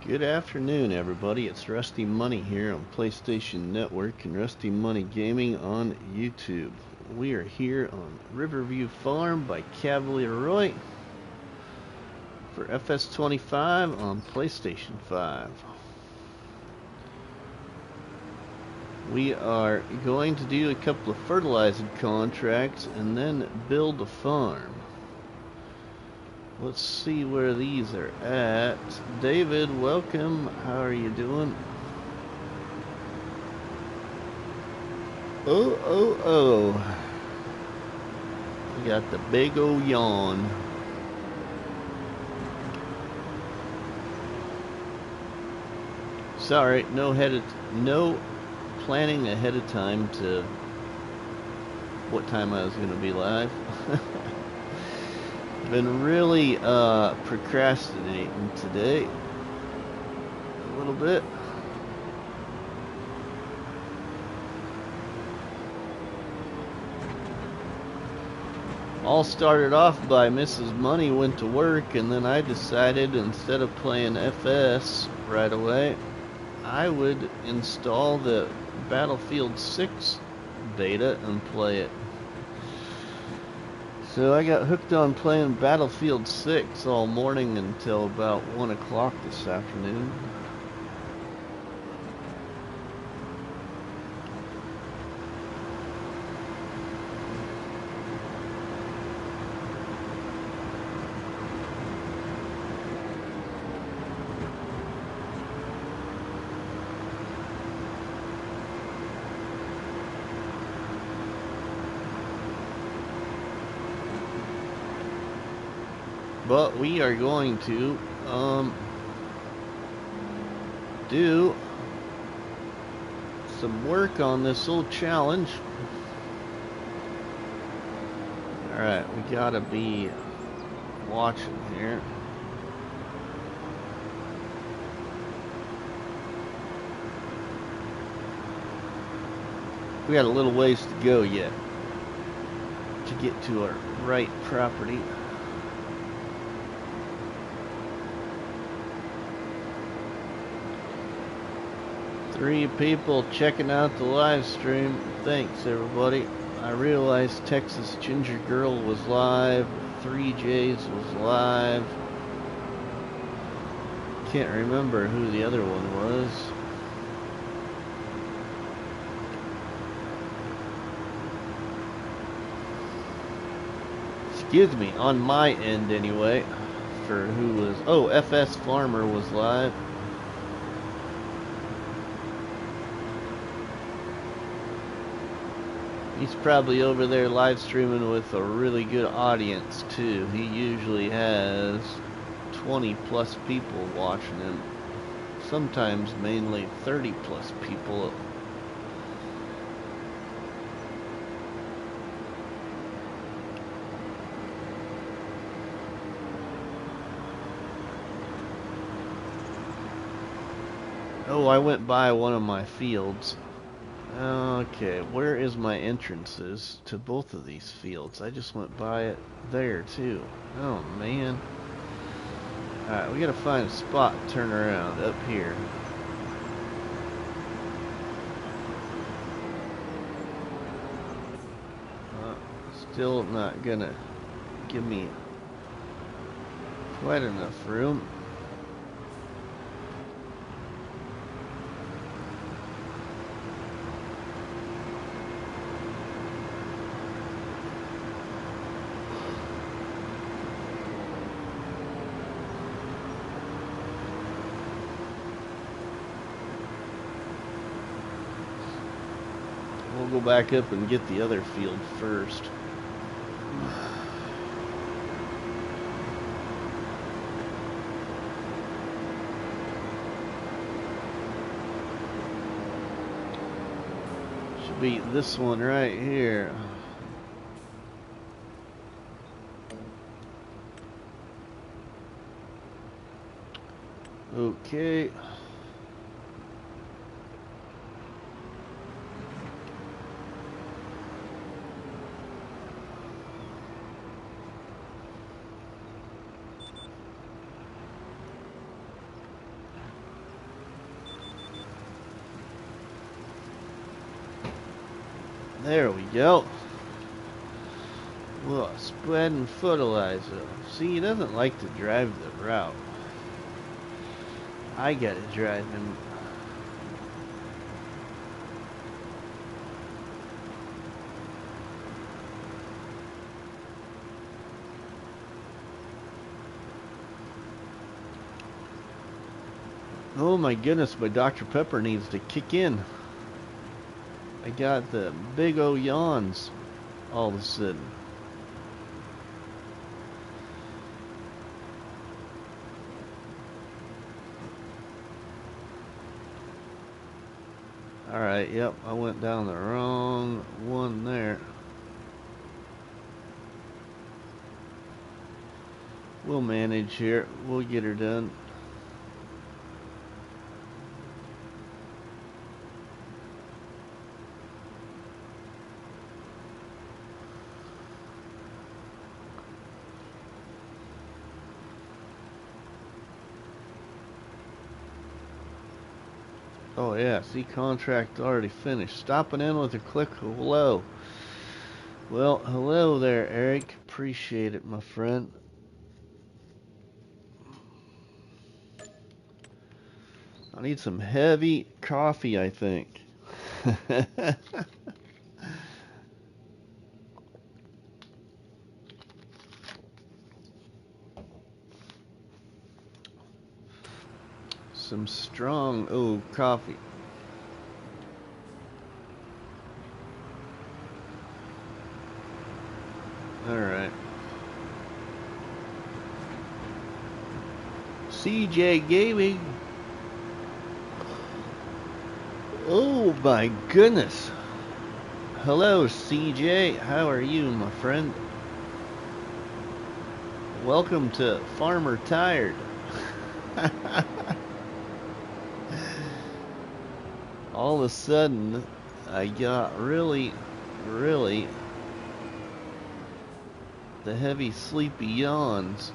Good afternoon, everybody. It's RustyMoney here on PlayStation Network and RustyMoney Gaming on YouTube. We are here on Riverview Farm by Cavalier Roy for FS25 on PlayStation 5. We are going to do a couple of fertilizer contracts and then build a farm. Let's see where these are at. David, welcome. How are you doing? Oh. We got the big old yawn. Sorry, no planning ahead of time to what time I was going to be live. Been really procrastinating today a little bit. All started off by Mrs. Money went to work, and then I decided instead of playing FS right away, I would install the Battlefield 6 beta and play it. So I got hooked on playing Battlefield 6 all morning until about 1 o'clock this afternoon. But we are going to do some work on this old challenge. Alright, we gotta be watching here. We got a little ways to go yet to get to our right property. Three people checking out the live stream. Thanks, everybody. I realized Texas Ginger Girl was live. 3J's was live. Can't remember who the other one was. Excuse me, on my end anyway. For who was... Oh, FS Farmer was live. He's probably over there live streaming with a really good audience too. He usually has 20 plus people watching him. Sometimes mainly 30 plus people. Oh, I went by one of my fields. Okay, where is my entrances to both of these fields? I just went by it there too. Oh man. Alright, we gotta find a spot to turn around up here. Still not gonna give me quite enough room. We'll go back up and get the other field first. Should be this one right here. Okay. There we go. Well, spreading fertilizer. See, he doesn't like to drive the route. I gotta drive him. Oh my goodness, my Dr. Pepper needs to kick in. I got the big O yawns all of a sudden. Alright, yep, I went down the wrong one there. We'll manage here. We'll get her done. Oh yeah, see, contract already finished. Stopping in with a quick hello. Well, hello there, Eric. Appreciate it, my friend. I need some heavy coffee, I think. Some strong, coffee. Alright. CJ Gaming. Oh my goodness. Hello, CJ. How are you, my friend? Welcome to Farmer Tired. All of a sudden, I got really the heavy sleepy yawns.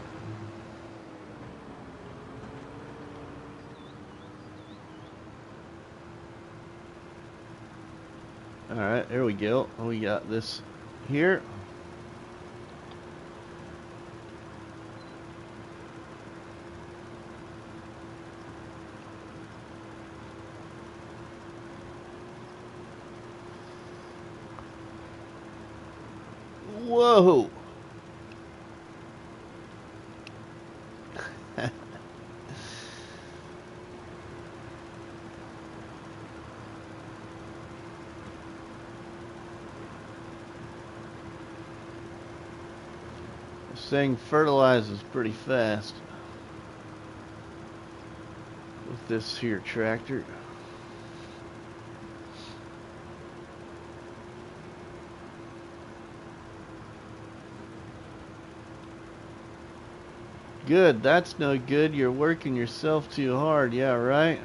Alright, there we go. We got this here. Whoa! This thing fertilizes pretty fast with this here tractor. Good, that's no good. You're working yourself too hard. Yeah, right?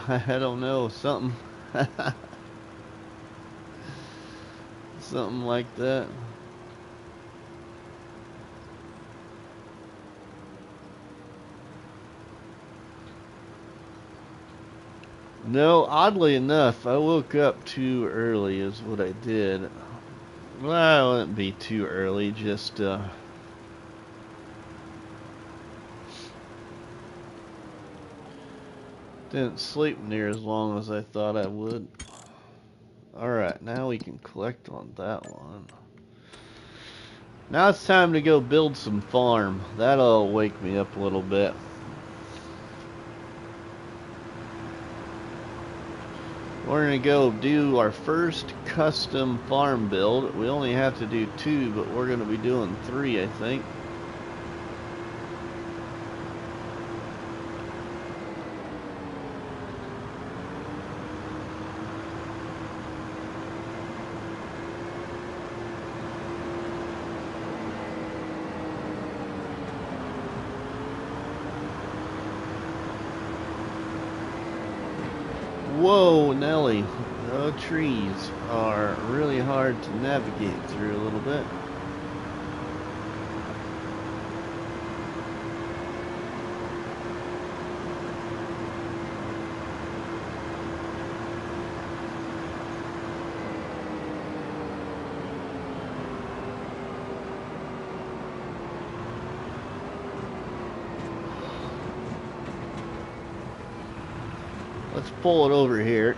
I don't know, something something like that. No, oddly enough, I woke up too early is what I did. Well, it wouldn't be too early, just didn't sleep near as long as I thought I would. Alright, now we can collect on that one. Now it's time to go build some farm. That'll wake me up a little bit. We're going to go do our first custom farm build. We only have to do 2, but we're going to be doing 3, I think. Whoa, Nelly. The trees are really hard to navigate through a little bit. Let's pull it over here.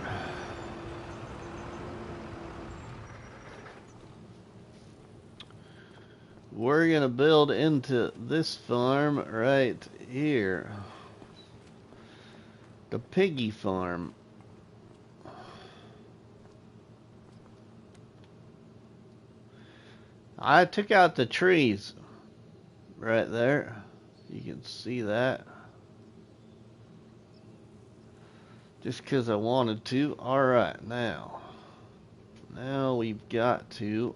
We're gonna build into this farm right here. The piggy farm. I took out the trees right there. You can see that. Just because I wanted to. Alright, now we've got to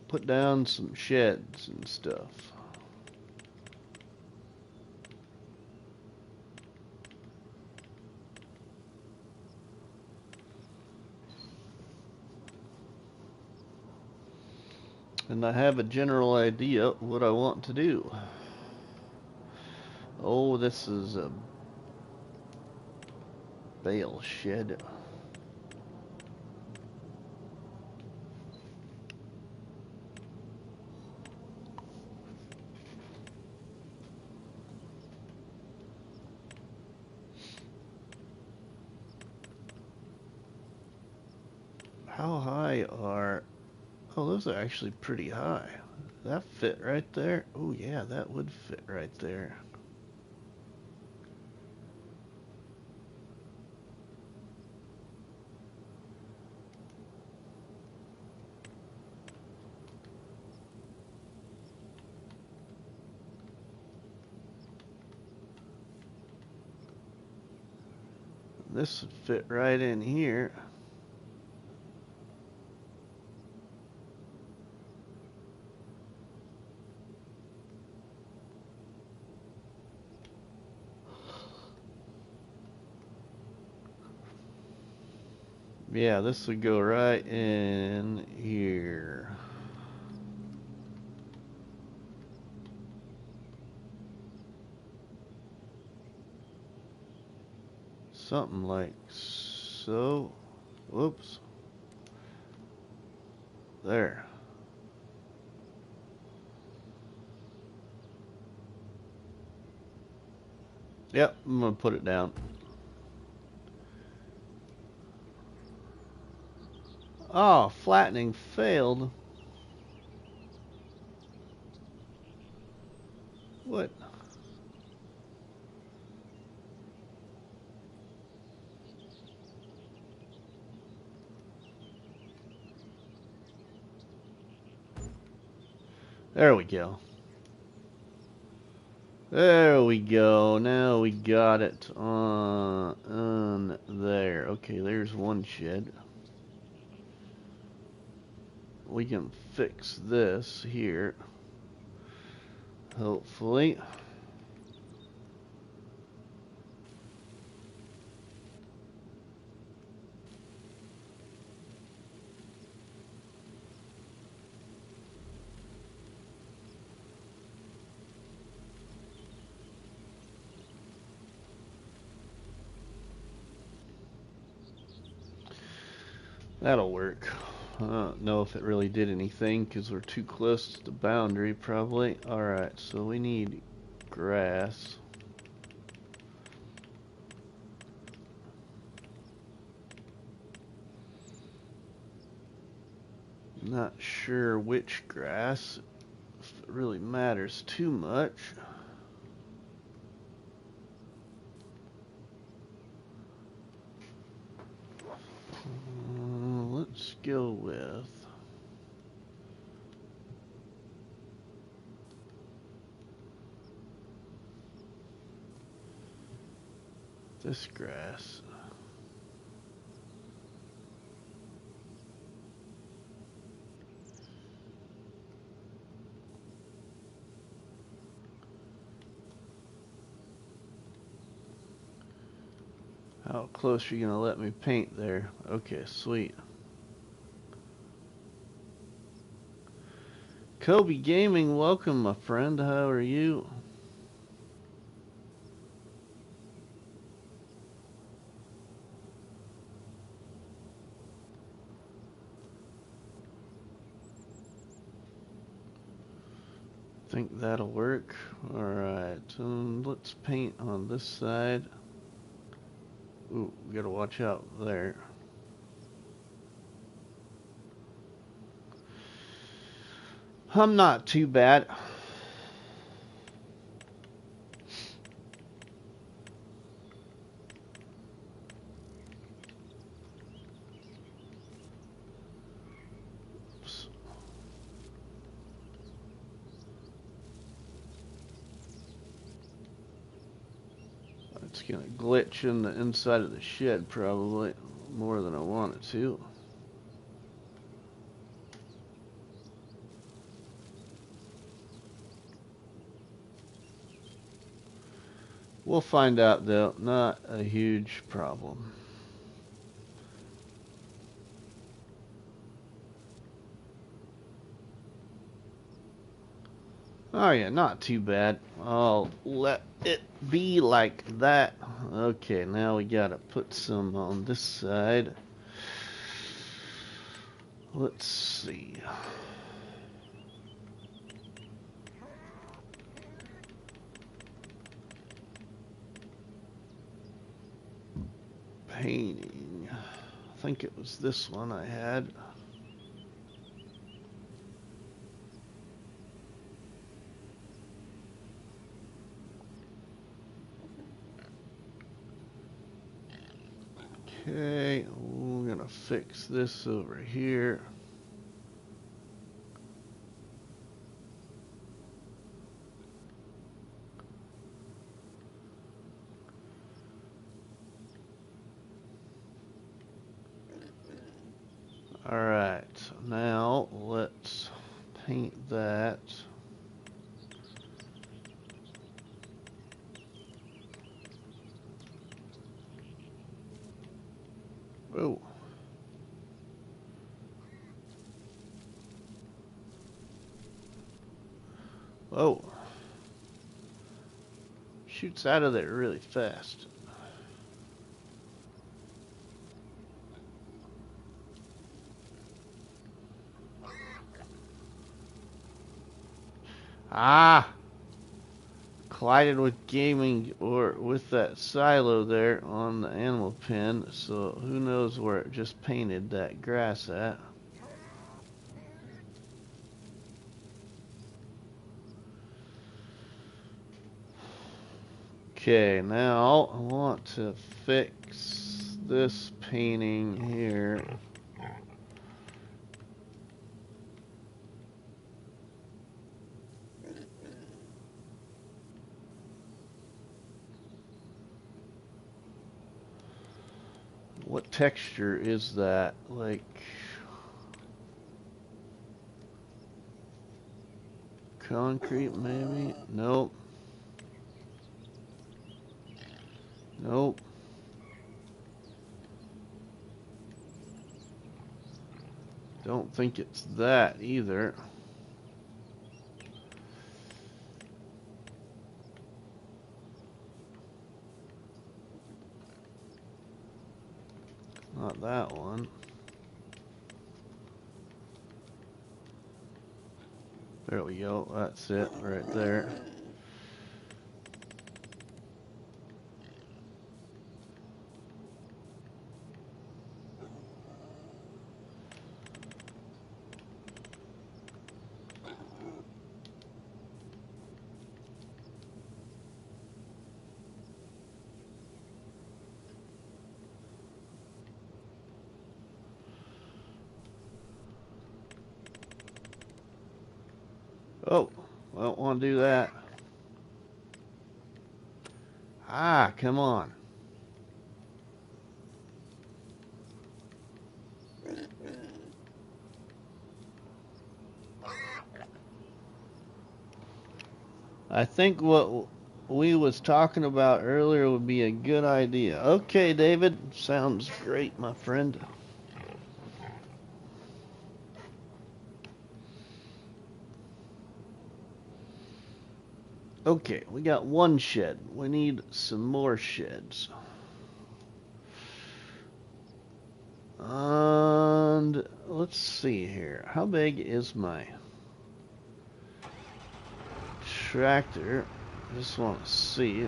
put down some sheds and stuff. And I have a general idea what I want to do. Oh, this is a bale shed. How high are... Oh, those are actually pretty high. That fit right there? Oh yeah, that would fit right there. This would fit right in here. Yeah, this would go right in here. Something like so. Whoops. There. Yep, I'm gonna put it down. Oh, flattening failed. What? There we go. There we go. Now we got it on there. Okay, there's one shed. We can fix this here. Hopefully. That'll work. I don't know if it really did anything because we're too close to the boundary probably. Alright, so we need grass. Not sure which grass, if it really matters too much. Let's go with this grass. How close are you gonna let me paint there? Okay, sweet. Kobe Gaming, welcome my friend. How are you? think that'll work. Alright, let's paint on this side. Ooh, we gotta watch out there. I'm not too bad. It's gonna glitch in the inside of the shed probably more than I want it to. We'll find out though, not a huge problem. Oh yeah, not too bad. I'll let it be like that. Okay, now we gotta put some on this side. Let's see. Painting. I think it was this one I had. Okay, we're gonna fix this over here. Alright, now let's paint that. Oh. Oh. Shoots out of there really fast. Ah! Collided with gaming or with that silo there on the animal pen, so who knows where it just painted that grass at. Okay, now I want to fix this painting here. What texture is that? Like concrete maybe? Nope. Nope. Don't think it's that either. Not that one. There we go. That's it right there. Oh, I don't want to do that. Ah, come on. I think what we was talking about earlier would be a good idea. Okay, David. Sounds great, my friend. Okay, we got one shed. We need some more sheds. And let's see here. How big is my... tractor. Just want to see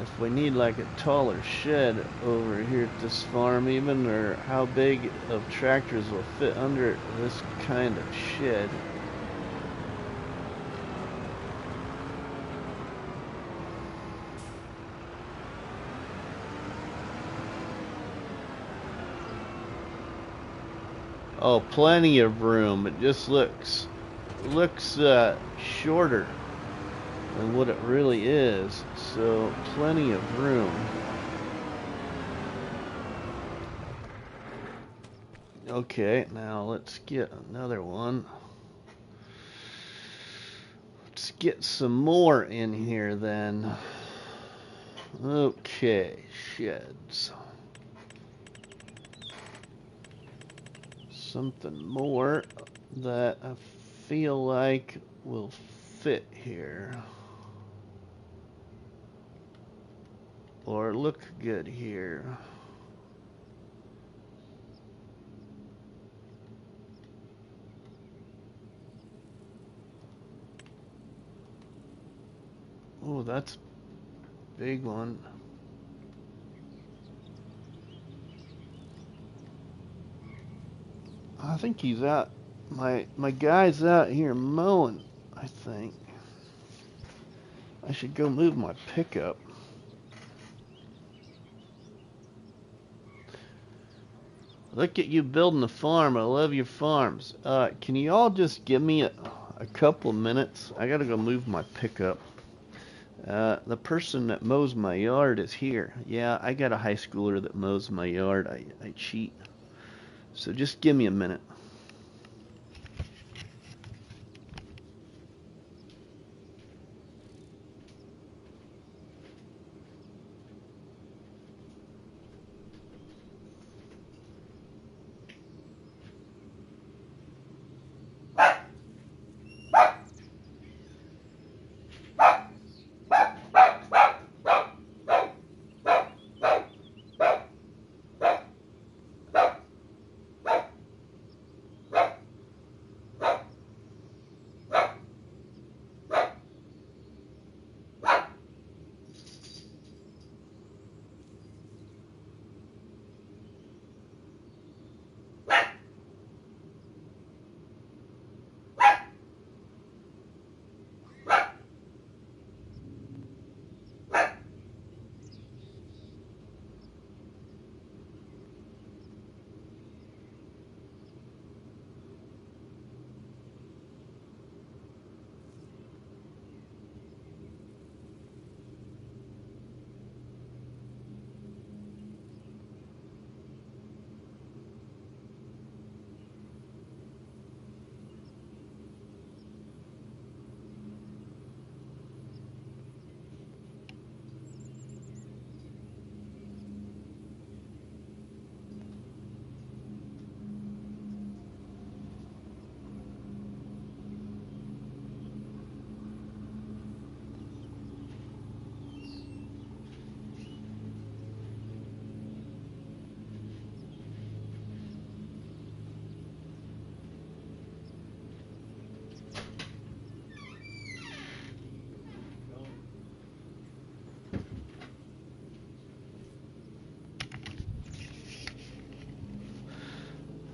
if we need like a taller shed over here at this farm even, or how big of tractors will fit under this kind of shed. Oh, plenty of room. It just looks shorter than what it really is. So plenty of room. Okay, now let's get another one. Let's get some more in here then. Okay, sheds. Something more that I feel like will fit here or look good here. Oh, that's a big one. I think he's out. My guy's out here mowing, I think. I should go move my pickup. Look at you building a farm. I love your farms. Can you all just give me a couple of minutes? I gotta go move my pickup. The person that mows my yard is here. Yeah, I got a high schooler that mows my yard. I cheat. So just give me a minute.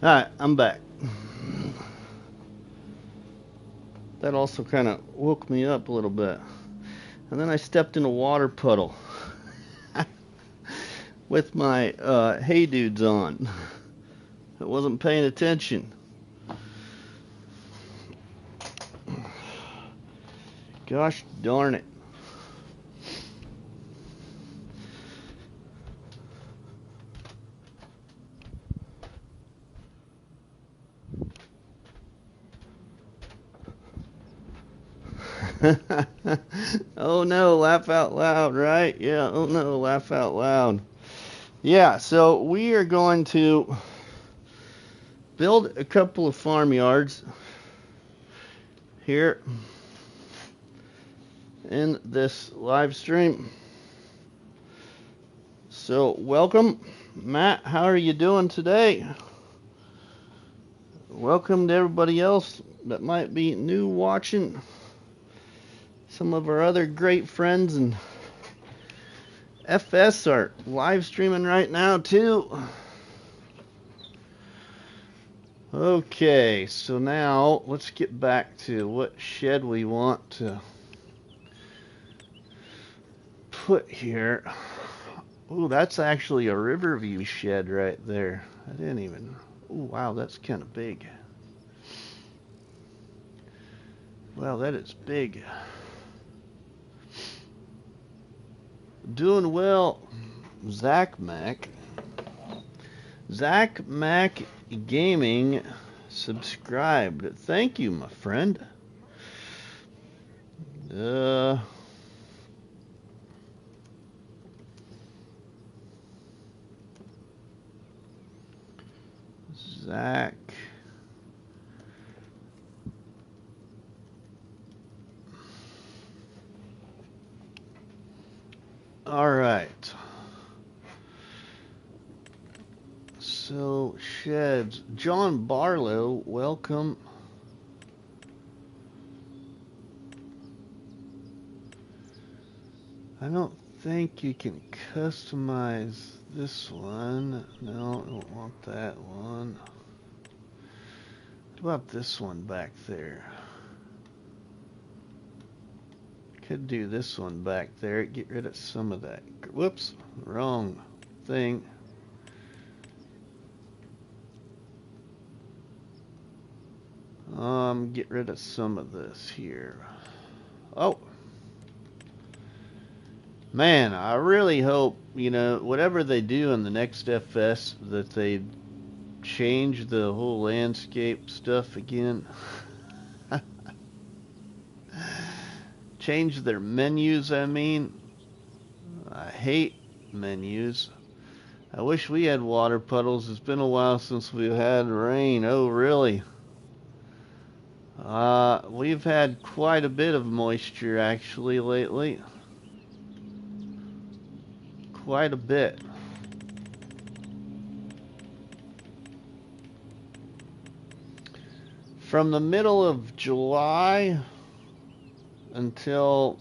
Alright, I'm back. That also kind of woke me up a little bit. And then I stepped in a water puddle with my hey dudes on. I wasn't paying attention. Gosh darn it. Oh no, laugh out loud, right? Yeah, oh no, laugh out loud. Yeah, so we are going to build a couple of farmyards here in this live stream. So welcome, Matt. How are you doing today? Welcome to everybody else that might be new watching. some of our other great friends and FS are live streaming right now too. Okay, so now let's get back to what shed we want to put here. Oh, that's actually a Riverview shed right there. I didn't even... Oh, wow, that's kind of big. Wow, that is big. Doing well, Zach Mac. Zach Mac Gaming subscribed. Thank you, my friend. Zach. All right. So, sheds. John Barlow, welcome. I don't think you can customize this one. No, I don't want that one. What about this one back there? Could do this one back there. Get rid of some of that. Whoops, wrong thing. Get rid of some of this here. Oh. Man, I really hope, you know, whatever they do in the next FS, that they change the whole landscape stuff again. Change their menus, I mean. I hate menus. I wish we had water puddles. It's been a while since we've had rain. Oh, really? We've had quite a bit of moisture, actually, lately. Quite a bit. From the middle of July until,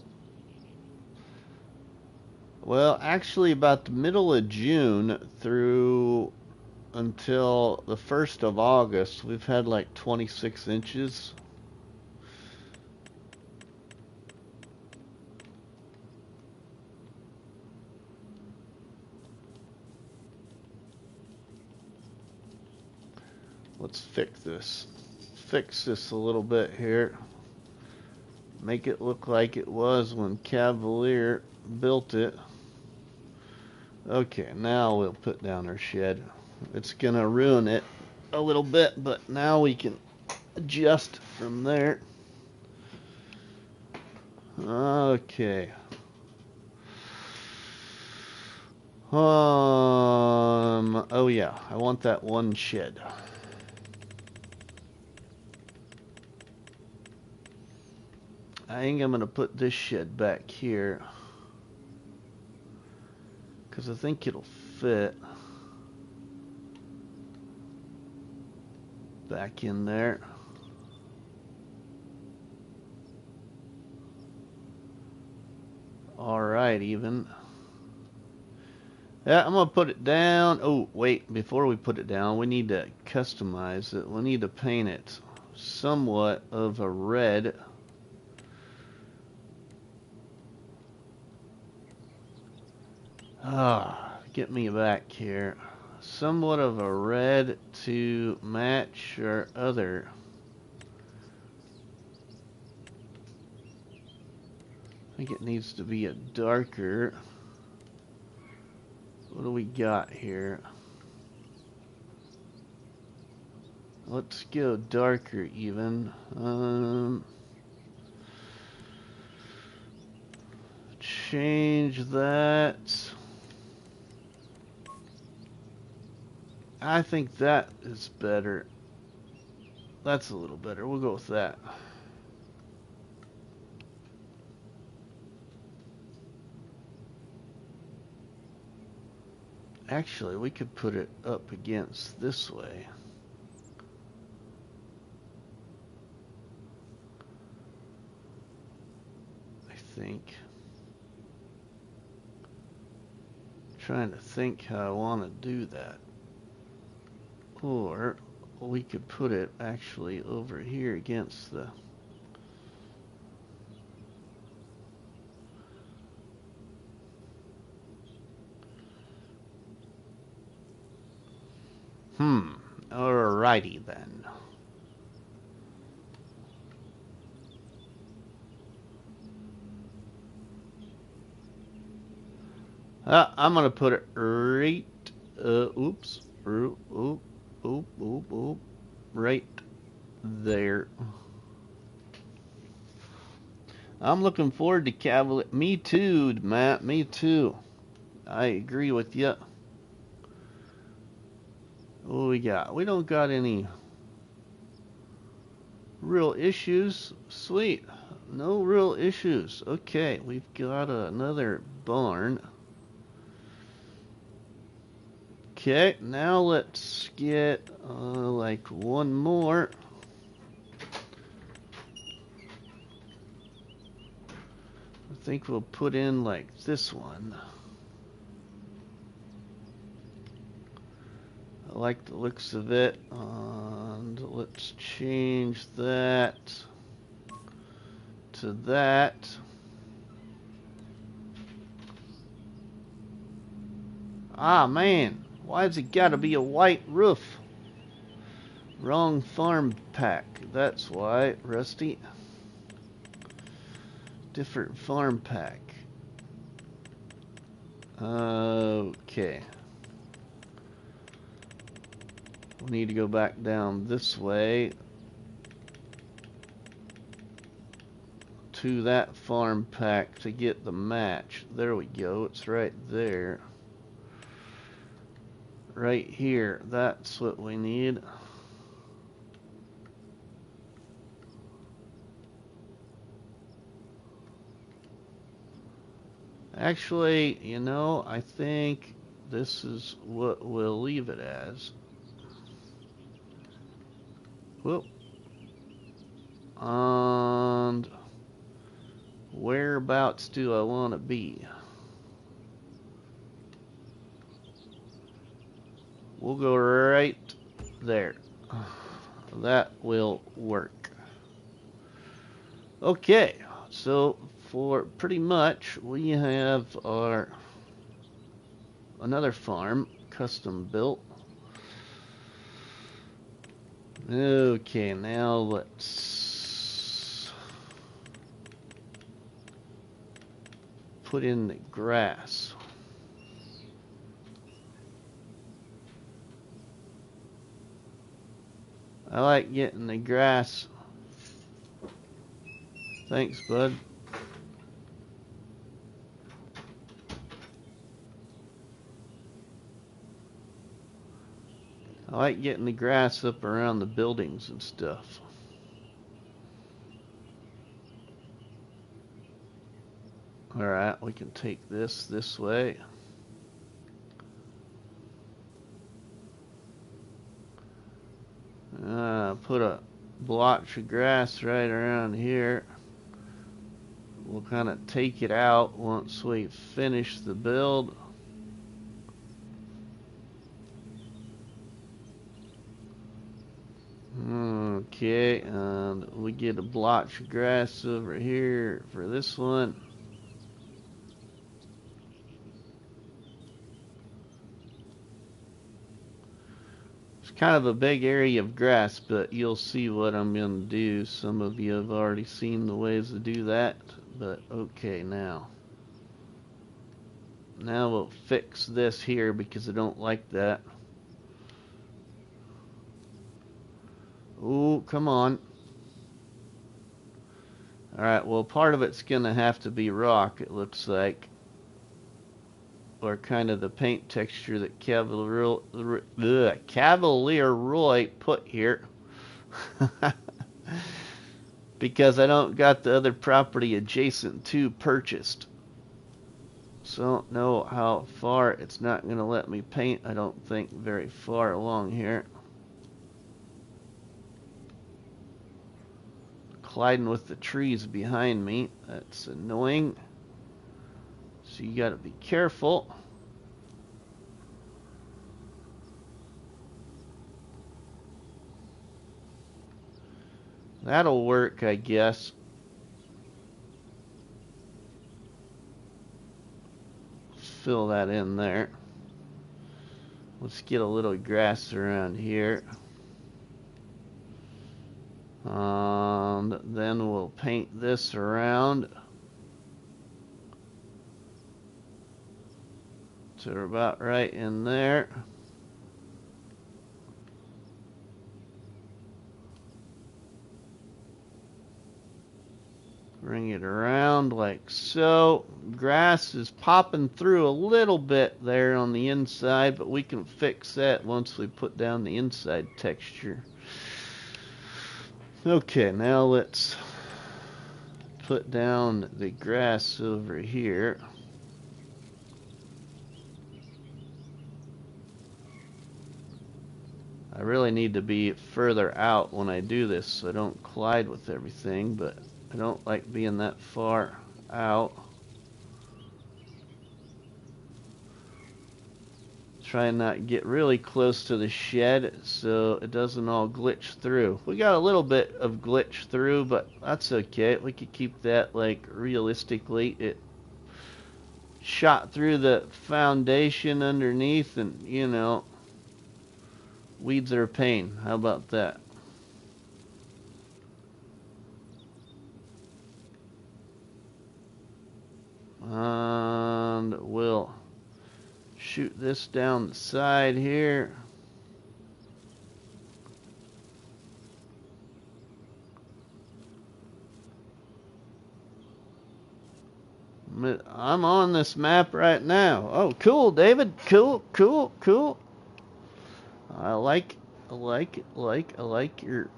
well, actually about the middle of June through until the 1st of August, we've had like 26 inches. Let's fix this. Fix this a little bit here. Make it look like it was when Cavalier built it. Okay, now we'll put down our shed. It's gonna ruin it a little bit, but now we can adjust from there. Okay. Oh yeah, I want that one shed. I think I'm gonna put this shed back here, because I think it'll fit back in there. Alright, even. Yeah, I'm gonna put it down. Oh, wait, before we put it down, we need to customize it. We need to paint it somewhat of a red. Get me back here. Somewhat of a red to match our other. I think it needs to be a darker. What do we got here? Let's go darker even. Change that. I think that is better. That's a little better. We'll go with that. Actually, we could put it up against this way. think. Trying to think how I want to do that. Or we could put it actually over here against the... Alrighty then. I'm gonna put it right, right there. I'm looking forward to Cavalier. Me too, Matt, me too. I agree with you. What we got? We don't got any real issues. Sweet. No real issues. Okay, we've got another barn. Okay, now let's get like one more. I think we'll put in like this one. I like the looks of it, and let's change that to that. Ah, man, why's it gotta be a white roof? Wrong farm pack, that's why, Rusty. Different farm pack. Okay. We need to go back down this way to that farm pack to get the match. There we go. It's right there. Right here. That's what we need. Actually, you know, I think this is what we'll leave it as. Whoop. And whereabouts do I want to be? We'll go right there. That will work. Okay, so for pretty much we have our another farm custom built. Okay, now let's put in the grass. I like getting the grass. Thanks, bud. I like getting the grass up around the buildings and stuff. Alright, we can take this way. Put a blotch of grass right around here. We'll kind of take it out once we finish the build. Okay, and we get a blotch of grass over here for this one. It's kind of a big area of grass, but you'll see what I'm going to do. Some of you have already seen the ways to do that, but okay, now we'll fix this here because I don't like that. Oh, come on. Alright, well, part of it's going to have to be rock, it looks like. Or kind of the paint texture that Cavalier Roy put here. Because I don't got the other property adjacent to purchased. So I don't know how far. It's not going to let me paint, I don't think, very far along here. colliding with the trees behind me. That's annoying. So you gotta be careful. That'll work, I guess. Fill that in there. Let's get a little grass around here. And then we'll paint this around to about right in there. Bring it around like so. Grass is popping through a little bit there on the inside, but we can fix that once we put down the inside texture. Okay, now let's put down the grass over here. I really need to be further out when I do this so I don't collide with everything, but I don't like being that far out. Try and not get really close to the shed so it doesn't all glitch through. We got a little bit of glitch through, but that's okay. We could keep that like realistically. It shot through the foundation underneath, and you know, weeds are a pain. How about that? And we'll shoot this down the side here. I'm on this map right now. Oh, cool, David. Cool, cool, cool. I like your...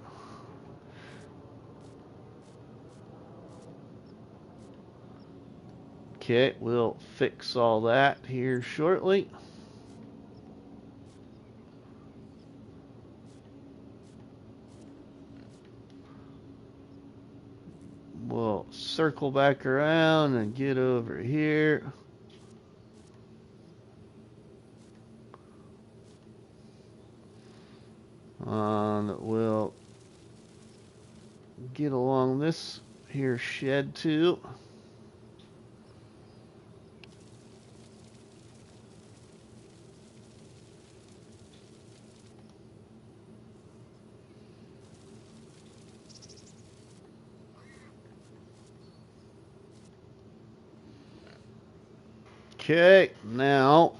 Okay, we'll fix all that here shortly. We'll circle back around and get over here. And we'll get along this here shed too. Okay, now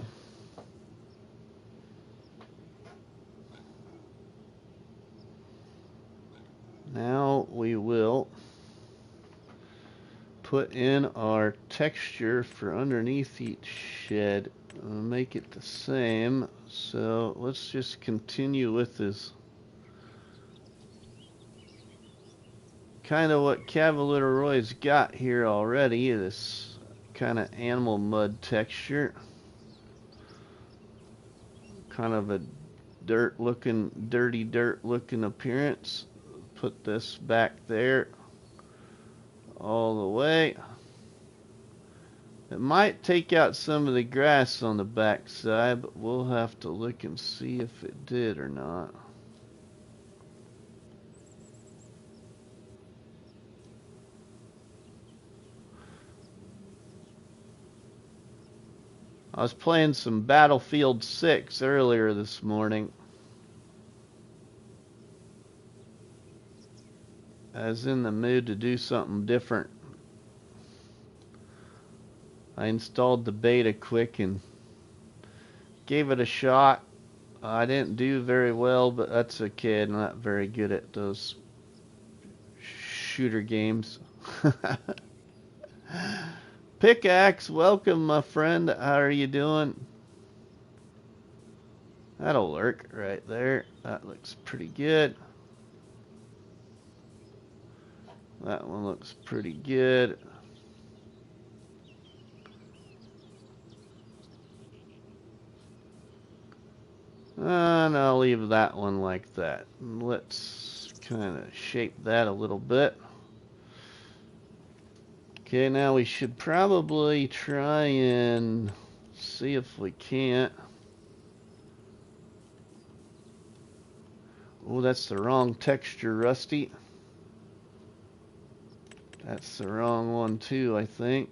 we will put in our texture for underneath each shed and make it the same. So let's just continue with this kind of what Cavalier Roy's got here already, this kind of animal mud texture, kind of a dirty dirt looking appearance. Put this back there all the way. It might take out some of the grass on the back side, but we'll have to look and see if it did or not. I was playing some Battlefield 6 earlier this morning. I was in the mood to do something different. I installed the beta quick and gave it a shot. I didn't do very well, but that's okay. I'm not very good at those shooter games. Pickaxe, welcome my friend. How are you doing? That'll work right there. That looks pretty good. That one looks pretty good. And I'll leave that one like that. Let's kind of shape that a little bit. Okay, now we should probably try and see if we can't. Oh, that's the wrong texture, Rusty. That's the wrong one too, I think.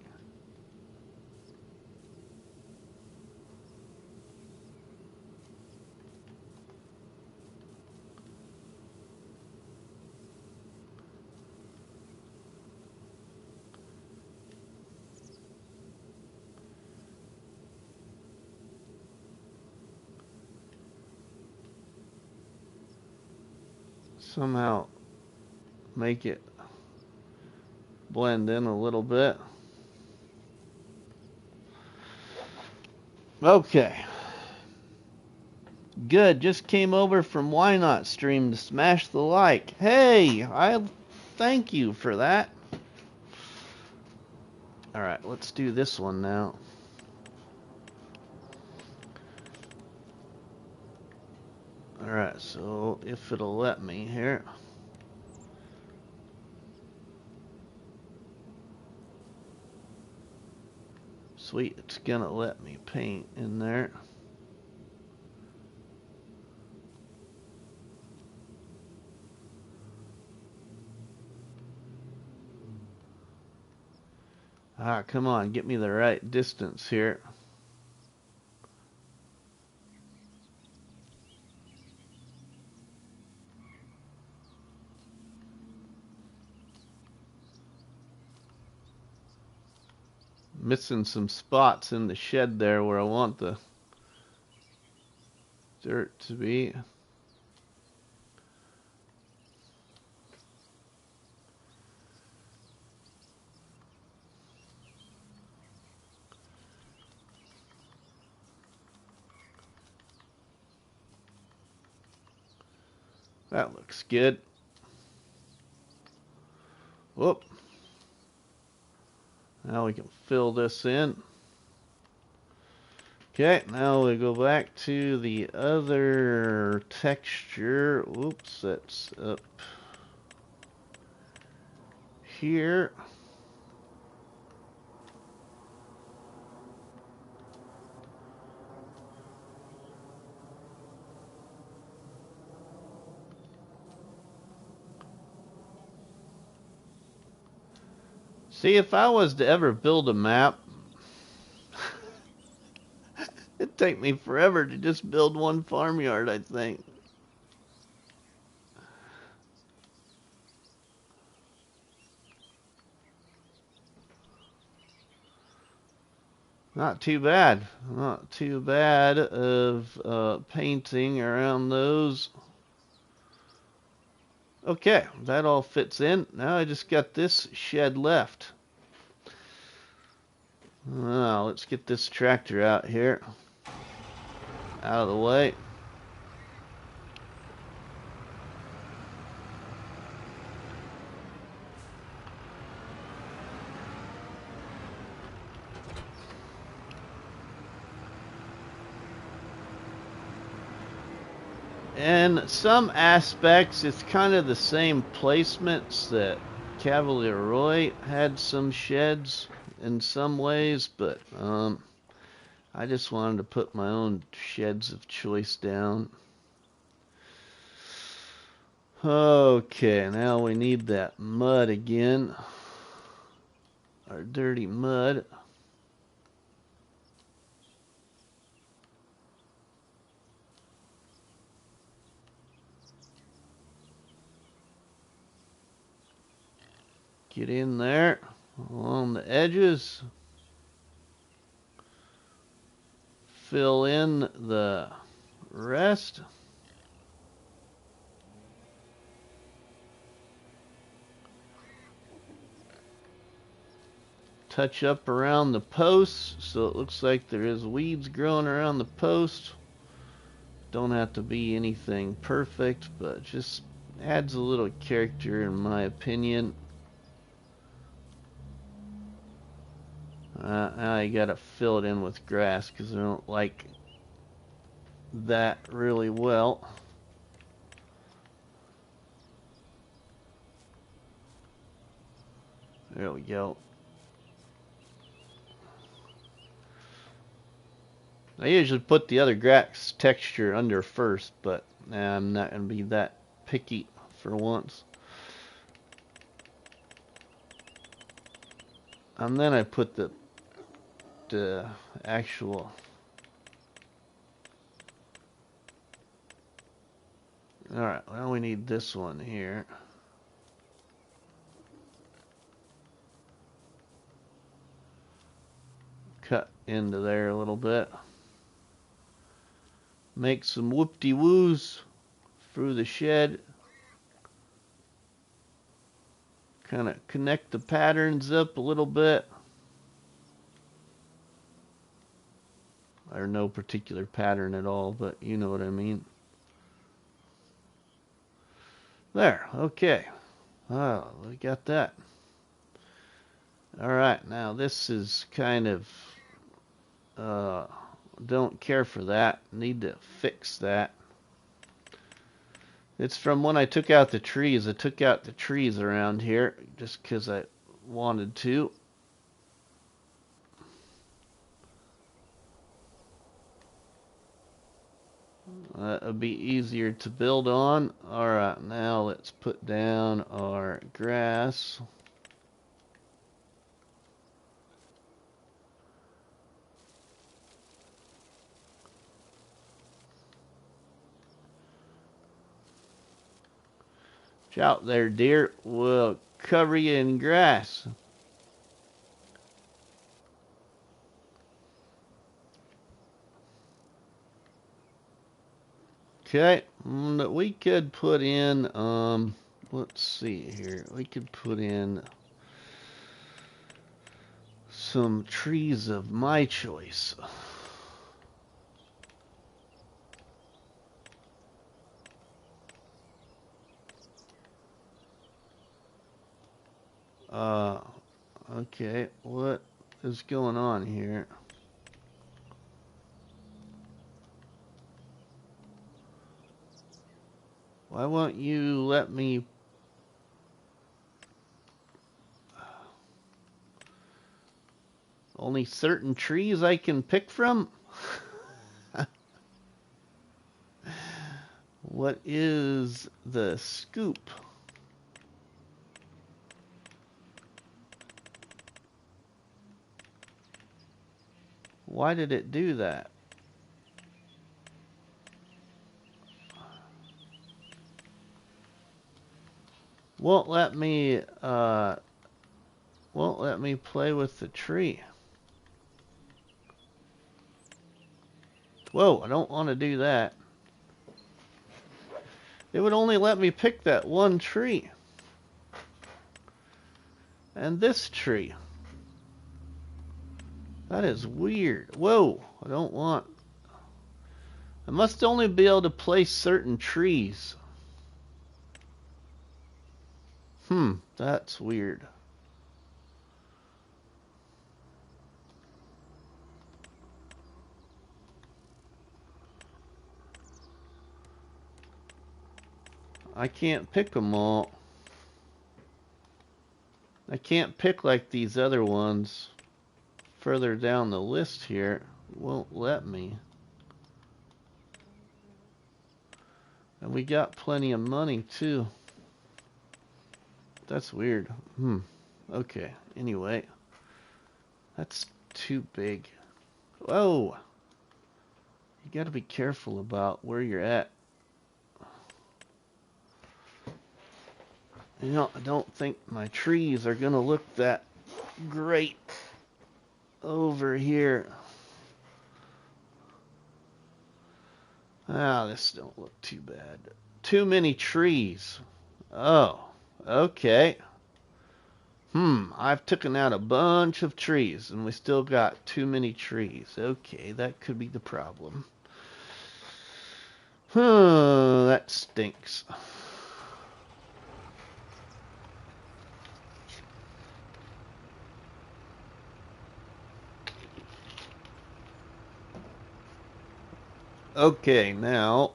Somehow make it blend in a little bit. Okay. Good. Just came over from Why Not stream to smash the like. Hey, I thank you for that. Alright, let's do this one now. Alright, so if it'll let me here. Sweet, it's gonna let me paint in there. Ah, come on, get me the right distance here. Missing some spots in the shed there where I want the dirt to be. That looks good. Whoop. Now we can fill this in. Okay, now we go back to the other texture. Oops, that's up here. See, if I was to ever build a map, it'd take me forever to just build one farmyard, I think. Not too bad. Not too bad of painting around those. Okay, that all fits in. Now I just got this shed left. Now let's get this tractor out here. Out of the way. In some aspects, it's kind of the same placements that Cavalier Roy had some sheds in some ways, but I just wanted to put my own sheds of choice down. Okay, now we need that mud again. Our dirty mud. Get in there along the edges. Fill in the rest. Touch up around the posts so it looks like there is weeds growing around the post. Don't have to be anything perfect, but just adds a little character in my opinion. Now you gotta fill it in with grass because I don't like that really well. There we go. I usually put the other grass texture under first, but I'm not going to be that picky for once. And then I put the actual... Alright, well we need this one here. Cut into there a little bit. Make some whoop-de-woos through the shed. Kind of connect the patterns up a little bit. Or no particular pattern at all, but you know what I mean. There, okay. Oh, we got that. Alright, now this is kind of... don't care for that. Need to fix that. It's from when I took out the trees. I took out the trees around here just because I wanted to. That'll be easier to build on. Alright, now let's put down our grass. Out there, dear. We'll cover you in grass. Okay, we could put in, let's see here. We could put in some trees of my choice. Okay, what is going on here? Why won't you let me... Only certain trees I can pick from? What is the scoop? Why did it do that? Won't let me play with the tree. Whoa, I don't want to do that. It would only let me pick that one tree. And this tree. That is weird. Whoa, I don't want... I must only be able to place certain trees. That's weird. I can't pick them all. I can't pick like these other ones. Further down the list here, won't let me. And we got plenty of money too. That's weird. Okay, anyway. That's too big. Whoa! You gotta be careful about where you're at. You know, I don't think my trees are gonna look that great over here. Ah, this don't look too bad. Too many trees. Oh, okay. I've taken out a bunch of trees and we still got too many trees. Okay, that could be the problem. That stinks. Okay, now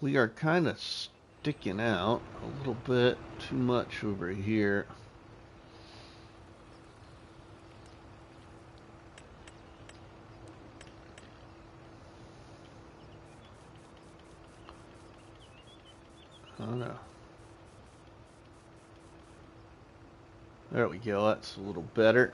we are kind of sticking out a little bit too much over here. no. There we go. That's a little better.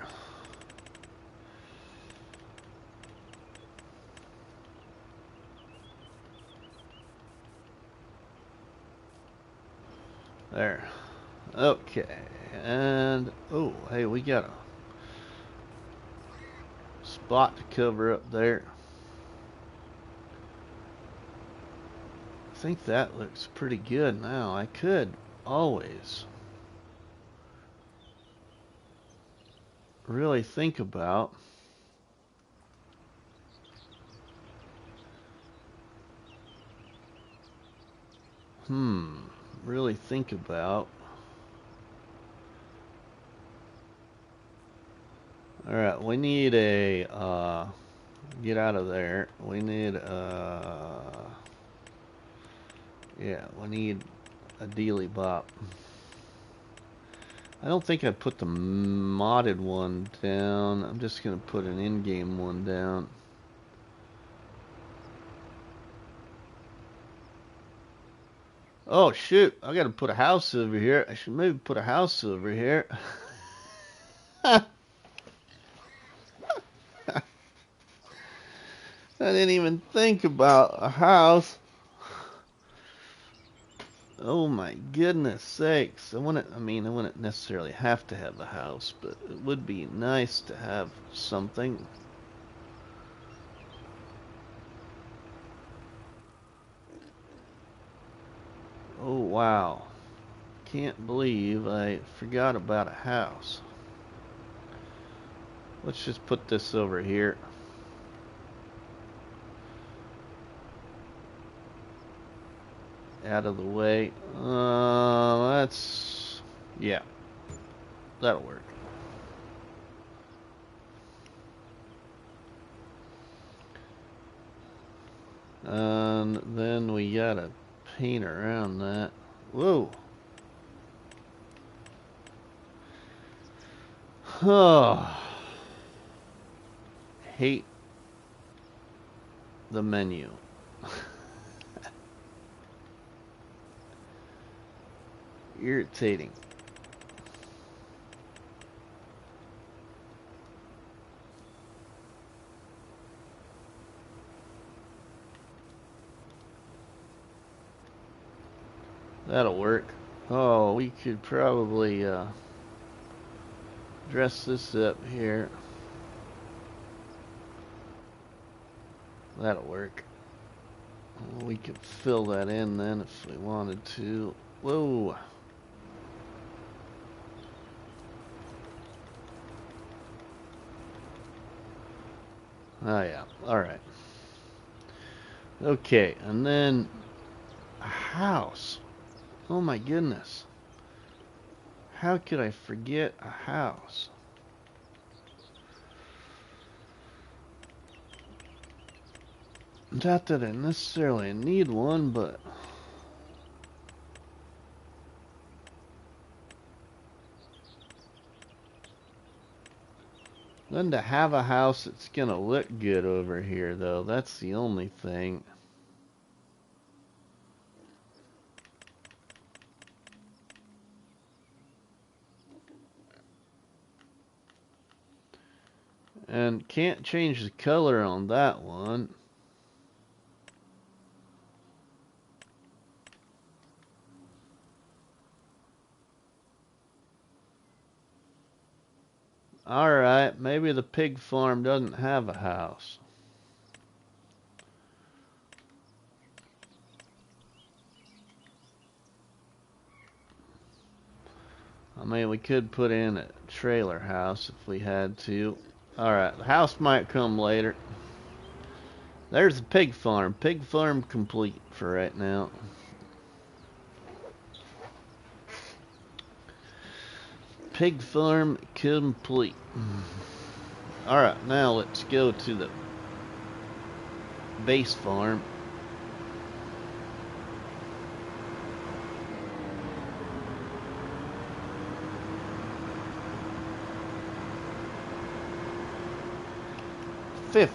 There. Okay. And, oh, hey, we got a spot to cover up there. I think that looks pretty good now. I could always really think about really think about. All right, we need a get out of there. We need yeah, we need a dealy bop. I don't think I put the modded one down. I'm just gonna put an in-game one down. Oh shoot, I gotta put a house over here. I should maybe put a house over here. I didn't even think about a house. Oh my goodness sakes. I wouldn't necessarily have to have a house, but it would be nice to have something. Oh wow. Can't believe I forgot about a house. Let's just put this over here. Out of the way. Yeah, that'll work. And then we gotta paint around that. Whoa. Oh. Hate the menu. Irritating. That'll work. Oh, we could probably dress this up here. That'll work. We could fill that in then if we wanted to. Whoa. Oh yeah, alright. Okay, and then a house. Oh my goodness. How could I forget a house? Not that I necessarily need one, but then to have a house that's gonna look good over here, though, that's the only thing. And can't change the color on that one. Alright, maybe the pig farm doesn't have a house. I mean, we could put in a trailer house if we had to. Alright, the house might come later. There's the pig farm. Pig farm complete for right now. Pig farm complete. Alright, now let's go to the base farm.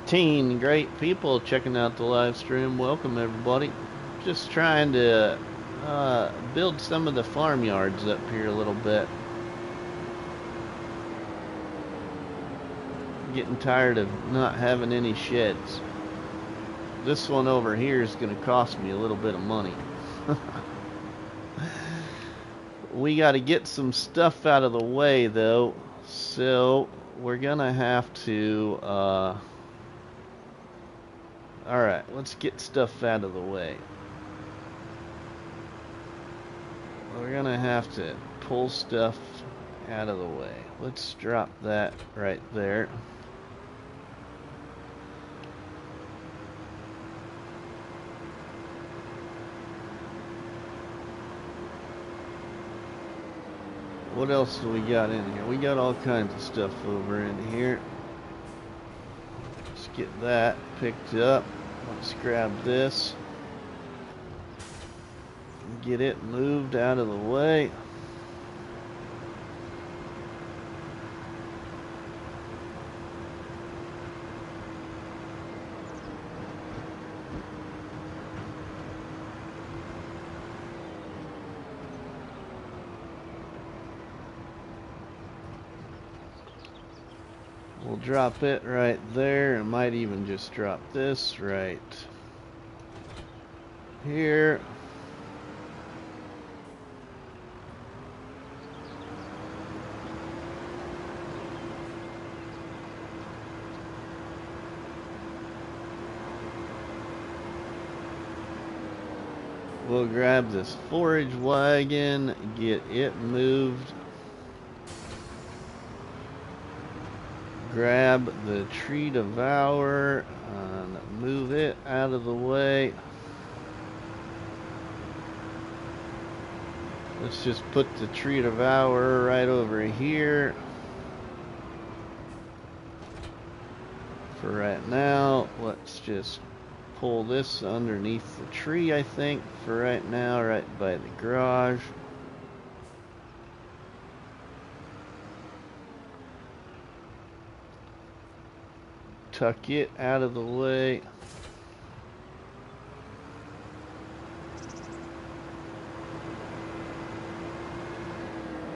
Great people checking out the live stream. Welcome everybody. Just trying to build some of the farmyards up here a little bit. Getting tired of not having any sheds. This one over here is going to cost me a little bit of money. We got to get some stuff out of the way though, so we're going to have to alright, let's get stuff out of the way. We're going to have to pull stuff out of the way. Let's drop that right there. What else do we got in here? We got all kinds of stuff over in here. Let's get that picked up. Let's grab this. Get it moved out of the way. We'll drop it right there. I might even just drop this right here. We'll grab this forage wagon, get it moved. Grab the tree devourer and move it out of the way. Let's just put the tree devourer right over here for right now. Let's just pull this underneath the tree, I think, for right now, right by the garage. Tuck it out of the way.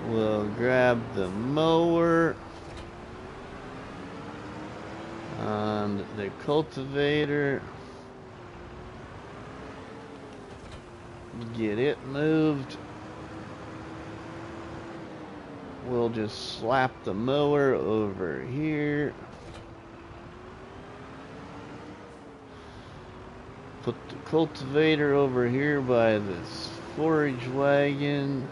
We'll grab the mower and the cultivator. Get it moved. We'll just slap the mower over here. Put the cultivator over here by this forage wagon.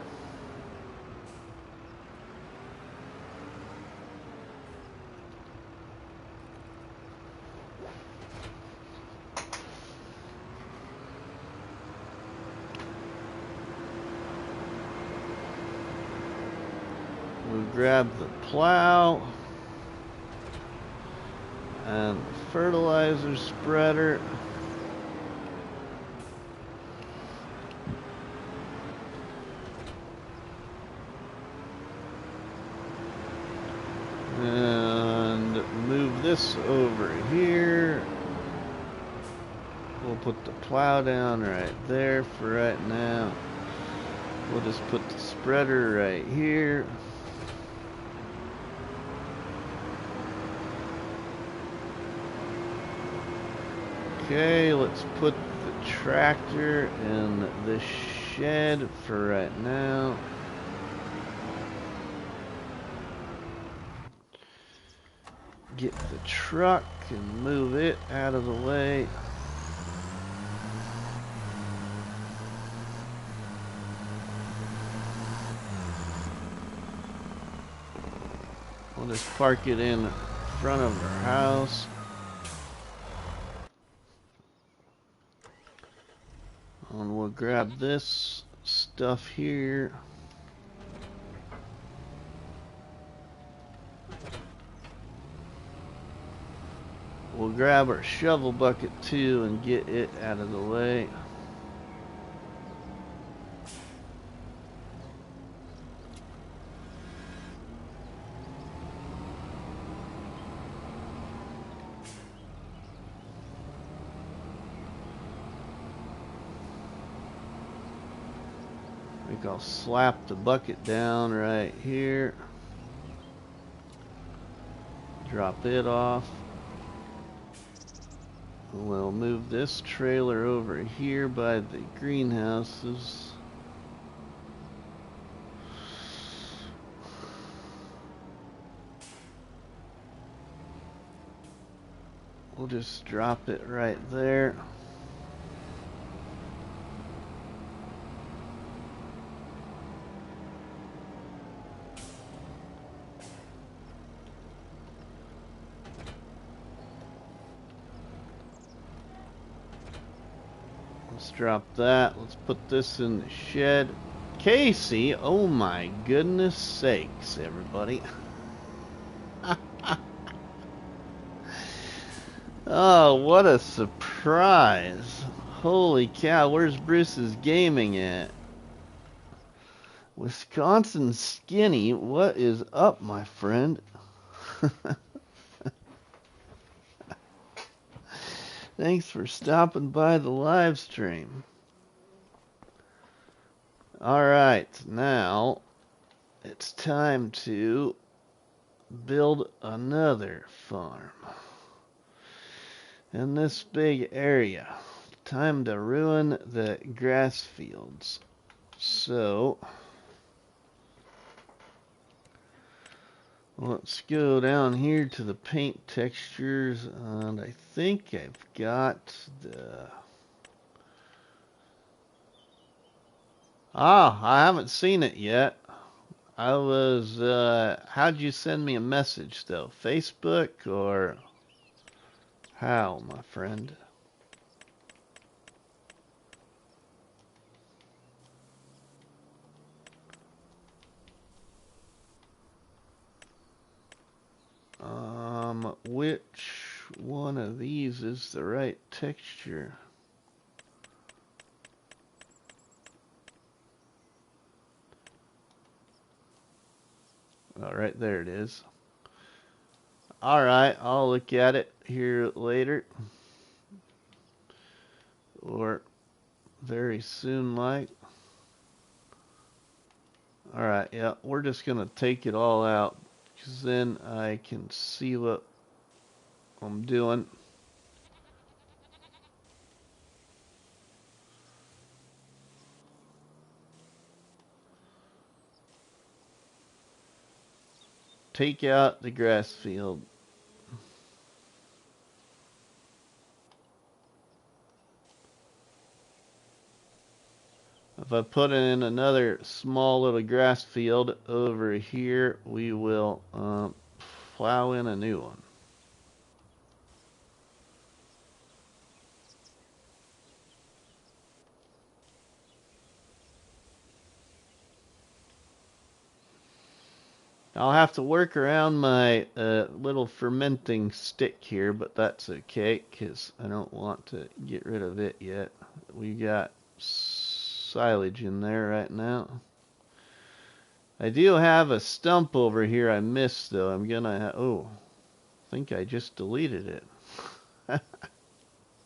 We'll grab the plow and the fertilizer spreader. And move this over here. We'll put the plow down right there for right now. We'll just put the spreader right here. Okay, let's put the tractor in the shed for right now. Get the truck and move it out of the way. We'll just park it in front of our house. And we'll grab this stuff here. We'll grab our shovel bucket too and get it out of the way. like I'll slap the bucket down right here. Drop it off. We'll move this trailer over here by the greenhouses. We'll just drop it right there. Let's drop that. Let's put this in the shed. Casey, oh my goodness sakes, everybody. Oh, what a surprise. Holy cow, where's Bruce's gaming at? Wisconsin Skinny, what is up, my friend? Thanks for stopping by the live stream. Alright, now it's time to build another farm in this big area. Time to ruin the grass fields. So let's go down here to the paint textures, and I think I've got the... I haven't seen it yet. I was, how'd you send me a message though? Facebook or how, my friend? Which one of these is the right texture? Oh, right there it is. Alright, I'll look at it here later. Or very soon, like. Alright, yeah, we're just gonna take it all out, because then I can see what I'm doing. Take out the grass field. If I put in another small little grass field over here, we will plow in a new one. I'll have to work around my little fermenting stick here, but that's okay, because I don't want to get rid of it yet. We got silage in there right now. I do have a stump over here I missed, though. I'm gonna have... Oh, I think I just deleted it.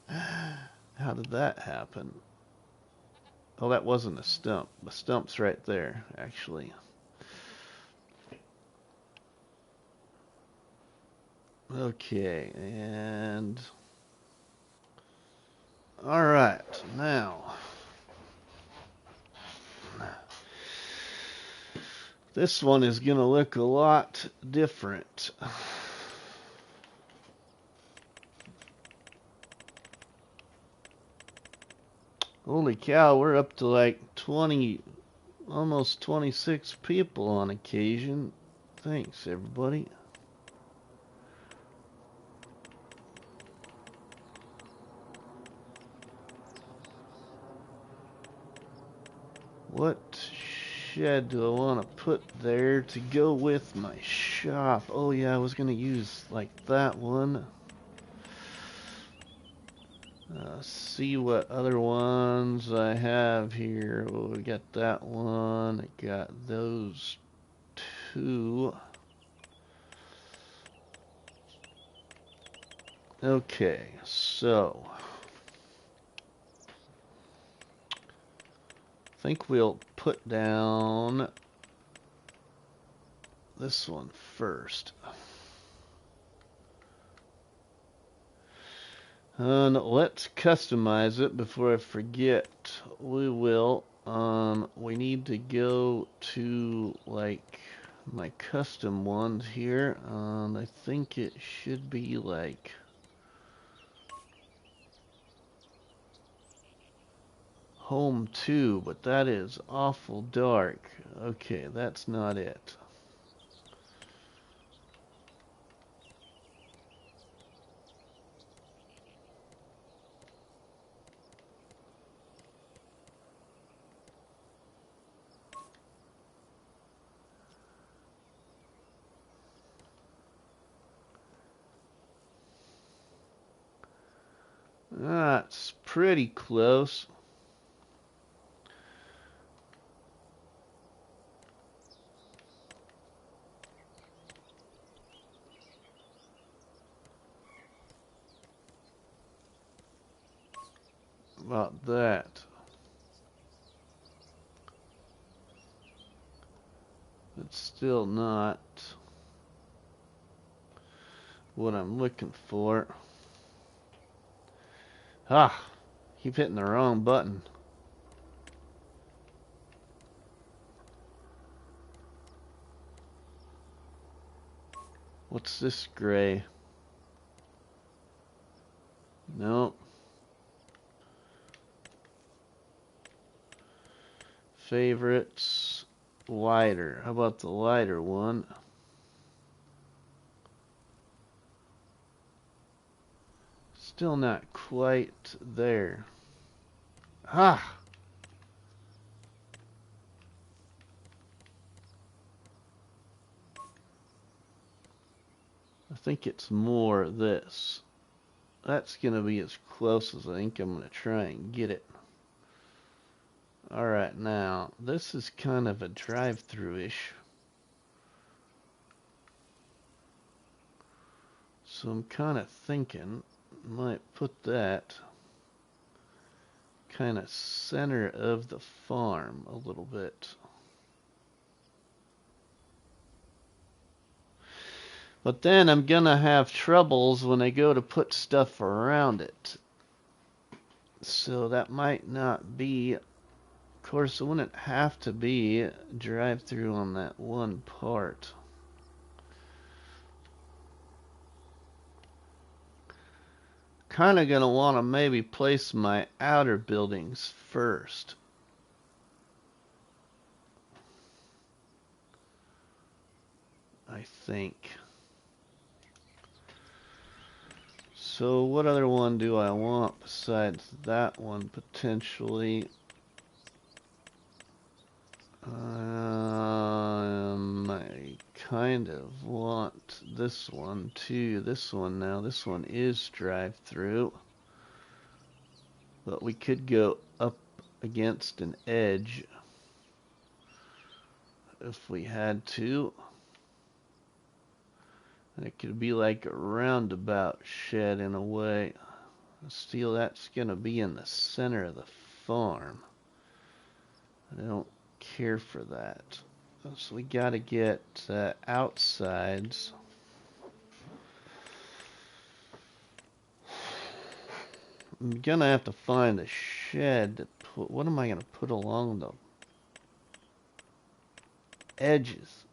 How did that happen? Oh, that wasn't a stump. The stump's right there, actually. Okay, and... Alright, now... This one is going to look a lot different. Holy cow, we're up to like 20, almost 26 people on occasion. Thanks, everybody. What shed do I want to put there to go with my shop? Oh yeah, I was going to use like that one. See what other ones I have here. Well, we got that one. I got those two. Okay, so I think we'll put down this one first. And let's customize it before I forget. We will. We need to go to like my custom ones here. I think it should be like home 2, but that is awful dark. Okay, that's not it. That's pretty close. About that. It's still not what I'm looking for. Ah, keep hitting the wrong button. What's this gray? Nope. Favorites, lighter. How about the lighter one? Still not quite there. Ah! I think it's more this. That's going to be as close as I think I'm going to try and get it. Alright, now, this is kind of a drive-through-ish. So I'm kind of thinking, might put that kind of center of the farm a little bit. But then I'm gonna have troubles when I go to put stuff around it. So that might not be, of course it wouldn't have to be drive-through on that one part. Kind of gonna want to maybe place my outer buildings first. I think. So what other one do I want besides that one potentially? I kind of want this one too. This one now. This one is drive-through. But we could go up against an edge if we had to. And it could be like a roundabout shed in a way. Steel, that's going to be in the center of the farm. I don't care for that. So we got to get outsides. I'm going to have to find a shed to put. What am I going to put along the edges?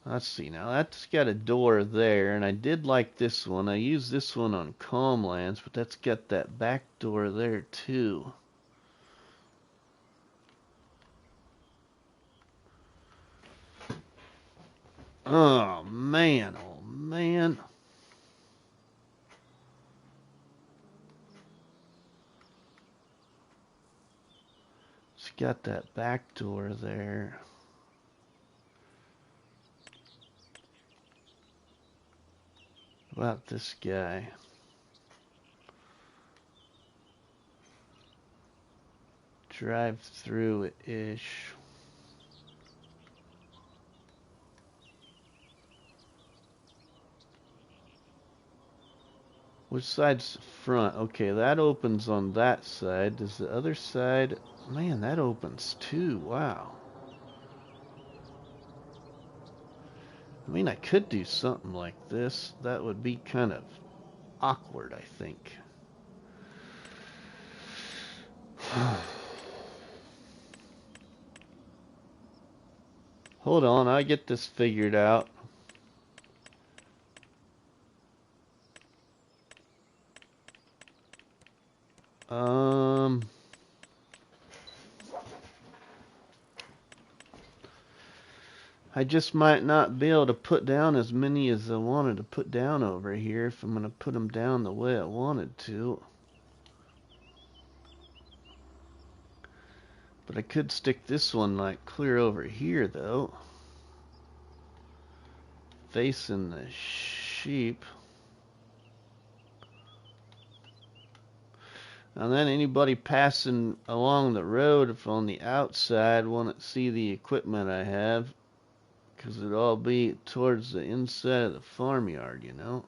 Let's see, now that's got a door there, and I did like this one. I used this one on Farmlands, but that's got that back door there too. Oh man, oh man. It's got that back door there. About this guy. Drive through ish. Which side's front? Okay, that opens on that side. Does the other side... Man, that opens too. Wow. I mean, I could do something like this. That would be kind of awkward, I think. Hold on, I get this figured out. I just might not be able to put down as many as I wanted to put down over here if I'm going to put them down the way I wanted to. But I could stick this one like clear over here though, facing the sheep. And then anybody passing along the road, if on the outside, want to see the equipment I have, because it'll all be towards the inside of the farmyard, you know.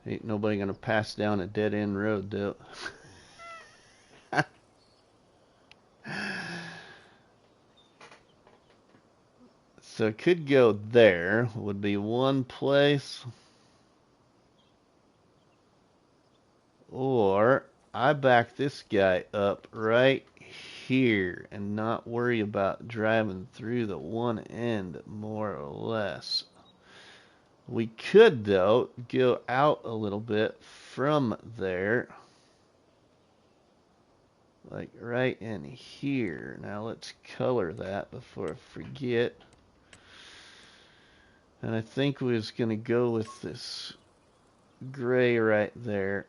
Ain't nobody gonna pass down a dead-end road, though. So it could go there, would be one place. Or I back this guy up right here and not worry about driving through the one end, more or less. We could, though, go out a little bit from there. Like right in here. Now let's color that before I forget. And I think we was going to go with this gray right there.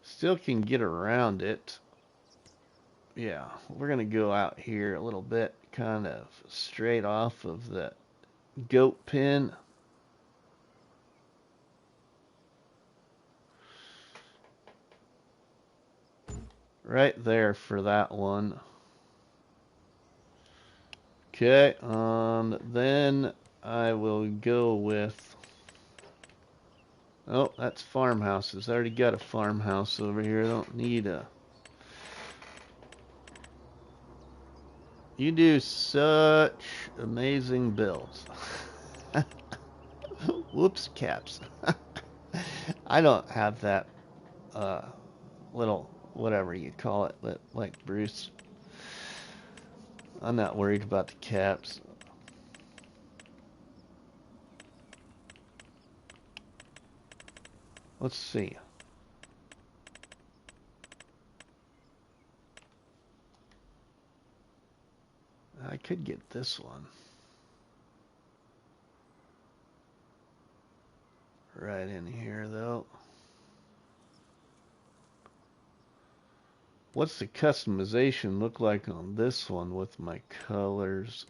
Still can get around it. Yeah, we're going to go out here a little bit, kind of straight off of the goat pen. Right there for that one. Okay, then I will go with... Oh, that's farmhouses. I already got a farmhouse over here. I don't need a... You do such amazing builds. Whoops, caps. I don't have that little, whatever you call it, like Bruce. I'm not worried about the caps. Let's see. I could get this one. Right in here, though. What's the customization look like on this one with my colors?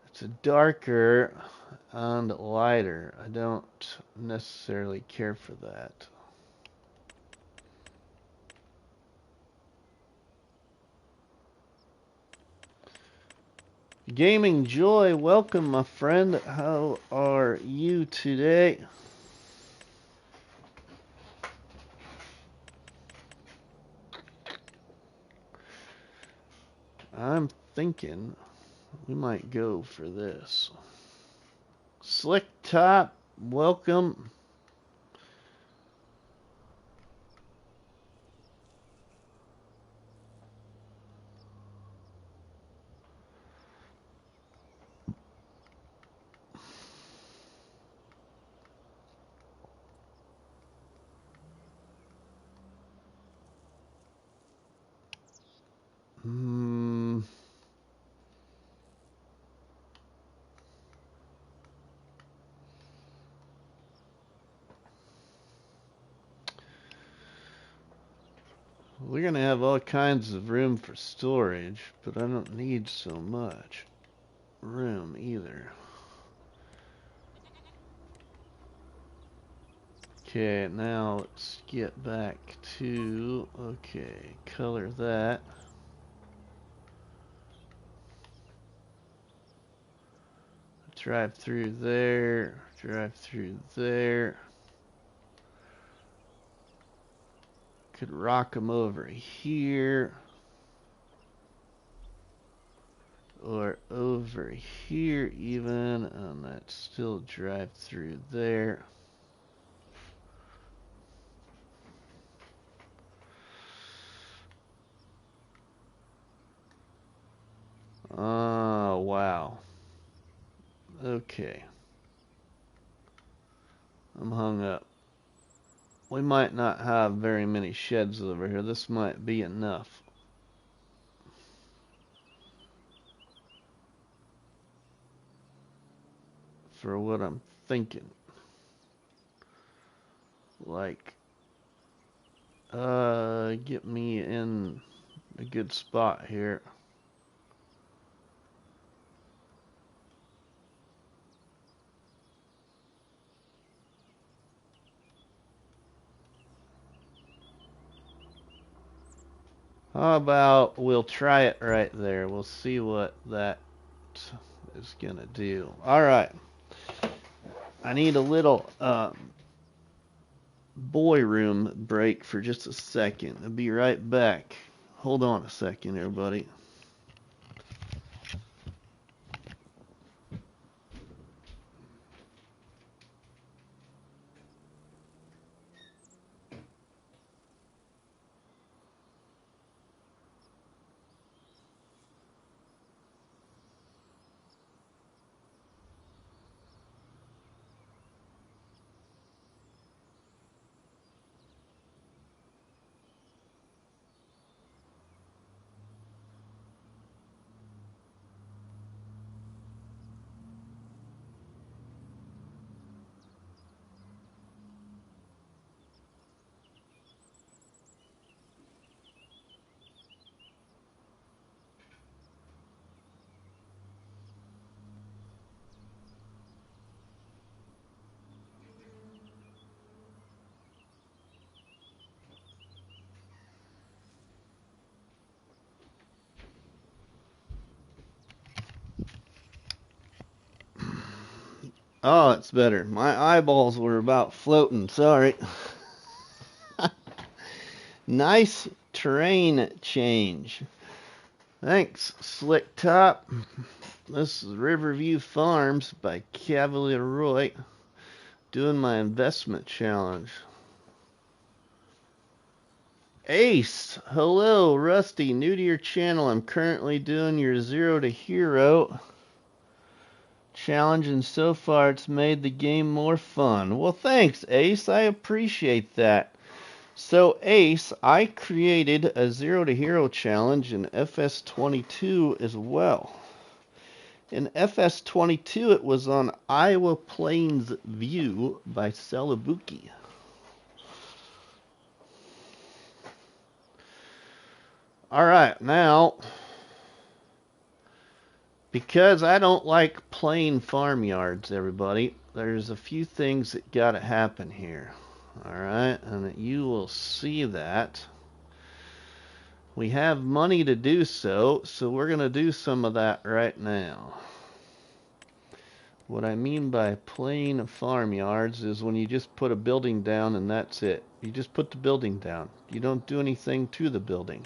It's a darker and lighter. I don't necessarily care for that. Gaming Joy, welcome my friend. How are you today? I'm thinking we might go for this. Slick Top, welcome. We're going to have all kinds of room for storage, but I don't need so much room either. Okay, now let's get back to, okay, color that. Drive through there, drive through there. Could rock them over here. Or over here even, and that's still drive through there. Oh, wow. Okay. I'm hung up. We might not have very many sheds over here. This might be enough. For what I'm thinking. Like, get me in a good spot here. How about we'll try it right there. We'll see what that is gonna do. Alright. I need a little boy room break for just a second. I'll be right back. Hold on a second, everybody. Oh, it's better. My eyeballs were about floating. Sorry. Nice terrain change. Thanks, Slick Top. This is Riverview Farms by Cavalier Roy, doing my investment challenge. Ace, hello, Rusty, new to your channel. I'm currently doing your 0 to Hero challenge, and so far it's made the game more fun. Well, thanks, Ace. I appreciate that. So, Ace, I created a 0 to Hero challenge in FS22 as well. In FS22, it was on Iowa Plains View by Celebuki. Alright, now, because I don't like plain farmyards, everybody, there's a few things that gotta happen here. Alright, and you will see that. We have money to do so, so we're gonna do some of that right now. What I mean by plain farmyards is when you just put a building down and that's it. You just put the building down. You don't do anything to the building.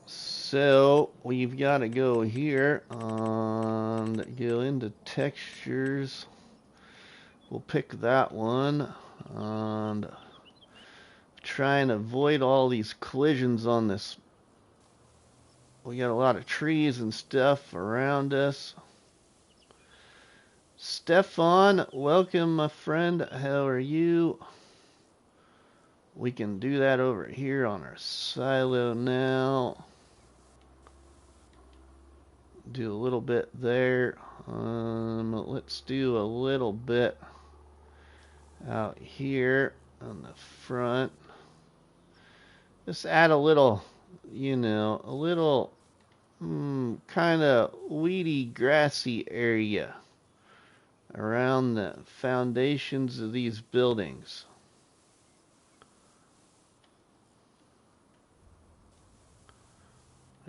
So we've got to go here and go into textures. We'll pick that one and try and avoid all these collisions on this. We got a lot of trees and stuff around us. Stefan, welcome, my friend. How are you? We can do that over here on our silo now. Do a little bit there. Let's do a little bit out here on the front. Just add a little, you know, a little kind of weedy, grassy area around the foundations of these buildings.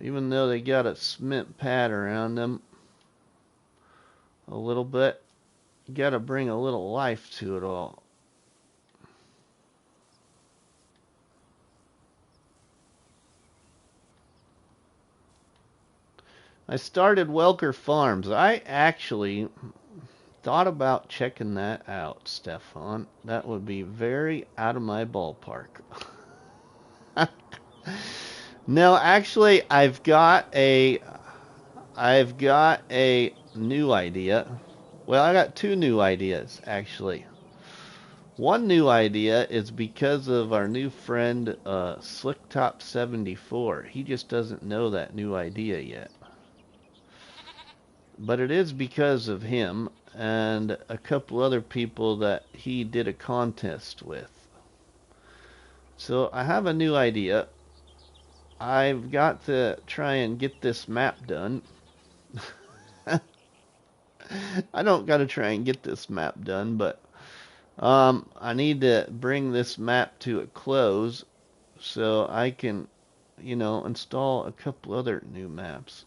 Even though they got a cement pad around them a little bit, you got to bring a little life to it all. I started Welker Farms. I actually thought about checking that out, Stefan. That would be very out of my ballpark. No, actually, I've got a new idea. Well, I got two new ideas, actually. One new idea is because of our new friend, SlickTop74. He just doesn't know that new idea yet. But it is because of him and a couple other people that he did a contest with. So I have a new idea. I've got to try and get this map done. I don't got to try and get this map done, but I need to bring this map to a close so I can, install a couple other new maps.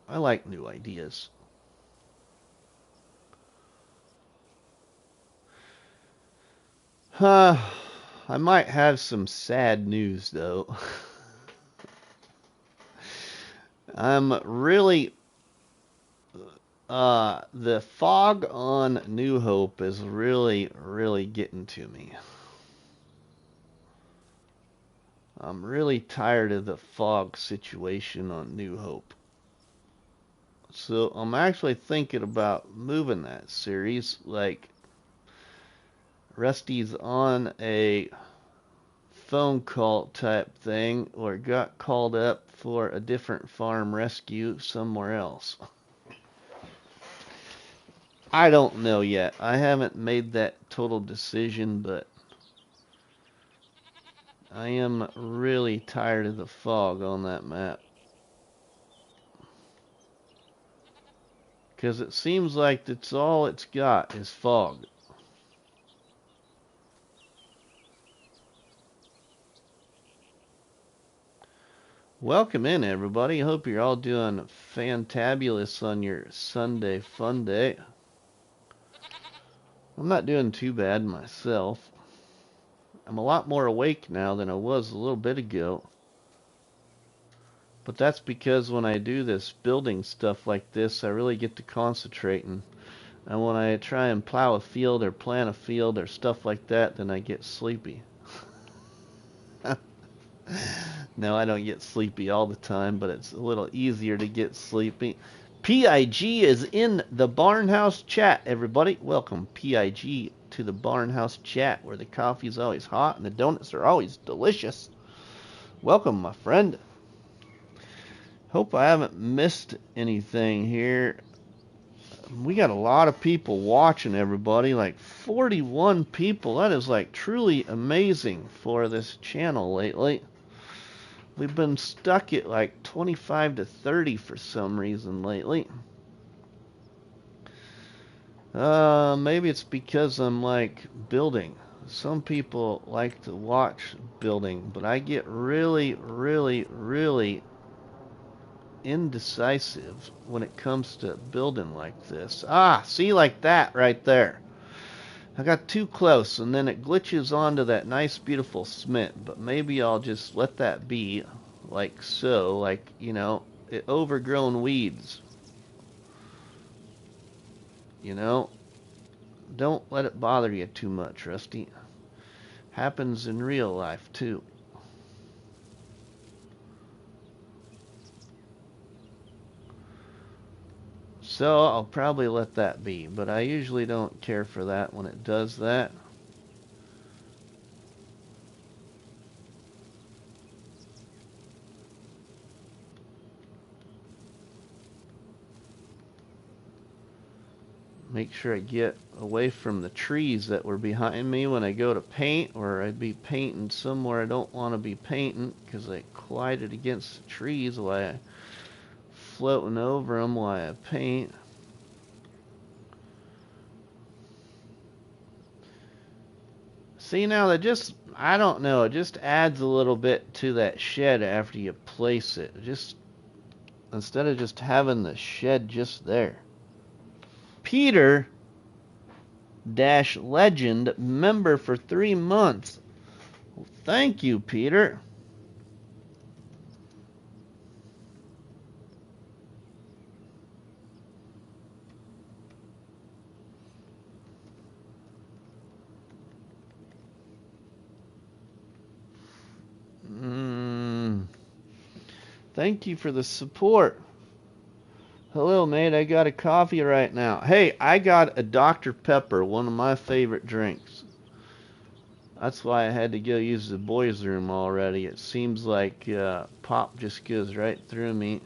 I like new ideas. I might have some sad news, though. I'm really... the fog on New Hope is really, really getting to me. I'm really tired of the fog situation on New Hope. So I'm actually thinking about moving that series. Like, Rusty's on a phone call type thing, or got called up for a different farm rescue somewhere else. I don't know yet. I haven't made that total decision, but I am really tired of the fog on that map. Because it seems like that's all it's got is fog. Welcome in, everybody. Hope you're all doing fantabulous on your Sunday fun day. I'm not doing too bad myself. I'm a lot more awake now than I was a little bit ago. But that's because when I do this building stuff like this, I really get to concentrating. And when I try and plow a field or plant a field or stuff like that, then I get sleepy. No, I don't get sleepy all the time, but it's a little easier to get sleepy. PIG is in the Barnhouse chat, everybody. Welcome, PIG, to the Barnhouse chat, where the coffee's always hot and the donuts are always delicious. Welcome, my friend. Hope I haven't missed anything here. We got a lot of people watching, everybody. Like 41 people. That is like truly amazing for this channel lately. We've been stuck at like 25 to 30 for some reason lately. Maybe it's because I'm like building. Some people like to watch building, but I get really, really, really indecisive when it comes to building like this. See, like that right there. I got too close and then it glitches onto that nice beautiful cement, but maybe I'll just let that be like so, like, overgrown weeds. Don't let it bother you too much, Rusty. Happens in real life too. So I'll probably let that be, but I usually don't care for that when it does that. Make sure I get away from the trees that were behind me when I go to paint, or I'd be painting somewhere I don't want to be painting because I collided against the trees while I floating over them while I paint. See, now that just, I don't know, it just adds a little bit to that shed after you place it. Just, instead of just having the shed just there. Peter Dash Legend, member for 3 months. Well, thank you, Peter. Thank you for the support. Hello, mate. I got a coffee right now. Hey, I got a Dr. Pepper, one of my favorite drinks. That's why I had to go use the boys' room already. It seems like pop just goes right through me.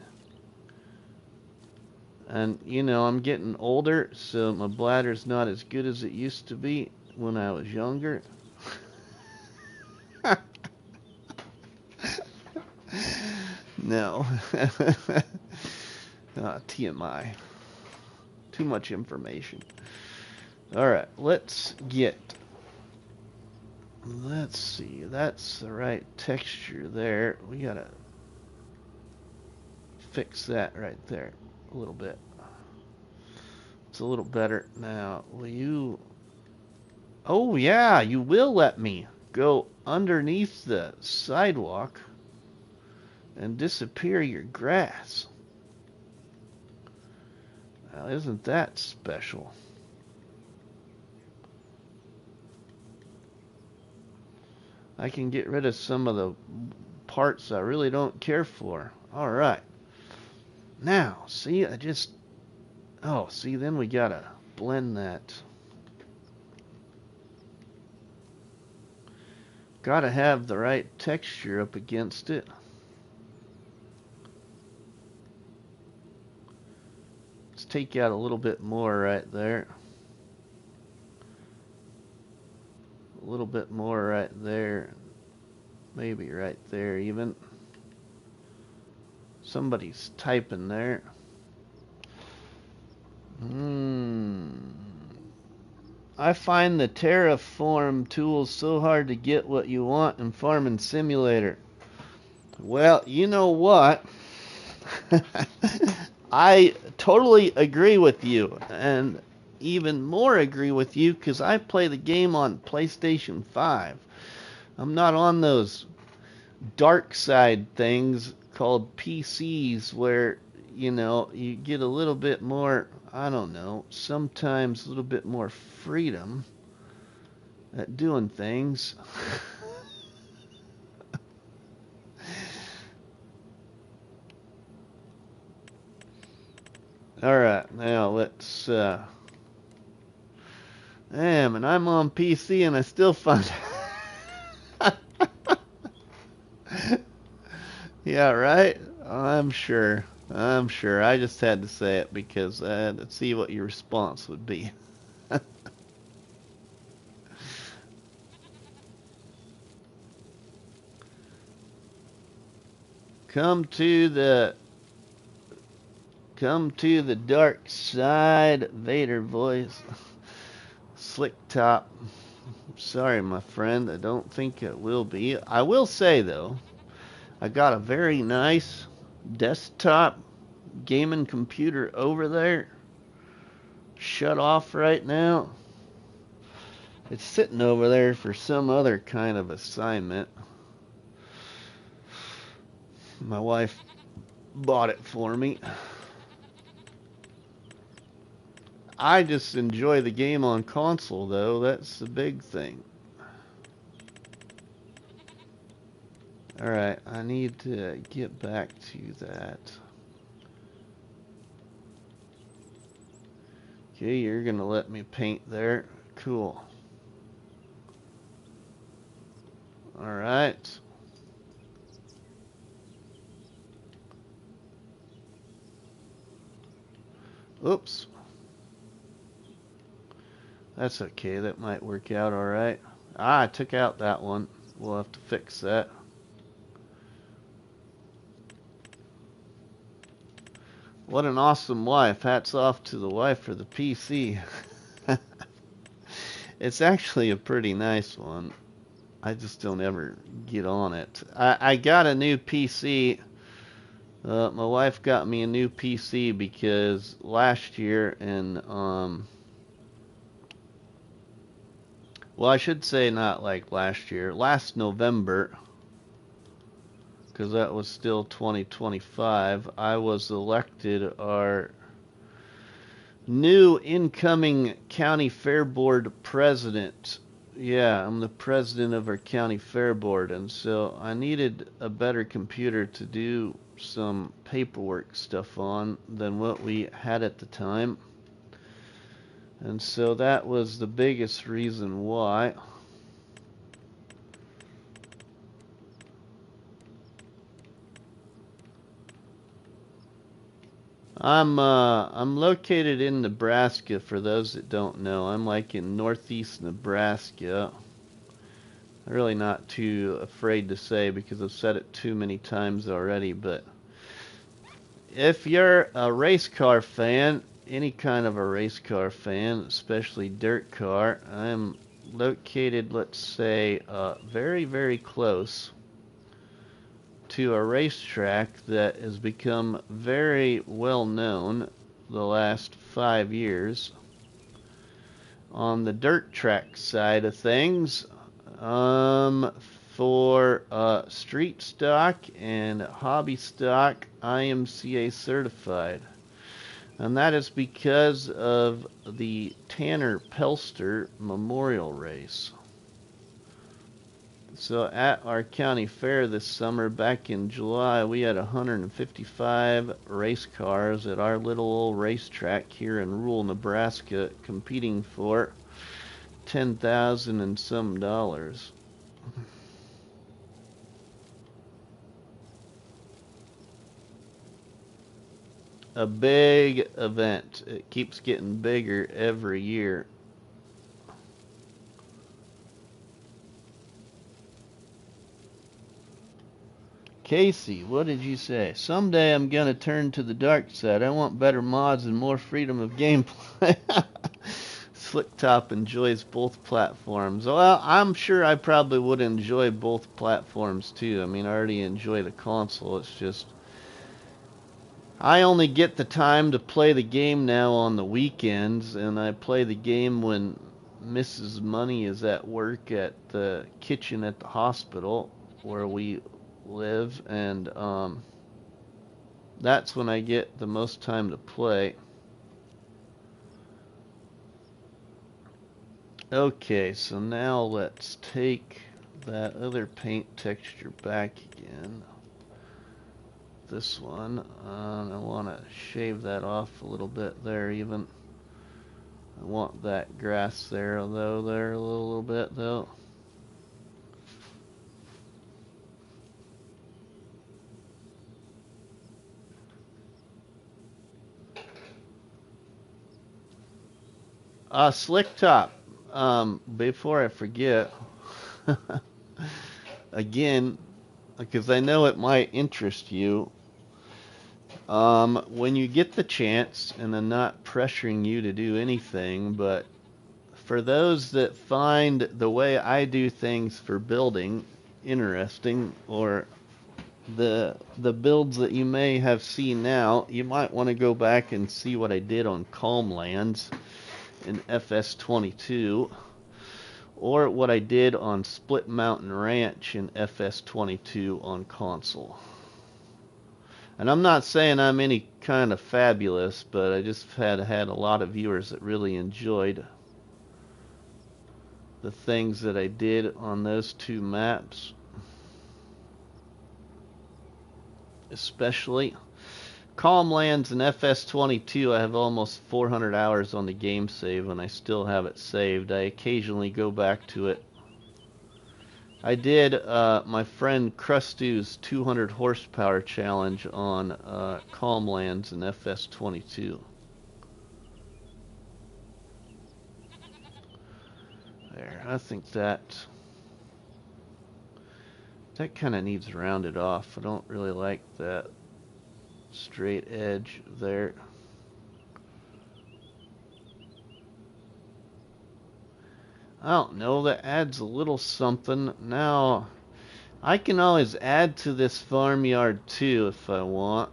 And, you know, I'm getting older, so my bladder's not as good as it used to be when I was younger. No. TMI. Too much information. Alright, let's see, that's the right texture there. We gotta fix that right there a little bit. It's a little better. Now, will you... Oh yeah, you will let me go underneath the sidewalk and disappear your grass. Now, isn't that special? I can get rid of some of the parts I really don't care for. Alright. Now, see, oh, see, then we gotta blend that. Gotta have the right texture up against it. Let's take out a little bit more right there. A little bit more right there. Maybe right there even. Somebody's typing there. I find the Terraform tools so hard to get what you want in Farming Simulator. Well, you know what? I totally agree with you, and even more agree with you because I play the game on PlayStation 5. I'm not on those dark side things called PCs where, you know, you get a little bit more, I don't know, sometimes a little bit more freedom at doing things. Alright, now let's, damn, and I'm on PC and I still find... Yeah, right? I'm sure. I just had to say it because I had to see what your response would be. Come to the dark side, Vader voice. Slick top. Sorry, my friend, I don't think it will be. I will say, though, I got a very nice desktop gaming computer over there, shut off right now. It's sitting over there for some other kind of assignment. My wife bought it for me. I just enjoy the game on console, though. That's the big thing. Alright, I need to get back to that. Okay, you're gonna let me paint there. Cool. Alright. Oops. That's okay, that might work out alright. I took out that one. We'll have to fix that. What an awesome wife. Hats off to the wife for the PC. It's actually a pretty nice one. I just don't ever get on it. I got a new PC. My wife got me a new PC because last year well, I should say not like last year, last November, because that was still 2025, I was elected our new incoming county fair board president. Yeah, I'm the president of our county fair board, and so I needed a better computer to do some paperwork stuff on than what we had at the time. And so that was the biggest reason why. I'm located in Nebraska, for those that don't know. I'm like in northeast Nebraska. I'm really not too afraid to say because I've said it too many times already, but if you're a race car fan, any kind of a race car fan, especially dirt car, I'm located, let's say, very, very close to a racetrack that has become very well known the last 5 years on the dirt track side of things, for street stock and hobby stock, IMCA certified. And that is because of the Tanner Pelster Memorial Race. So at our county fair this summer, back in July, we had 155 race cars at our little old racetrack here in rural Nebraska competing for $10,000 and some dollars. A big event. It keeps getting bigger every year. Casey, what did you say? Someday I'm gonna turn to the dark side. I want better mods and more freedom of gameplay. Slicktop enjoys both platforms. Well, I'm sure I probably would enjoy both platforms too. I mean, I already enjoy the console. It's just I only get the time to play the game now on the weekends, and I play the game when Mrs. Money is at work at the kitchen at the hospital where we live, and that's when I get the most time to play. Okay, so now let's take that other paint texture back again. This one, I want to shave that off a little bit there even. I want that grass there though, there a little bit though. Slick top. Before I forget, again, because I know it might interest you, when you get the chance, and I'm not pressuring you to do anything, but for those that find the way I do things for building interesting, or the builds that you may have seen now, you might want to go back and see what I did on Farmlands in FS25, or what I did on Split Mountain Ranch in FS25 on console. And I'm not saying I'm any kind of fabulous, but I just had a lot of viewers that really enjoyed the things that I did on those two maps. Especially Farmlands and FS25, I have almost 400 hours on the game save, and I still have it saved. I occasionally go back to it. I did my friend Krustu's 200 horsepower challenge on Farmlands and FS25. There, I think that kind of needs rounded off. I don't really like that straight edge there. I don't know, that adds a little something. Now, I can always add to this farmyard too if I want.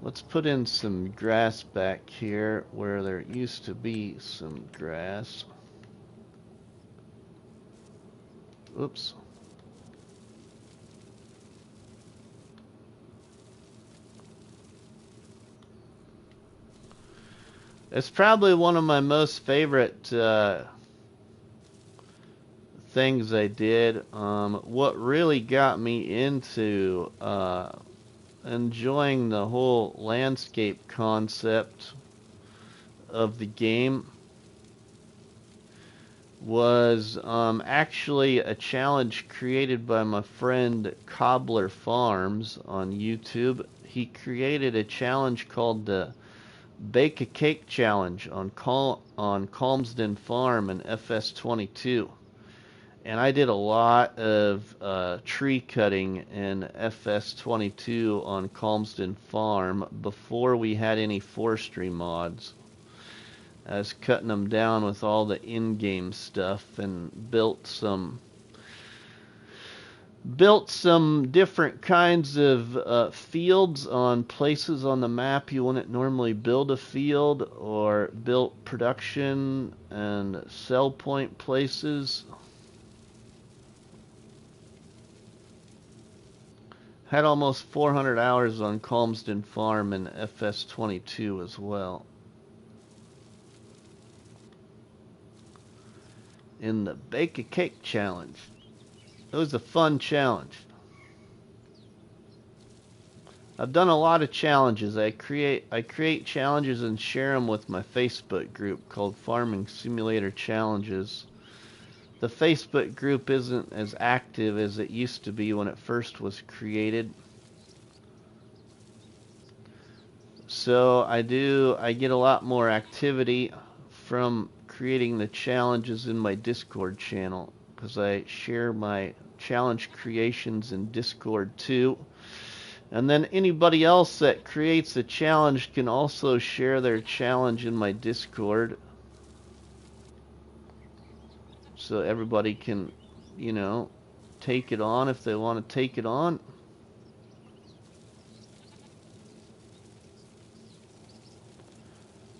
Let's put in some grass back here where there used to be some grass. Oops. It's probably one of my most favorite things I did. What really got me into enjoying the whole landscape concept of the game was actually a challenge created by my friend Cobbler Farms on YouTube. He created a challenge called the Bake a Cake Challenge on Calmsden Farm in FS25. And I did a lot of tree cutting in FS25 on Calmsden Farm before we had any forestry mods. I was cutting them down with all the in-game stuff and built some different kinds of fields on places on the map you wouldn't normally build a field, or built production and sell point places. Had almost 400 hours on Calmsden Farm in FS25 as well. In the Bake a Cake Challenge. It was a fun challenge. I've done a lot of challenges. I create challenges and share them with my Facebook group called Farming Simulator Challenges. The Facebook group isn't as active as it used to be when it first was created. So I get a lot more activity from creating the challenges in my Discord channel, because I share my challenge creations in Discord too. And then anybody else that creates a challenge can also share their challenge in my Discord. So everybody can, take it on if they want to take it on.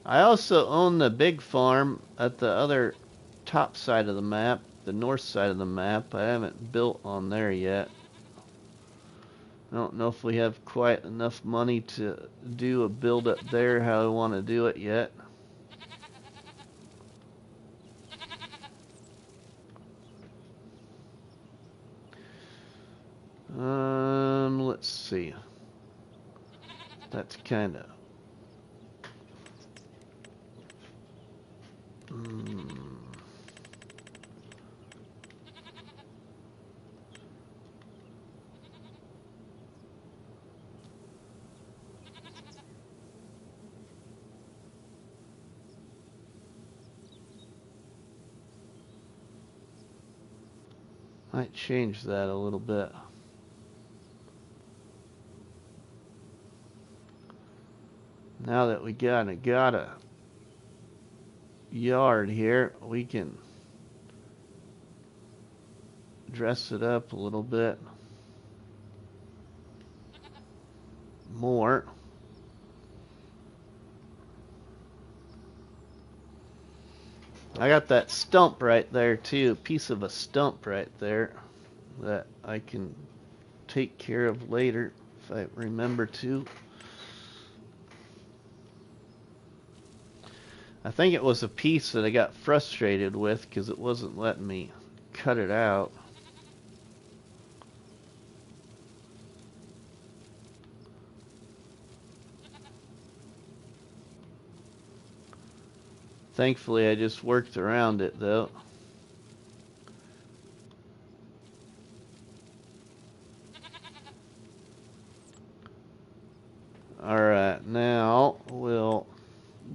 I also own the big farm at the other top side of the map, the north side of the map. I haven't built on there yet. I don't know if we have quite enough money to do a build up there how I want to do it yet. Let's see. That's kind of... Might change that a little bit. Now that we got a yard here, we can dress it up a little bit more. I got that stump right there too, a piece of a stump right there that I can take care of later if I remember to. I think it was a piece that I got frustrated with because it wasn't letting me cut it out. Thankfully, I just worked around it though. Alright, now we'll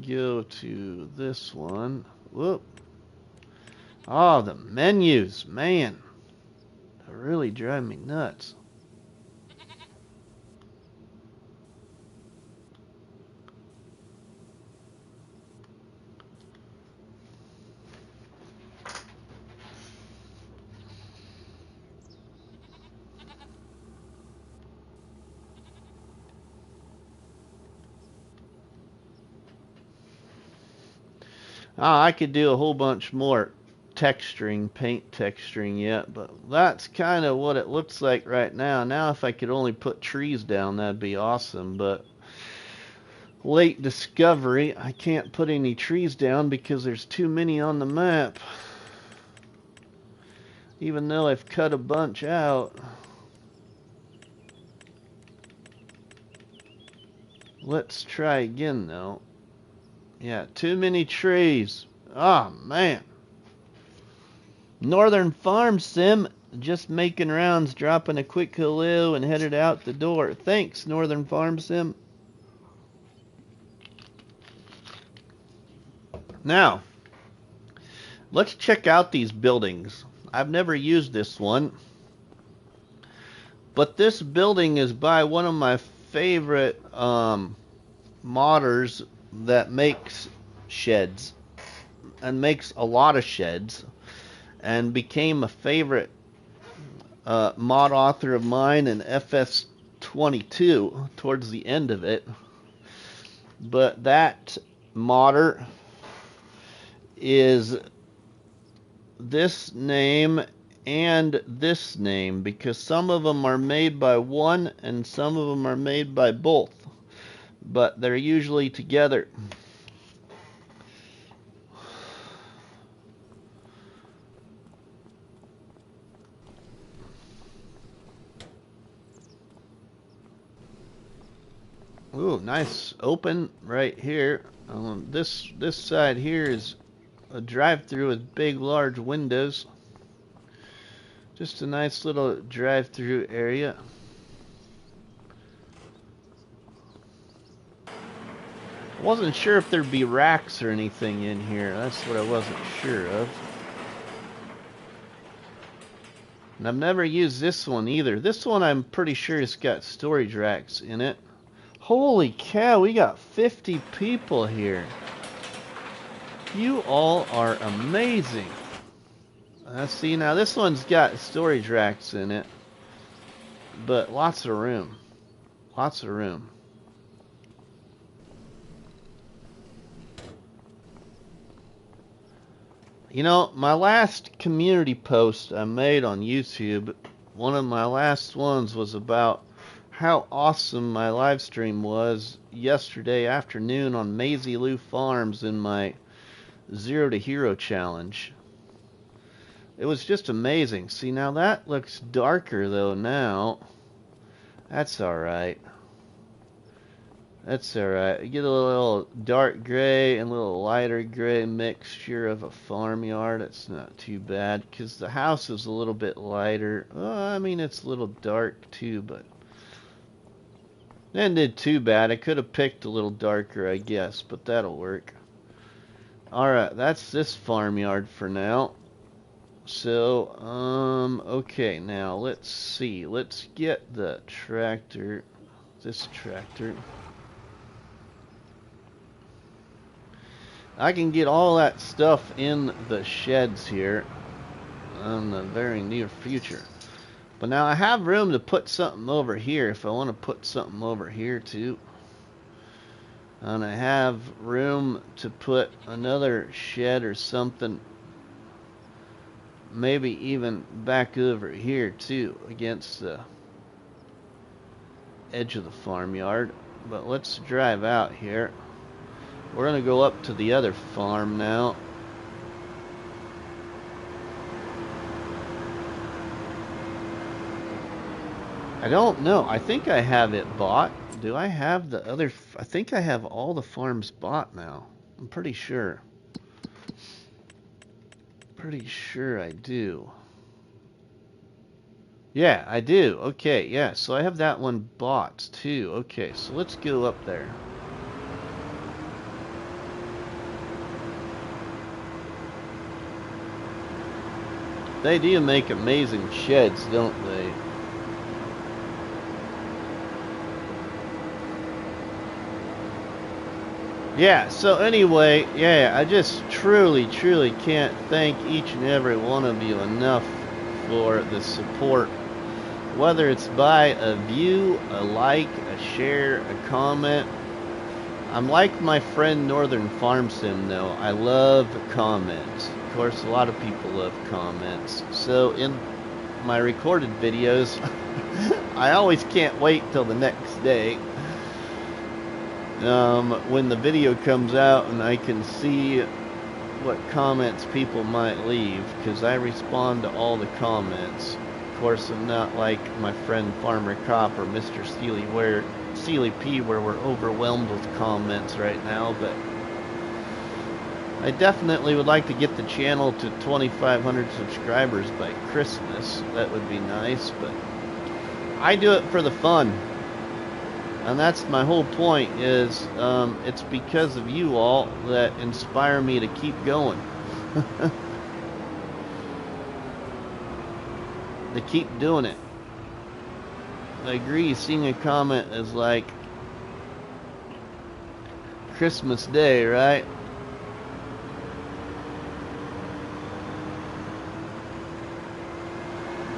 go to this one. Whoop. Oh, the menus, man. They really drive me nuts. I could do a whole bunch more texturing, paint texturing yet, but that's kind of what it looks like right now. Now if I could only put trees down, that'd be awesome, but late discovery, I can't put any trees down because there's too many on the map. Even though I've cut a bunch out. Let's try again though. Yeah, too many trees. Oh man. Northern Farm Sim, just making rounds, dropping a quick hello and headed out the door. Thanks, Northern Farm Sim. Now, let's check out these buildings. I've never used this one, but this building is by one of my favorite modders that makes sheds and makes a lot of sheds and became a favorite mod author of mine in FS25 towards the end of it. But that modder is this name and this name, because some of them are made by one and some of them are made by both, but they're usually together. Ooh, nice open right here. This side here is a drive-through with big, large windows. Just a nice little drive-through area. I wasn't sure if there'd be racks or anything in here. That's what I wasn't sure of. And I've never used this one either. This one I'm pretty sure it's got storage racks in it. Holy cow, we got 50 people here. You all are amazing. See, now this one's got storage racks in it, but lots of room. Lots of room. You know, my last community post I made on YouTube, one of my last ones was about how awesome my live stream was yesterday afternoon on Maisie Lou Farms in my Zero to Hero challenge. It was just amazing. See, now that looks darker though now. That's alright. That's alright. You get a little dark gray and a little lighter gray mixture of a farmyard. It's not too bad because the house is a little bit lighter. I mean, it's a little dark too, but didn't do too bad. I could have picked a little darker, I guess, but that'll work. Alright, that's this farmyard for now. So, okay, now let's see. Let's get the tractor. This tractor. I can get all that stuff in the sheds here in the very near future. But now I have room to put something over here if I want to put something over here too. And I have room to put another shed or something, maybe even back over here too, against the edge of the farmyard. But let's drive out here. We're going to go up to the other farm now. I don't know. I think I have it bought. Do I have the other? I think I have all the farms bought now. I'm pretty sure. Pretty sure I do. Yeah, I do. Okay, yeah. So I have that one bought too. Okay, so let's go up there. They do make amazing sheds, don't they? Yeah, so anyway, yeah, I just truly can't thank each and every one of you enough for the support. Whether it's by a view, a like, a share, a comment, I'm like my friend Northern Farm Sim though. I love comments. Of course, a lot of people love comments. So in my recorded videos, I always can't wait till the next day when the video comes out and I can see what comments people might leave, because I respond to all the comments. Of course, I'm not like my friend Farmer Cop or Mr. Sealy P, where we're overwhelmed with comments right now, but I definitely would like to get the channel to 2,500 subscribers by Christmas. That would be nice, but I do it for the fun. And that's my whole point, is it's because of you all that inspire me to keep going. To keep doing it. I agree, seeing a comment is like Christmas Day, right?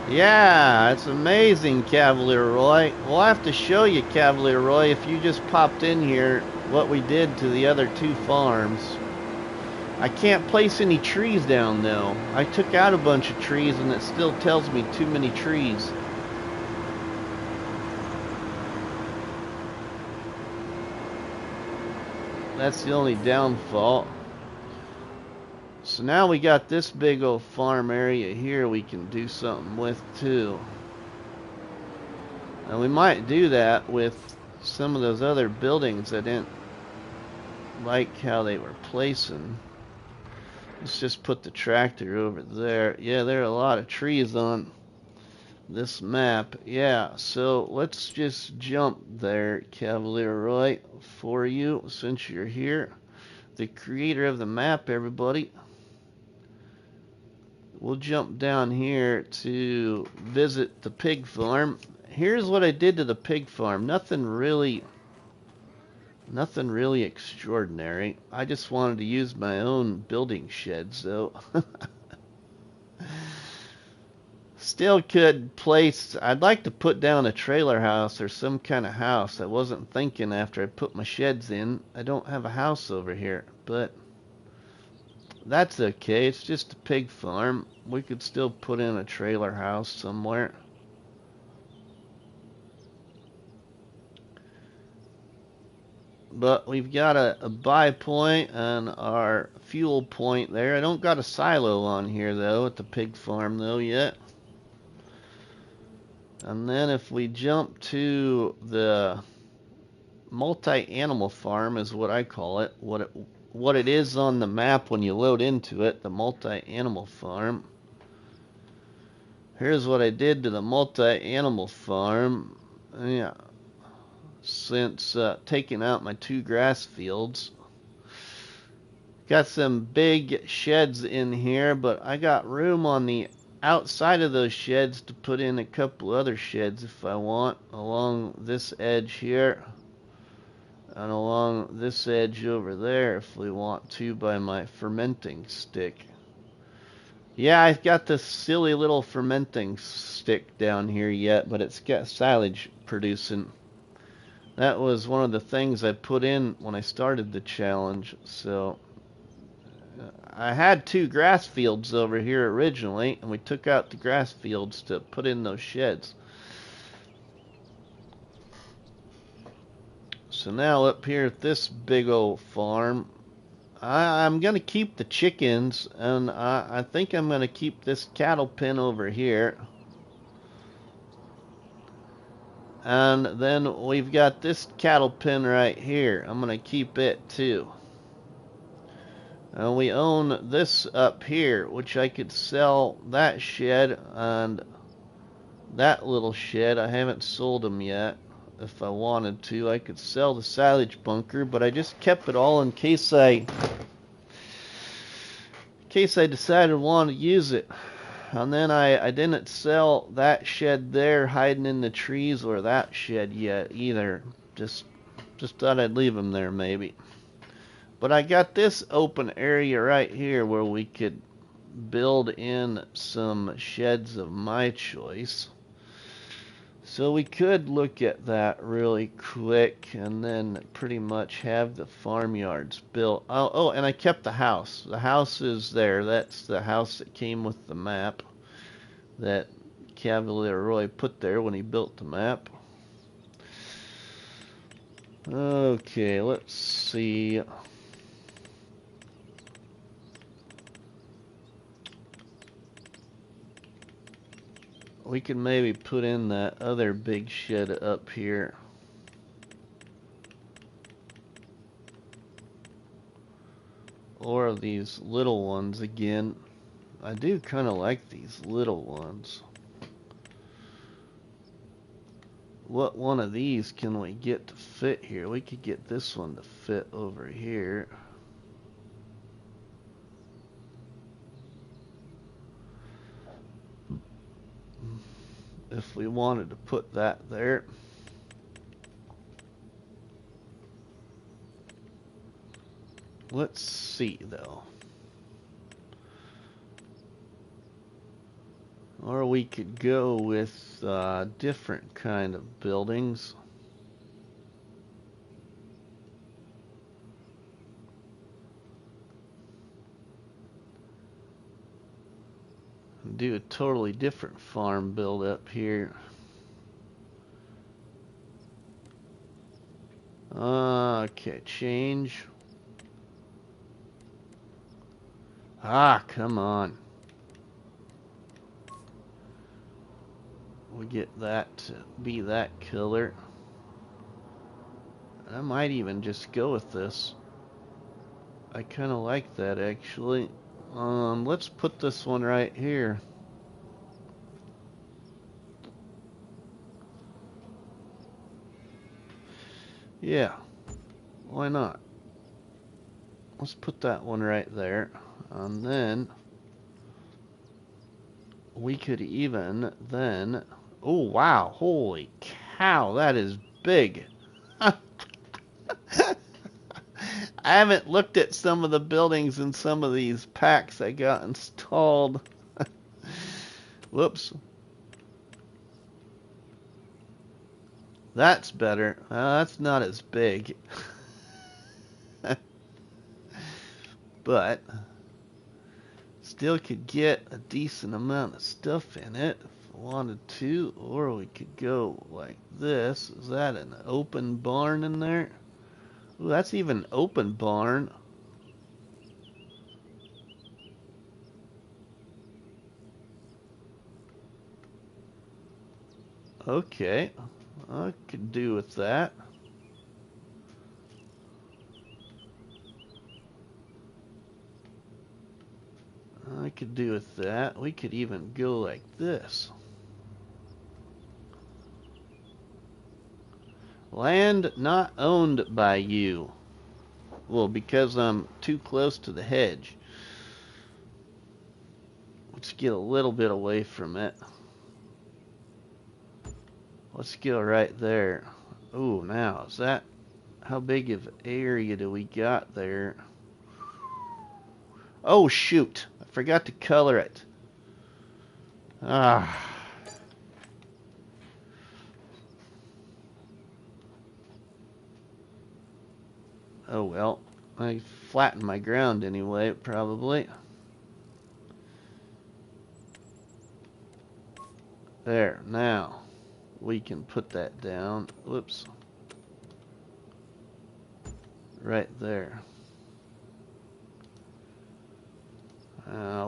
Yeah, it's amazing, Cavalier Roy. We'll have to show you, Cavalier Roy, if you just popped in here, what we did to the other two farms. I can't place any trees down, though. I took out a bunch of trees, and it still tells me too many trees. That's the only downfall. So now we got this big old farm area here we can do something with too. And we might do that with some of those other buildings I didn't like how they were placing. Let's just put the tractor over there. Yeah, there are a lot of trees on this map. Yeah, so let's just jump there, Cavalier Roy, for you, since you're here. The creator of the map, everybody. We'll jump down here to visit the pig farm. Here's what I did to the pig farm. Nothing really extraordinary. I just wanted to use my own building sheds, though. Still could place, I'd like to put down a trailer house or some kind of house. I wasn't thinking after I put my sheds in. I don't have a house over here, but that's okay. It's just a pig farm. We could still put in a trailer house somewhere. But we've got a buy point and our fuel point there. I don't got a silo on here though at the pig farm though yet. And then if we jump to the multi-animal farm is what I call it. What it is on the map when you load into it, the multi-animal farm. Here's what I did to the multi-animal farm. Yeah. Since taking out my 2 grass fields. Got some big sheds in here, but I got room on the outside of those sheds to put in a couple other sheds if I want, along this edge here and along this edge over there if we want to, by my fermenting stick. Yeah, I've got this silly little fermenting stick down here yet, but it's got silage producing. That was one of the things I put in when I started the challenge. So I had 2 grass fields over here originally, and we took out the grass fields to put in those sheds. So now up here at this big old farm, I'm going to keep the chickens, and I think I'm going to keep this cattle pen over here. And then we've got this cattle pen right here. I'm going to keep it too. And we own this up here, which I could sell that shed and that little shed. I haven't sold them yet. If I wanted to, I could sell the silage bunker, but I just kept it all in case I decided I wanted to use it. And then I didn't sell that shed there hiding in the trees, or that shed yet either. Just thought I'd leave them there maybe. But I got this open area right here where we could build in some sheds of my choice. So we could look at that really quick and then pretty much have the farmyards built. Oh, and I kept the house. The house is there. That's the house that came with the map that Cavalier Roy put there when he built the map. Okay, let's see. We can maybe put in that other big shed up here. Or these little ones again. I do kind of like these little ones. What one of these can we get to fit here? We could get this one to fit over here. If we wanted to put that there. Let's see though. Or we could go with different kind of buildings. Do a totally different farm build up here. Okay, change. Ah, come on. We get that to be that color. I might even just go with this. I kind of like that actually. Let's put this one right here. Yeah, why not? Let's put that one right there. And then we could even then, oh wow, holy cow, that is big. I haven't looked at some of the buildings in some of these packs I got installed. Whoops. That's better. That's not as big. But still could get a decent amount of stuff in it if I wanted to. Or we could go like this. Is that an open barn in there? Ooh, that's even an open barn. Okay, I could do with that. I could do with that. We could even go like this. Land not owned by you. Well, because I'm too close to the hedge. Let's get a little bit away from it. Let's go right there. Oh, now, is that... How big of area do we got there? Oh, shoot. I forgot to color it. Ah. Oh, well. I flattened my ground anyway, probably. There, now. We can put that down. Whoops. Right there.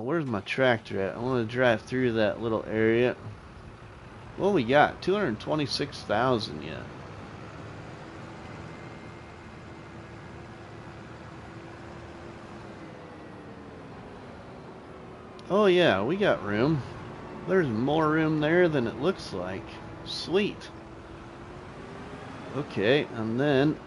Where's my tractor at? I want to drive through that little area. What we got? 226,000 yet. Oh yeah, we got room. There's more room there than it looks like. Sweet. Okay, and then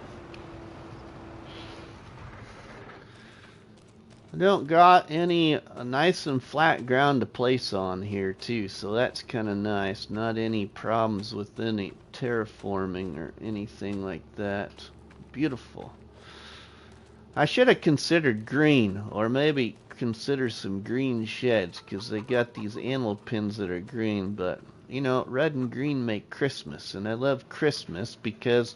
I don't got any nice and flat ground to place on here too, so that's kind of nice. Not any problems with any terraforming or anything like that. Beautiful. I should have considered green, or maybe consider some green sheds, because they got these animal pins that are green, but you know, red and green make Christmas, and I love Christmas because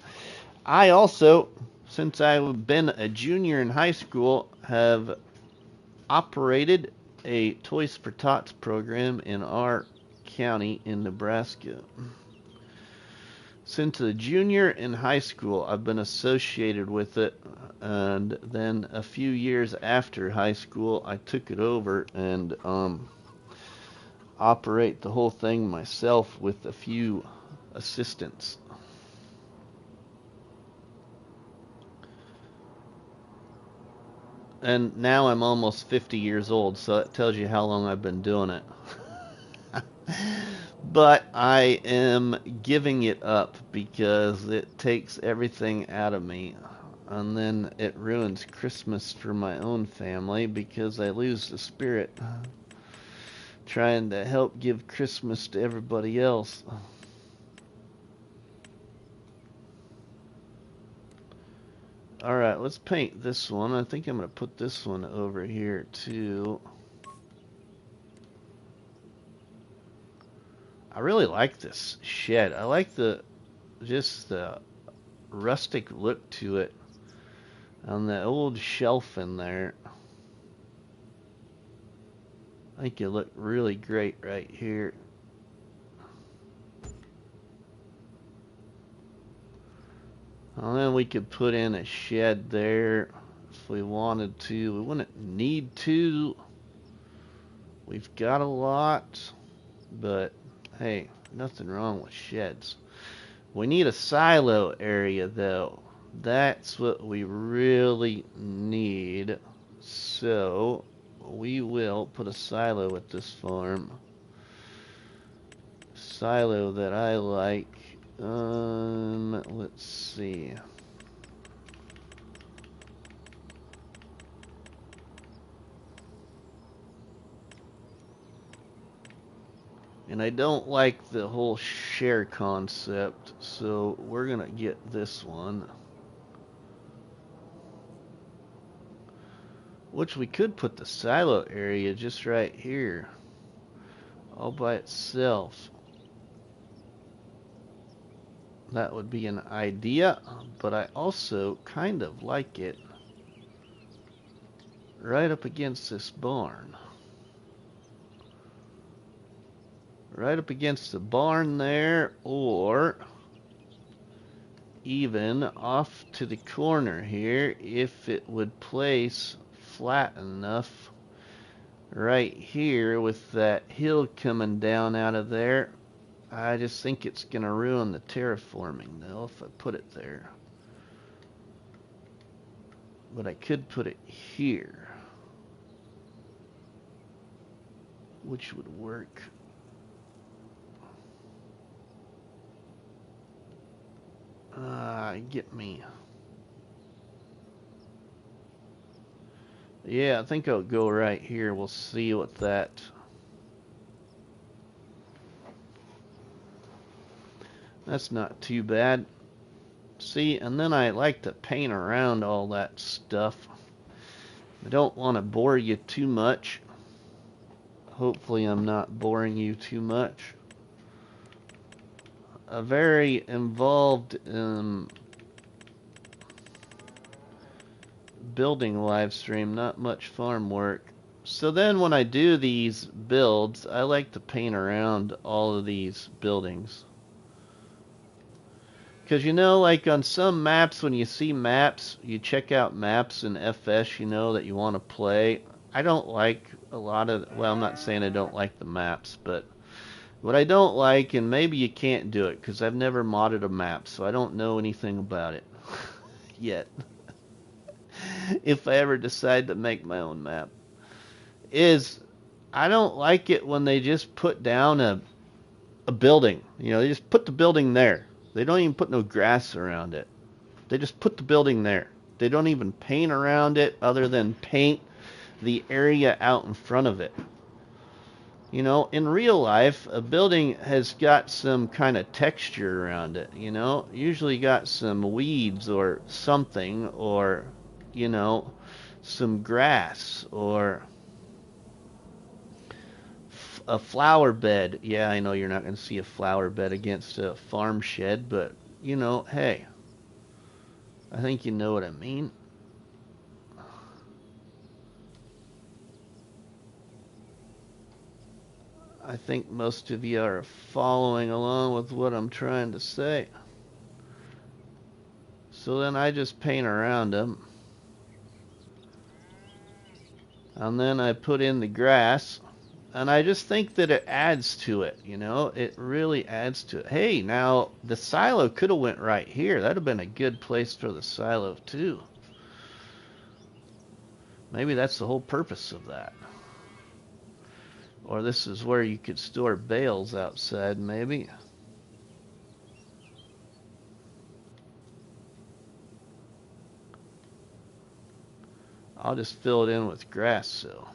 I also, since I've been a junior in high school, have operated a Toys for Tots program in our county in Nebraska. Since a junior in high school, I've been associated with it, and then a few years after high school, I took it over and operate the whole thing myself with a few assistants. And now I'm almost 50 years old, so that tells you how long I've been doing it. But I am giving it up because it takes everything out of me. And then it ruins Christmas for my own family because I lose the spirit trying to help give Christmas to everybody else. Alright, let's paint this one. I think I'm going to put this one over here too. I really like this shed. I like just the rustic look to it on the old shelf in there. I think it looked really great right here. And then we could put in a shed there if we wanted to. We wouldn't need to. We've got a lot, but hey, nothing wrong with sheds. We need a silo area though. That's what we really need. So we will put a silo at this farm. Silo that I like. Let's see. And I don't like the whole share concept, so we're gonna get this one. Which we could put the silo area just right here, all by itself. That would be an idea, but I also kind of like it right up against this barn. Right up against the barn there, or even off to the corner here if it would place flat enough right here with that hill coming down out of there. I just think it's going to ruin the terraforming though if I put it there. But I could put it here, which would work. Get me. Yeah, I think I'll go right here. We'll see what that. That's not too bad. See, and then I like to paint around all that stuff. I don't want to bore you too much. Hopefully I'm not boring you too much. A very involved building live stream, not much farm work. So then when I do these builds, I like to paint around all of these buildings. Because you know, like on some maps, when you see maps, you check out maps in FS, you know, that you want to play. I don't like a lot of, well, I'm not saying I don't like the maps, but what I don't like, and maybe you can't do it, because I've never modded a map, so I don't know anything about it yet. If I ever decide to make my own map, is I don't like it when they just put down a building. You know, they just put the building there. They don't even put no grass around it. They just put the building there. They don't even paint around it other than paint the area out in front of it. You know, in real life, a building has got some kind of texture around it, you know. Usually got some weeds or something, or, you know, some grass, or a flower bed. Yeah, I know you're not going to see a flower bed against a farm shed, but, you know, hey, I think you know what I mean. I think most of you are following along with what I'm trying to say. So then I just paint around them. And then I put in the grass. And I just think that it adds to it, you know? It really adds to it. Hey, now, the silo could have went right here. That would have been a good place for the silo, too. Maybe that's the whole purpose of that. Or this is where you could store bales outside, maybe. I'll just fill it in with grass, so.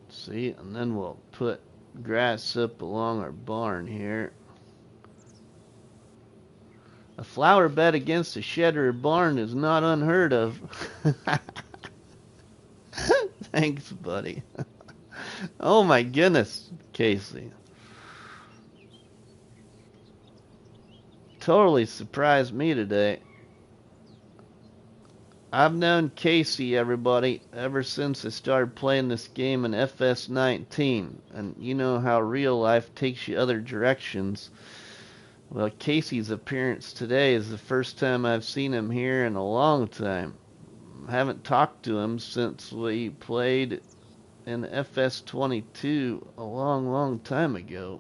See, and then we'll put grass up along our barn here. A flower bed against a shed or a barn is not unheard of. Thanks, buddy. Oh my goodness, Casey. Totally surprised me today. I've known Casey, everybody, ever since I started playing this game in FS19. And you know how real life takes you other directions. Well, Casey's appearance today is the first time I've seen him here in a long time. I haven't talked to him since we played in FS22 a long, long time ago.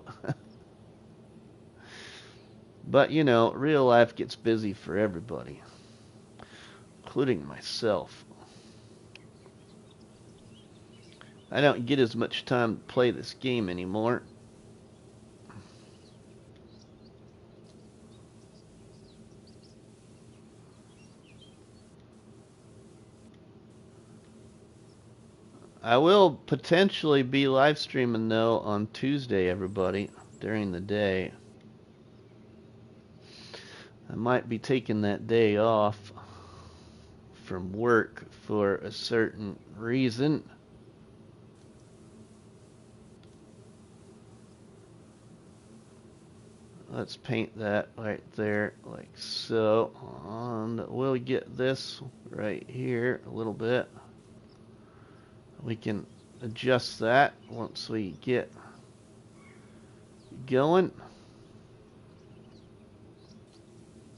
But, you know, real life gets busy for everybody, including myself. I don't get as much time to play this game anymore. I will potentially be live streaming though on Tuesday, everybody, during the day. I might be taking that day off from work for a certain reason. Let's paint that right there like so. And we'll get this right here a little bit. We can adjust that once we get going.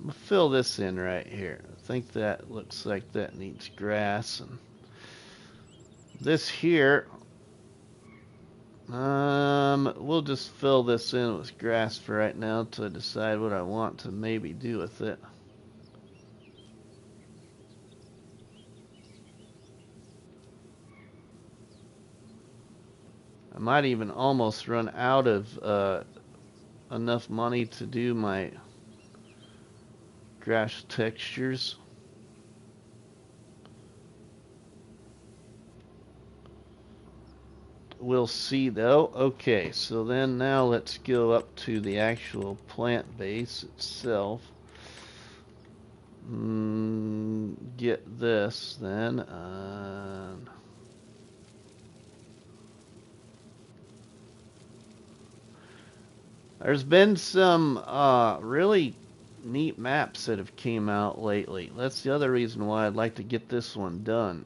I'll fill this in right here. I think that looks like that needs grass. And this here, we'll just fill this in with grass for right now until I decide what I want to maybe do with it. I might even almost run out of enough money to do my grass textures. We'll see though. Okay, so then now let's go up to the actual plant base itself. Get this then. There's been some really neat maps that have came out lately. That's the other reason why I'd like to get this one done.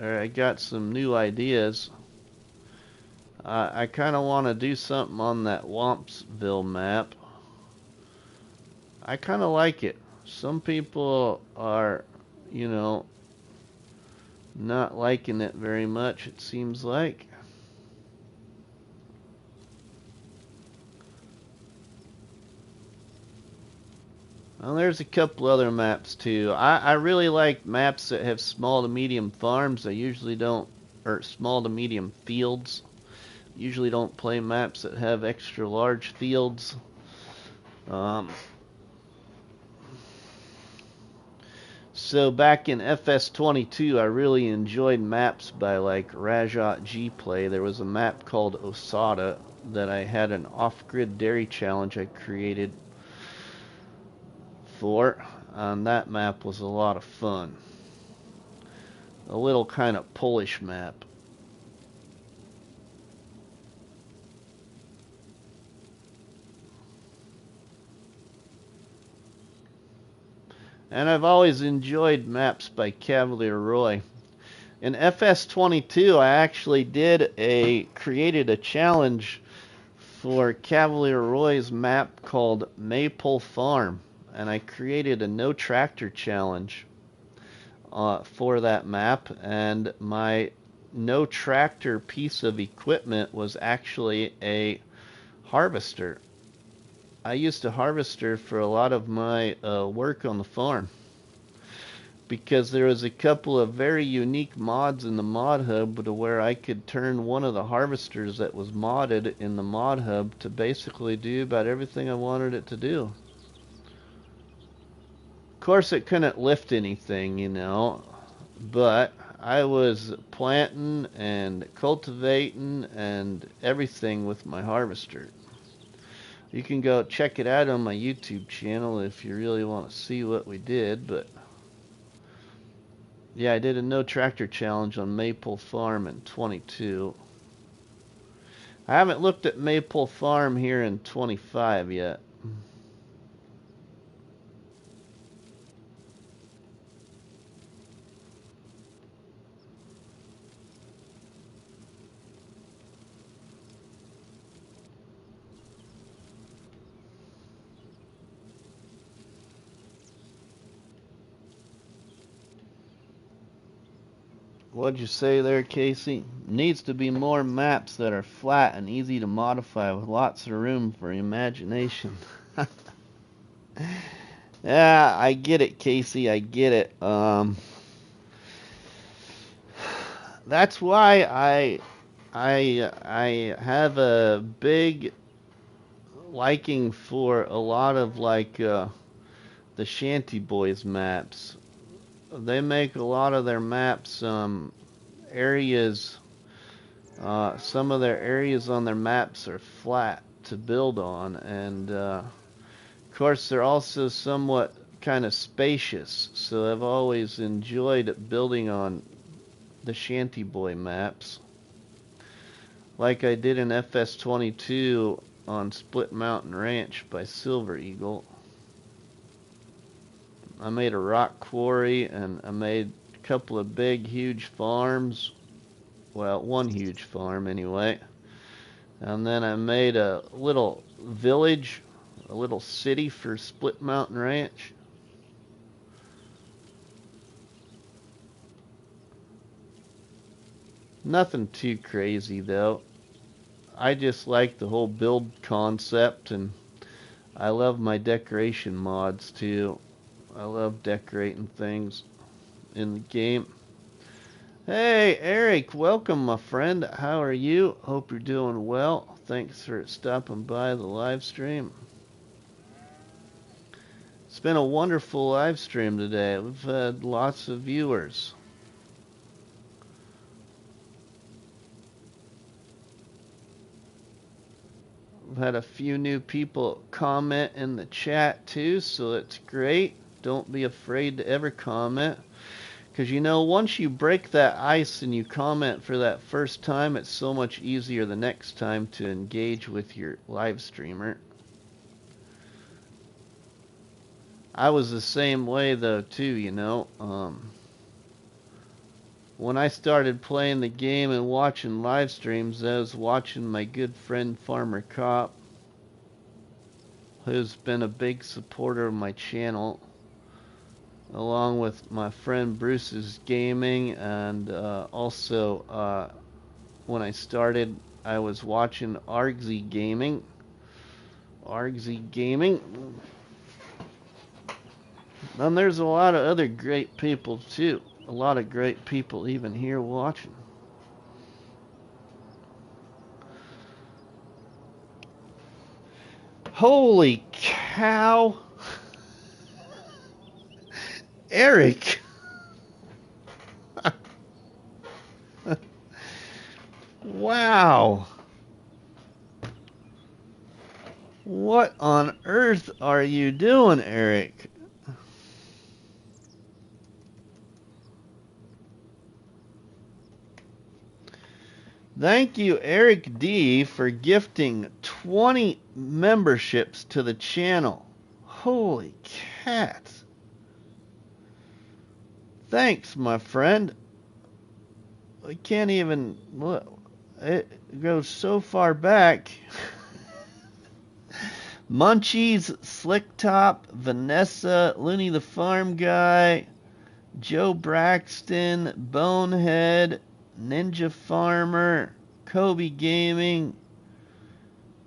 I got some new ideas. I kind of want to do something on that Wompsville map. I kind of like it. Some people are, you know, not liking it very much, it seems like. Well, there's a couple other maps too. I really like maps that have small to medium farms. I usually don't, or small to medium fields. Usually don't play maps that have extra large fields. So back in FS22, I really enjoyed maps by like Rajat G Play. There was a map called Osada that I had an off-grid dairy challenge I created for, and that map was a lot of fun. a little kind of Polish map. And I've always enjoyed maps by Cavalier Roy. In FS22, I actually created a challenge for Cavalier Roy's map called Maple Farm, and I created a no tractor challenge for that map, and my no tractor piece of equipment was actually a harvester. I used a harvester for a lot of my work on the farm, because there was a couple of very unique mods in the mod hub to where I could turn one of the harvesters that was modded in the mod hub to basically do about everything I wanted it to do. Of course, it couldn't lift anything, you know, but I was planting and cultivating and everything with my harvester. You can go check it out on my YouTube channel if you really want to see what we did, but yeah, I did a no tractor challenge on Maple Farm in 22. I haven't looked at Maple Farm here in 25 yet. What'd you say there, Casey? Needs to be more maps that are flat and easy to modify with lots of room for imagination. Yeah, I get it, Casey. I get it. That's why I have a big liking for a lot of like the Shanty Boys maps. They make a lot of their maps areas. Some of their areas on their maps are flat to build on, and of course they're also somewhat kind of spacious. So I've always enjoyed building on the Shanty Boy maps, like I did in FS22 on Split Mountain Ranch by Silver Eagle. I made a rock quarry, and I made a couple of big, huge farms. Well, one huge farm anyway. And then I made a little village, a little city for Split Mountain Ranch. Nothing too crazy though. I just like the whole build concept, and I love my decoration mods too. I love decorating things in the game. Hey, Eric, welcome, my friend. How are you? Hope you're doing well. Thanks for stopping by the live stream. It's been a wonderful live stream today. We've had lots of viewers. We've had a few new people comment in the chat too, so that's great. Don't be afraid to ever comment, because you know, once you break that ice and you comment for that first time, it's so much easier the next time to engage with your live streamer. I was the same way though too, you know. When I started playing the game and watching live streams, I was watching my good friend Farmer Cop, who's been a big supporter of my channel, along with my friend Bruce's Gaming, and also when I started, I was watching Argsy Gaming. And there's a lot of other great people too. A lot of great people even here watching. Holy cow! Eric! Wow! What on earth are you doing, Eric? Thank you, Eric D, for gifting 20 memberships to the channel. Holy cats. Thanks, my friend. I can't even, it goes so far back. Munchies, Slick Top, Vanessa, Looney the Farm Guy, Joe Braxton, Bonehead, Ninja Farmer, Kobe Gaming,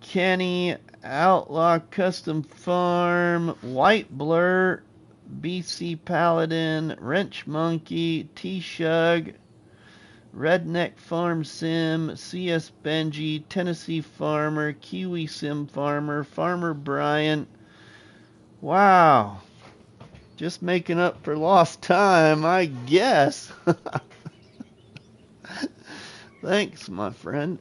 Kenny, Outlaw Custom Farm, White Blur, BC Paladin, Wrench Monkey, T-Shug, Redneck Farm Sim, CS Benji, Tennessee Farmer, Kiwi Sim Farmer, Farmer Brian. Wow. Just making up for lost time, I guess. Thanks, my friend.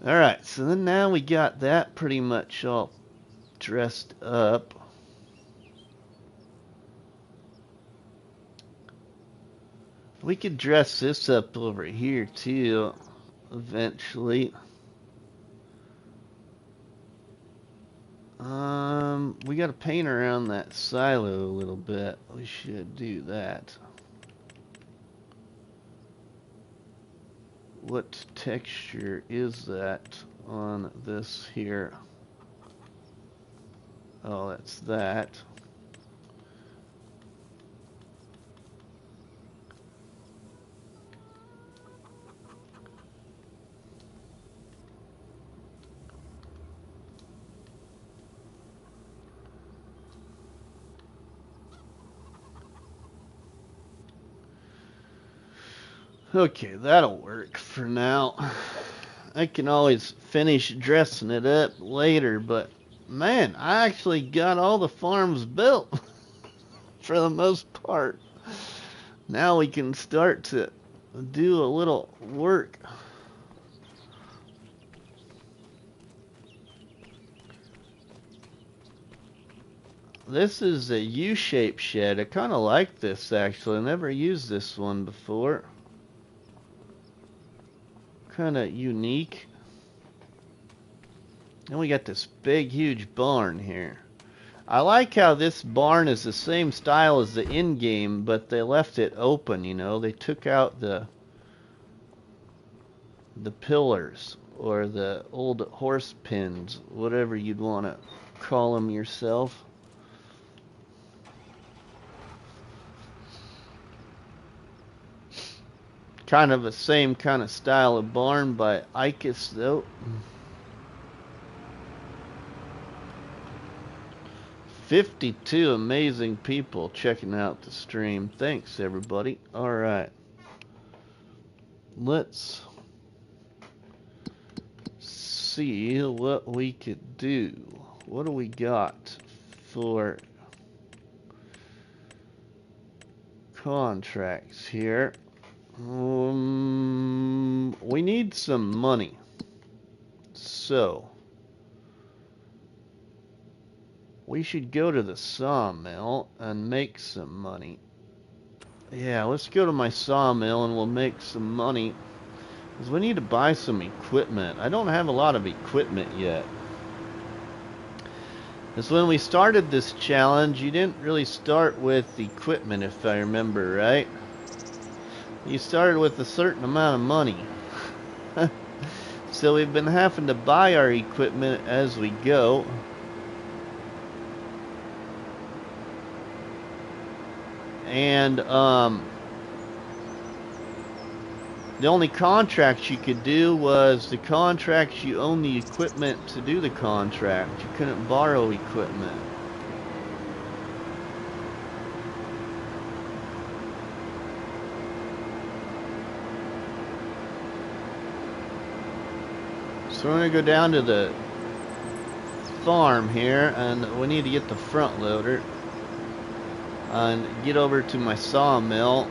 Alright, so then now we got that pretty much all dressed up. We could dress this up over here too, eventually. We gotta paint around that silo a little bit. We should do that. What texture is that on this here? Oh, that's that. Okay, that'll work for now. I can always finish dressing it up later, but man, I actually got all the farms built for the most part. Now we can start to do a little work. This is a U-shaped shed. I kind of like this actually. I never used this one before. Kind of unique. And we got this big huge barn here. I like how this barn is the same style as the in-game, but they left it open, you know. They took out the pillars or the old horse pins, whatever you'd want to call them yourself. Kind of the same kind of style of barn by Icus, though. 52 amazing people checking out the stream. Thanks, everybody. All right. Let's see what we could do. What do we got for contracts here? We need some money. So we should go to the sawmill and make some money. Yeah, let's go to my sawmill and we'll make some money. Because we need to buy some equipment. I don't have a lot of equipment yet. Because when we started this challenge, you didn't really start with equipment, if I remember right. You started with a certain amount of money. So we've been having to buy our equipment as we go. And the only contracts you could do was the contracts you own the equipment to do the contract. You couldn't borrow equipment. So we're going to go down to the farm here, and we need to get the front loader and get over to my sawmill.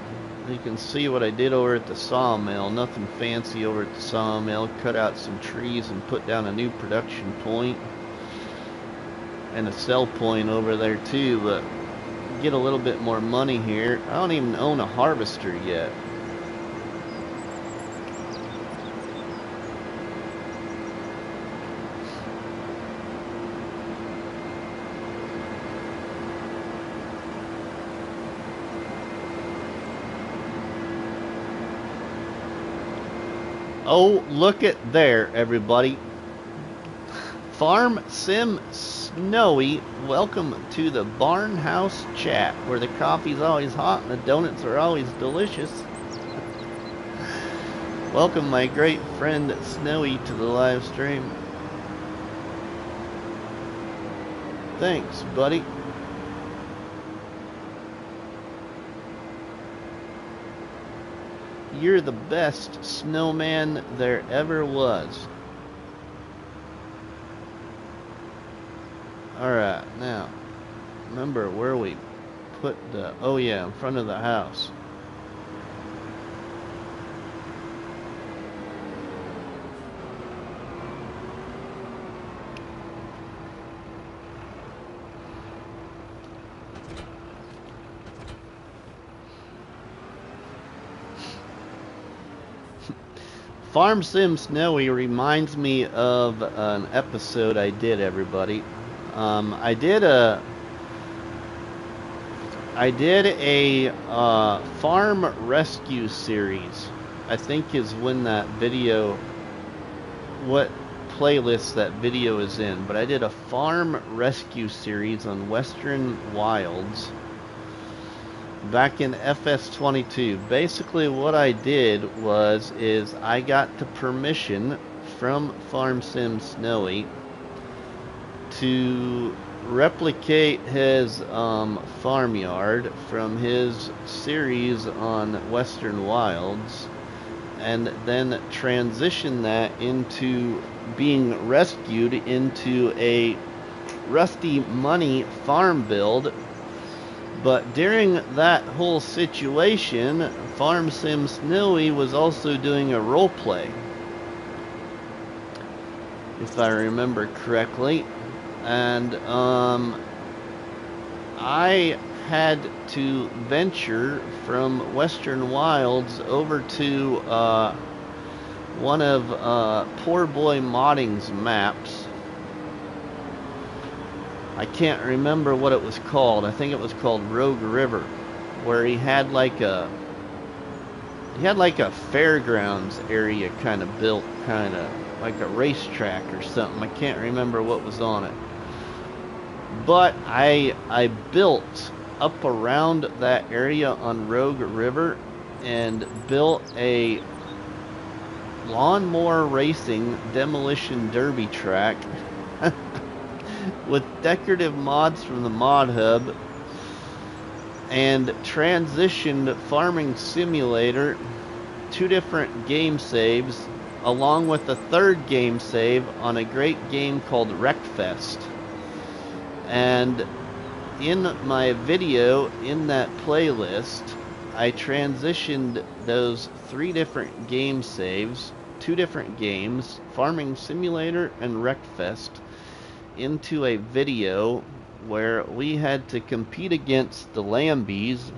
You can see what I did over at the sawmill. Nothing fancy over at the sawmill. Cut out some trees and put down a new production point and a sell point over there too, but get a little bit more money here. I don't even own a harvester yet. Oh, look at there, everybody. Farm Sim Snowy, welcome to the Barn House Chat, where the coffee's always hot and the donuts are always delicious. Welcome, my great friend Snowy, to the live stream. Thanks, buddy. You're the best snowman there ever was. Alright, now, remember where we put the... Oh yeah, in front of the house. Farm Sim Snowy reminds me of an episode I did, everybody. I did a farm rescue series. I think is when that video, what playlist that video is in. But I did a farm rescue series on Western Wilds back in FS25. Basically what I did is I got the permission from Farm Sim Snowy to replicate his farmyard from his series on Western Wilds, and then transition that into being rescued into a RustyMoney farm build. But during that whole situation, Farm Sim Snowy was also doing a role play, if I remember correctly. And I had to venture from Western Wilds over to one of Poor Boy Modding's maps. I can't remember what it was called. I think it was called Rogue River, where he had like a fairgrounds area kind of built, kind of like a racetrack or something. I can't remember what was on it. But I built up around that area on Rogue River and built a lawnmower racing demolition derby track with decorative mods from the mod hub, and transitioned Farming Simulator, 2 different game saves, along with a 3rd game save on a great game called Wreckfest. And in my video, in that playlist, I transitioned those 3 different game saves, 2 different games, Farming Simulator and Wreckfest, into a video where we had to compete against the Lambies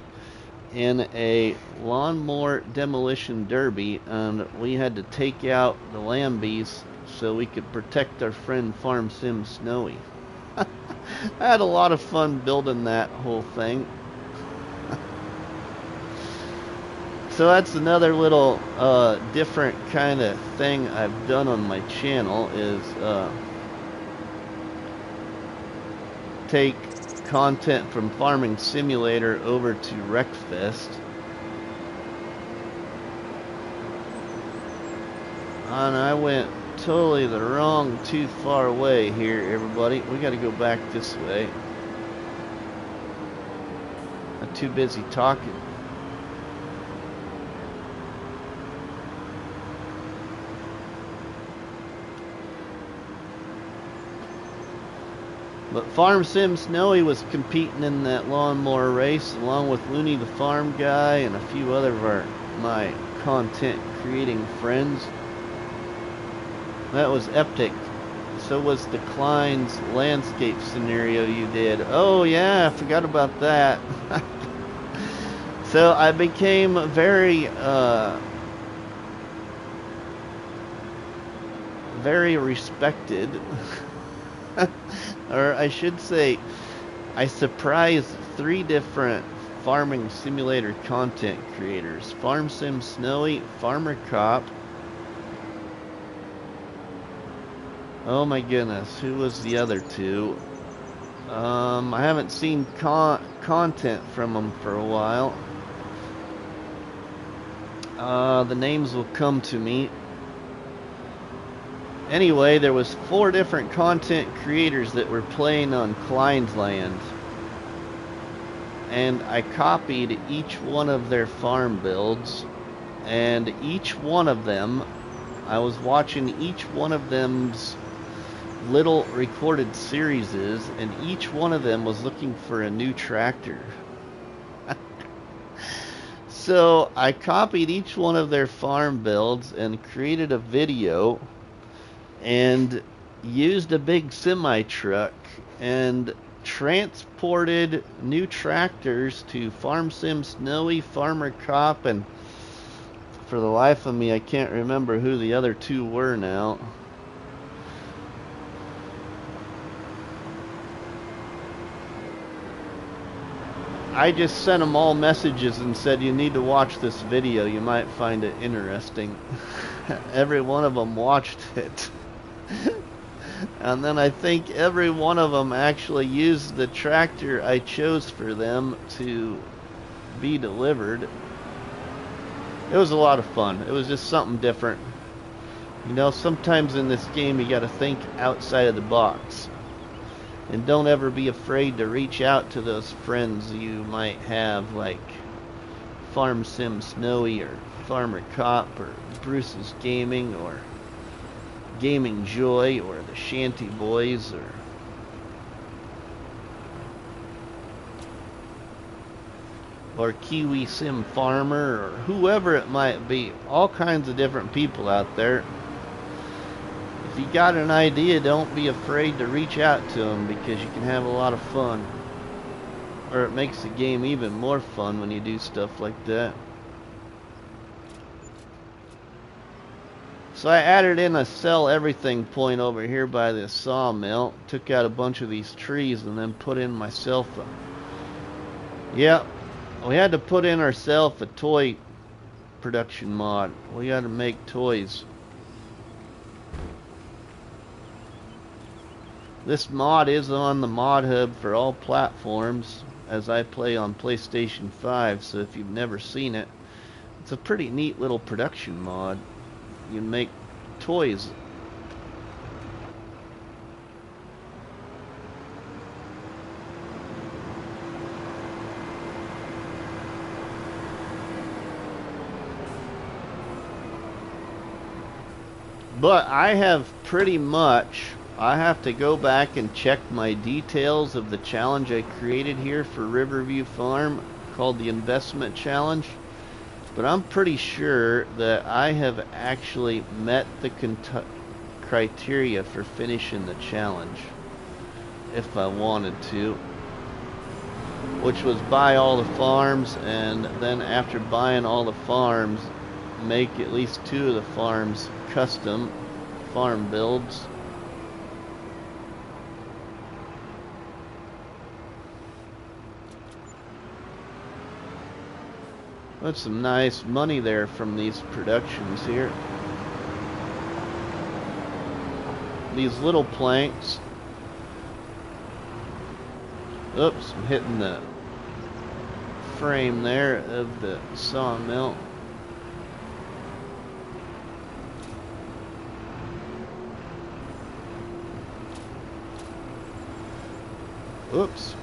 in a lawnmower demolition derby, and we had to take out the Lambies so we could protect our friend Farm Sim Snowy. I had a lot of fun building that whole thing. So that's another little different kind of thing I've done on my channel, is take content from Farming Simulator over to Wreckfest. And I went totally the wrong, too far away here, everybody. We got to go back this way. I'm too busy talking. But Farm Sim Snowy was competing in that lawnmower race along with Looney the Farm Guy and a few other of my content creating friends. That was epic. So was the Klein's landscape scenario you did. Oh yeah, I forgot about that. So I became very respected. Or I should say, I surprised 3 different Farming Simulator content creators. Farm Sim Snowy, Farmer Cop, Oh my goodness, who was the other two? I haven't seen content from them for a while. The names will come to me. Anyway, there was 4 different content creators that were playing on Klein's land. And I copied each one of their farm builds. And each one of them, I was watching each one of them's little recorded series, and each one of them was looking for a new tractor. So I copied each one of their farm builds and created a video and used a big semi truck and transported new tractors to Farm Sim Snowy, Farmer Cop, and for the life of me I can't remember who the other 2 were now. I just sent them all messages and said, you need to watch this video, you might find it interesting. Every one of them watched it. And then I think every one of them actually used the tractor I chose for them to be delivered. It was a lot of fun. It was just something different. You know, sometimes in this game you gotta think outside of the box. And don't ever be afraid to reach out to those friends you might have, like Farm Sim Snowy or Farmer Cop or Bruce's Gaming or Gaming Joy or the Shanty Boys or Kiwi Sim Farmer or whoever it might be. All kinds of different people out there. If you got an idea, don't be afraid to reach out to them, because you can have a lot of fun. Or it makes the game even more fun when you do stuff like that. So I added in a sell everything point over here by this sawmill. Took out a bunch of these trees and then put in myself a... Yep, we had to put in ourselves a toy production mod. We got to make toys. This mod is on the mod hub for all platforms, as I play on PlayStation 5, so if you've never seen it, it's a pretty neat little production mod. You make toys. But I have pretty much... I have to go back and check my details of the challenge I created here for Riverview Farm, called the Investment Challenge. But I'm pretty sure that I have actually met the criteria for finishing the challenge, if I wanted to. Which was buy all the farms, and then after buying all the farms, make at least 2 of the farms custom farm builds. That's some nice money there from these productions here. These little planks. Oops, I'm hitting the frame there of the sawmill. Oops.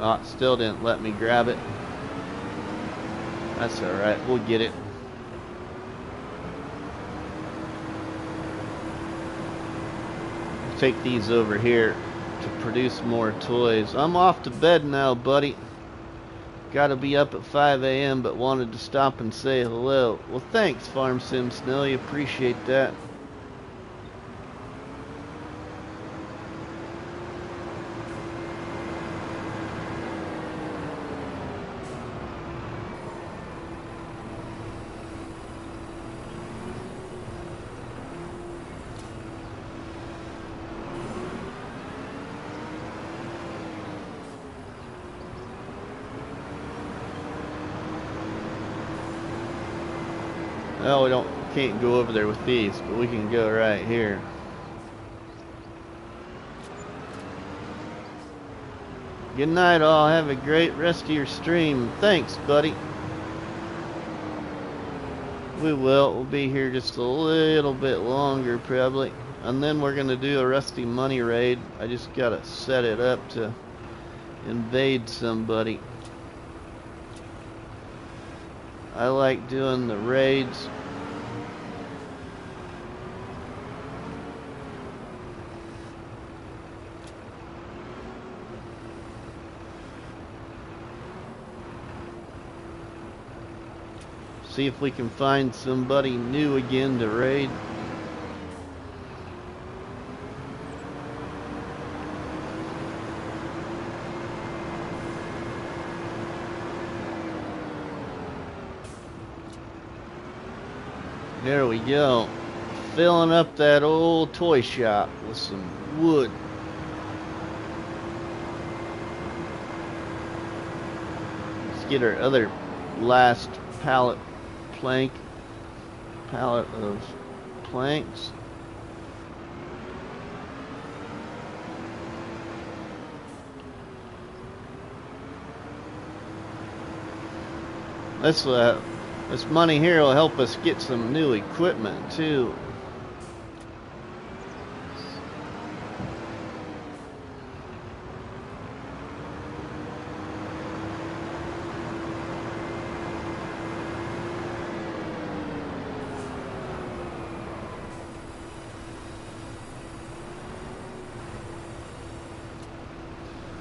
Oh, it still didn't let me grab it. That's alright, we'll get it. Take these over here to produce more toys. I'm off to bed now, buddy. Gotta be up at 5 a.m. but wanted to stop and say hello. Well, thanks, Farm Sim Snowy. Appreciate that. Oh, can't go over there with these, but we can go right here. Good night, all. Have a great rest of your stream. Thanks, buddy. We will. We'll be here just a little bit longer, probably. And then we're going to do a Rusty Money raid. I just got to set it up to invade somebody. I like doing the raids. See if we can find somebody new again to raid. There we go. Filling up that old toy shop with some wood. Let's get our other last pallet of planks. This money here will help us get some new equipment too.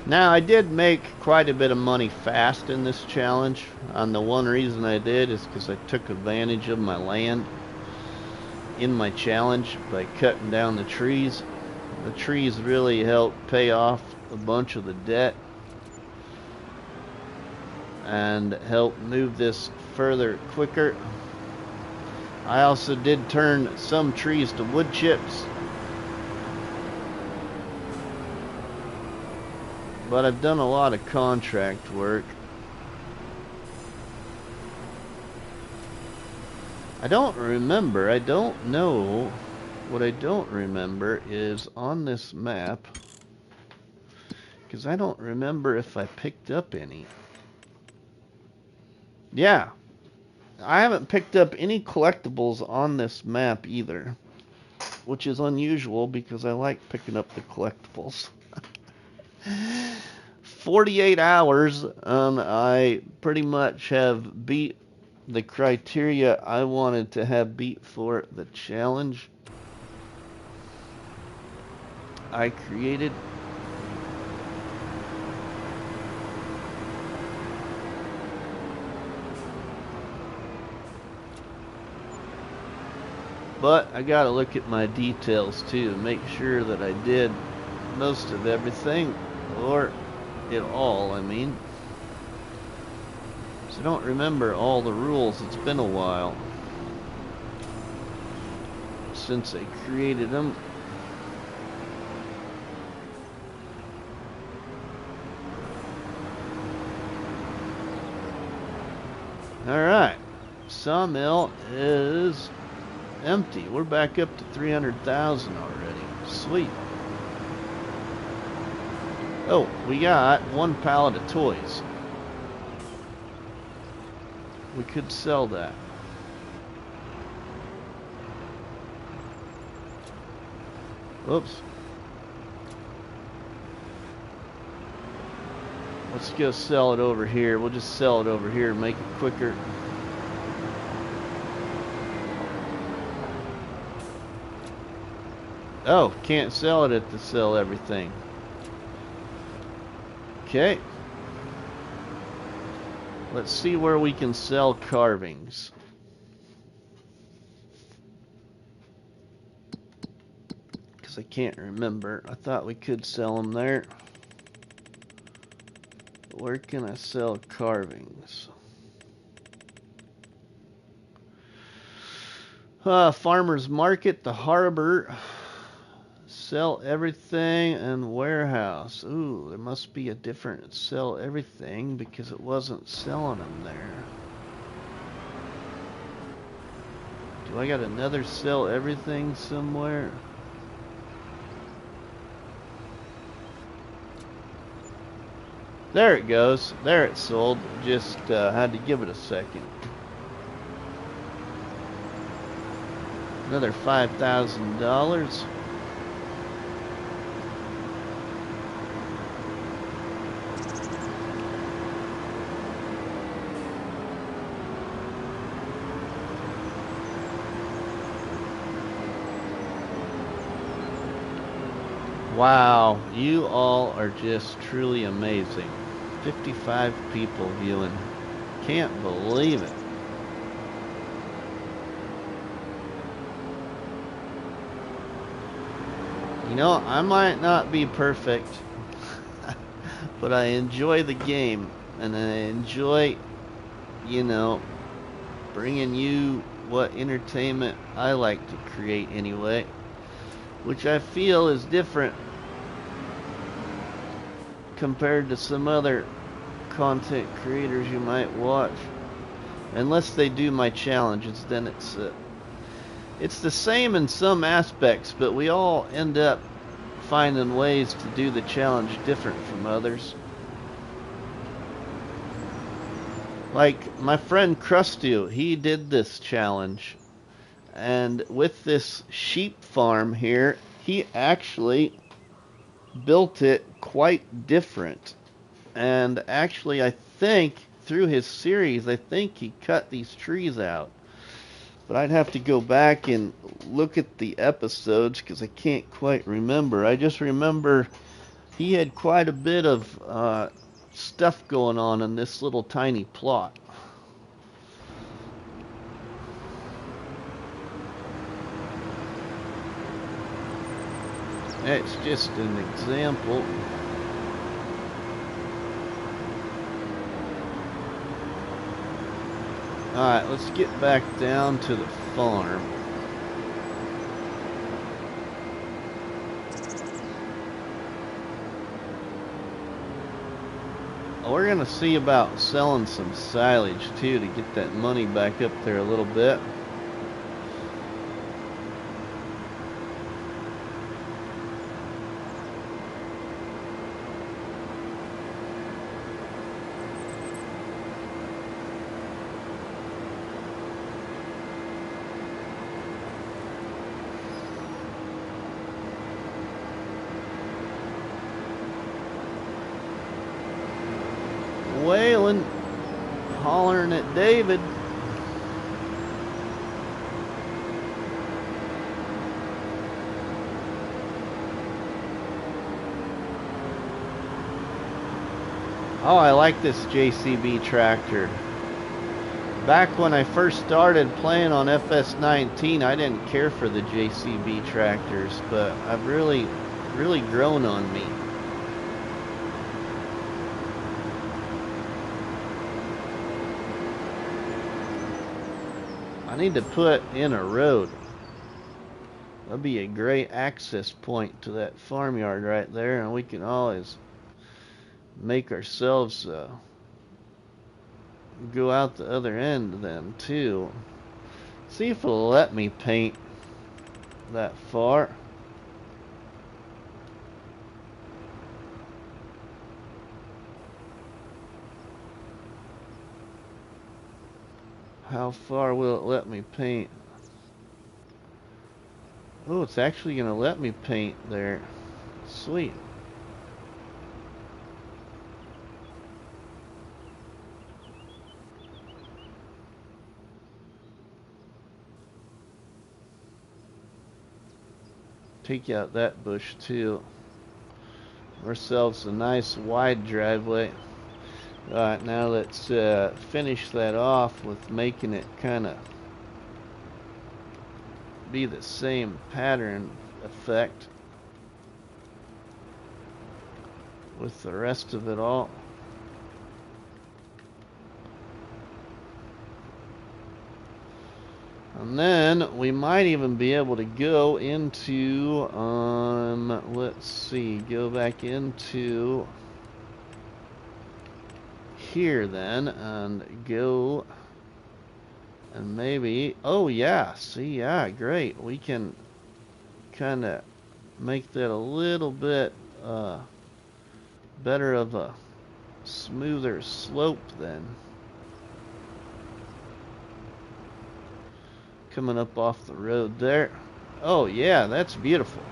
Now, I did make quite a bit of money fast in this challenge, and the one reason I did is because I took advantage of my land in my challenge by cutting down the trees. The trees really helped pay off a bunch of the debt and help move this further quicker. I also did turn some trees to wood chips, but I've done a lot of contract work. I don't know. What I don't remember is on this map, because I don't remember if I picked up any. Yeah, I haven't picked up any collectibles on this map either, which is unusual because I like picking up the collectibles. 48 hours, and I pretty much have beat the criteria I wanted to have beat for the challenge I created. But I gotta look at my details too, make sure that I did most of everything, or it all, I mean. So I don't remember all the rules. It's been a while since I created them. Alright, sawmill is empty. We're back up to 300,000 already. Sweet. Oh, we got one pallet of toys. We could sell that. Oops. Let's go sell it over here. We'll just sell it over here and make it quicker. Oh, can't sell it at the sell everything. Okay. Let's see where we can sell carvings. Because I can't remember. I thought we could sell them there. Where can I sell carvings? Farmer's Market, the Harbor. Sell everything, and warehouse. Ooh, there must be a different sell everything because it wasn't selling them there. Do I got another sell everything somewhere? There it goes. There it sold. Just had to give it a second. Another $5,000. Wow, you all are just truly amazing. 55 people viewing. Can't believe it. You know, I might not be perfect, but I enjoy the game, and I enjoy, you know, bringing you what entertainment I like to create anyway, which I feel is different compared to some other content creators you might watch. Unless they do my challenges, then it's the same in some aspects, but we all end up finding ways to do the challenge different from others. Like my friend Krusty, he did this challenge, and with this sheep farm here, he actually built it quite different. And actually, I think through his series, I think he cut these trees out. But I'd have to go back and look at the episodes because I can't quite remember. I just remember he had quite a bit of stuff going on in this little tiny plot. It's just an example. Alright, let's get back down to the farm. We're going to see about selling some silage too to get that money back up there a little bit. Wailing, hollering at David. Oh, I like this JCB tractor. Back when I first started playing on FS19, I didn't care for the JCB tractors, but I've really grown on me. I need to put in a road. That'd be a great access point to that farmyard right there, and we can always make ourselves go out the other end then too. See if it'll let me paint that far. How far will it let me paint? Oh, it's actually going to let me paint there. Sweet. Take out that bush too. Ourselves a nice wide driveway. Alright, now let's finish that off with making it kind of be the same pattern effect with the rest of it all. And then we might even be able to go into, let's see, go back into here then and go And maybe, oh yeah, see, yeah, great. We can kind of make that a little bit better of a smoother slope then. Coming up off the road there. Oh yeah, that's beautiful.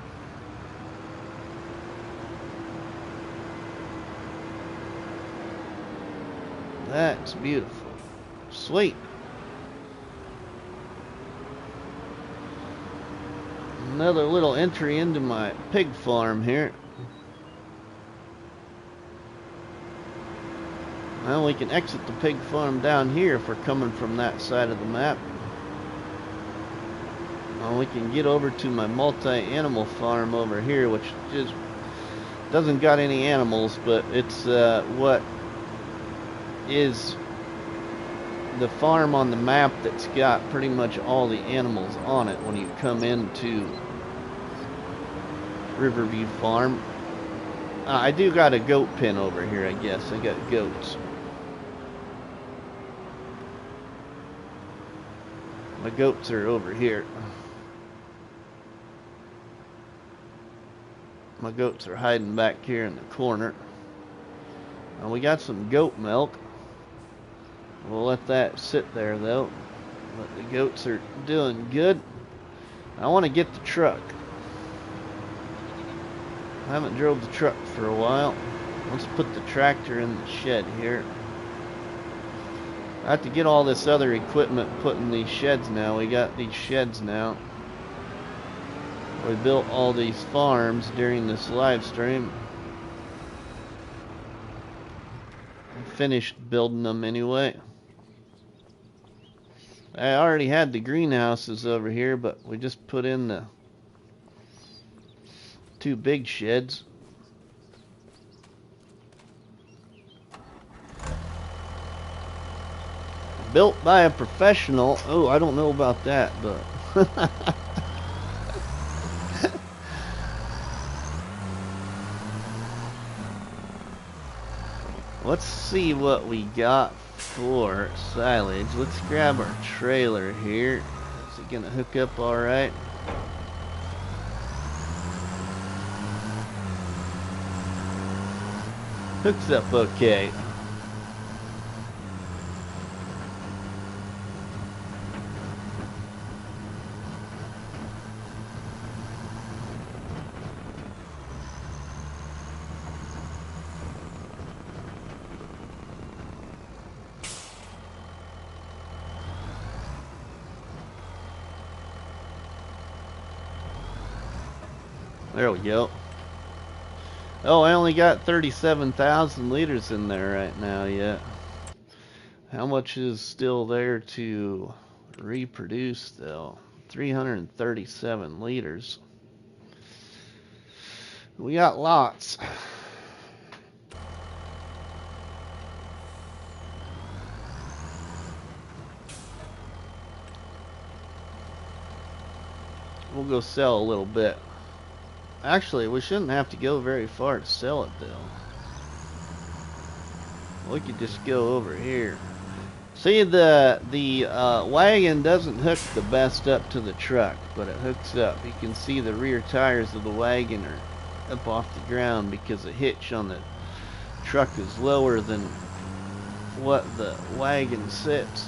That's beautiful. Sweet. Another little entry into my pig farm here. Well, we can exit the pig farm down here if we're coming from that side of the map. Well, we can get over to my multi-animal farm over here, which just doesn't got any animals, but it's what is the farm on the map that's got pretty much all the animals on it when you come into Riverview Farm. I do got a goat pen over here, I guess. I got goats. My goats are over here. My goats are hiding back here in the corner. And we got some goat milk. We'll let that sit there though. But the goats are doing good. I want to get the truck. I haven't drove the truck for a while. Let's put the tractor in the shed here. I have to get all this other equipment put in these sheds now. We got these sheds now. We built all these farms during this live stream. Finished building them anyway. I already had the greenhouses over here, but we just put in the 2 big sheds. Built by a professional. Oh, I don't know about that, but let's see what we got for silage. Let's grab our trailer here. Is it gonna hook up all right? Hooks up okay. There we go. Oh, I only got 37,000 liters in there right now yet. How much is still there to reproduce though? 337 liters. We got lots. We'll go sell a little bit. Actually, we shouldn't have to go very far to sell it though. We could just go over here. See, the wagon doesn't hook the best up to the truck, but it hooks up. You can see the rear tires of the wagon are up off the ground because the hitch on the truck is lower than what the wagon sits.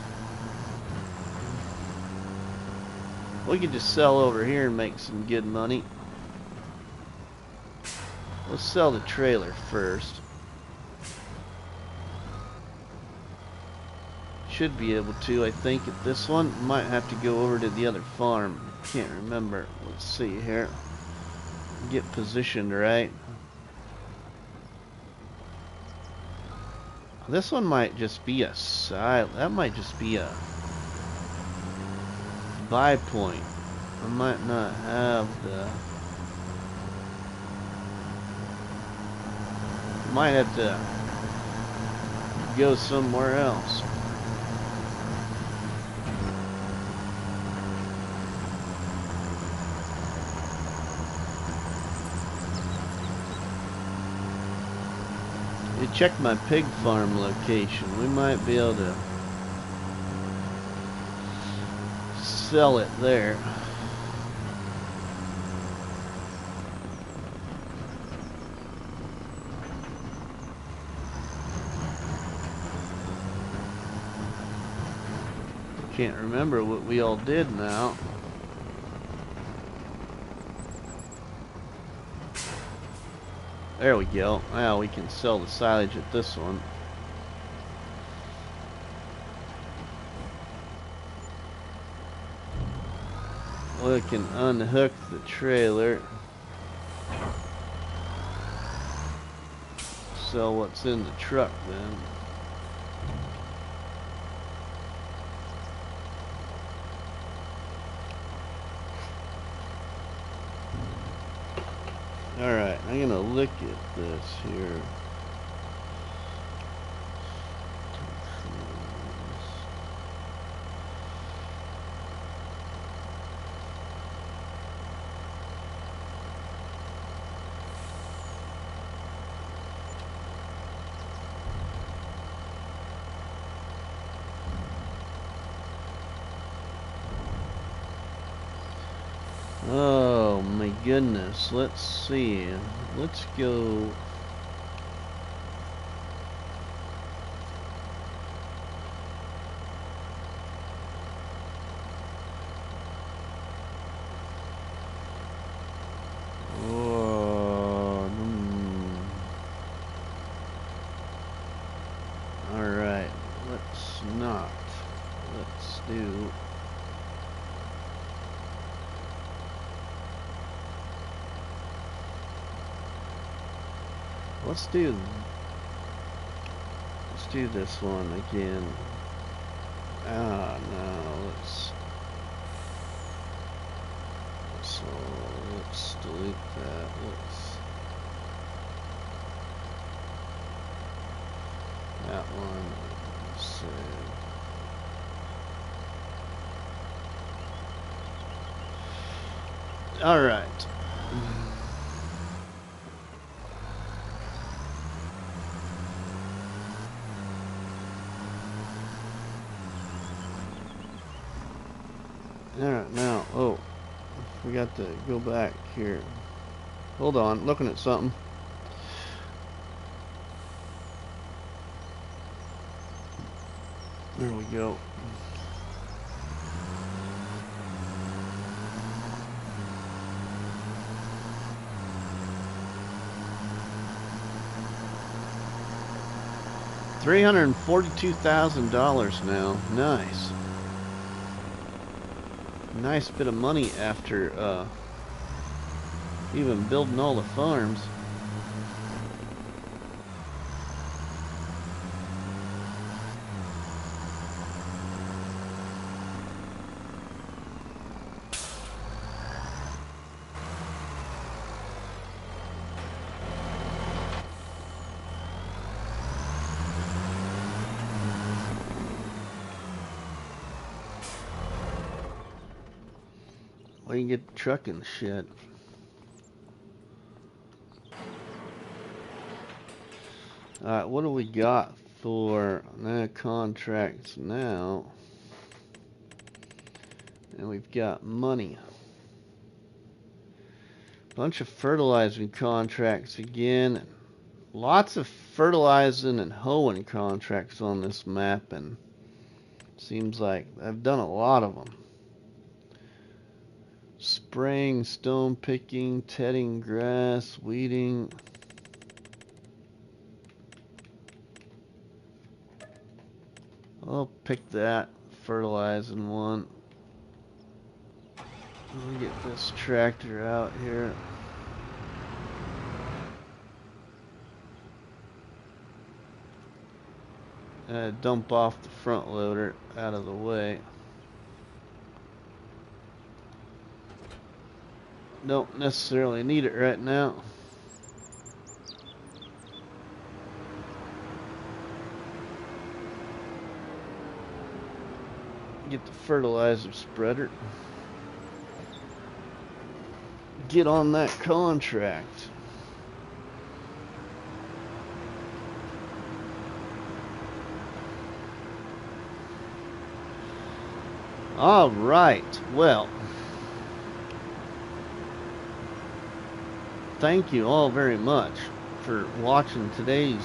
We could just sell over here and make some good money. Let's sell the trailer first. Should be able to, I think, at this one. Might have to go over to the other farm. Can't remember. Let's see here. Get positioned right. This one might just be a side. That might just be a buy point. I might not have the... Might have to go somewhere else. You check my pig farm location. We might be able to sell it there. Can't remember what we all did now. There we go. Now we can sell the silage at this one. We can unhook the trailer. Sell what's in the truck then. Alright, I'm gonna look at this here. Oh my goodness, let's see. Let's go. Oh, Alright, let's not. Let's do. Let's do this one again. Ah, no, let's delete that. That one, save. All right. Alright, now, oh, we got to go back here. Hold on, looking at something. There we go. $342,000 now. Nice. Nice bit of money after even building all the farms. Well, you can get the truck in the shed. Alright, what do we got for contracts now? And we've got money. Bunch of fertilizing contracts again. Lots of fertilizing and hoeing contracts on this map, and seems like I've done a lot of them. Spraying, stone picking, tedding grass, weeding. I'll pick that fertilizing one. Let me get this tractor out here. Dump off the front loader out of the way. Don't necessarily need it right now. Get the fertilizer spreader. Get on that contract. All right, well, thank you all very much for watching today's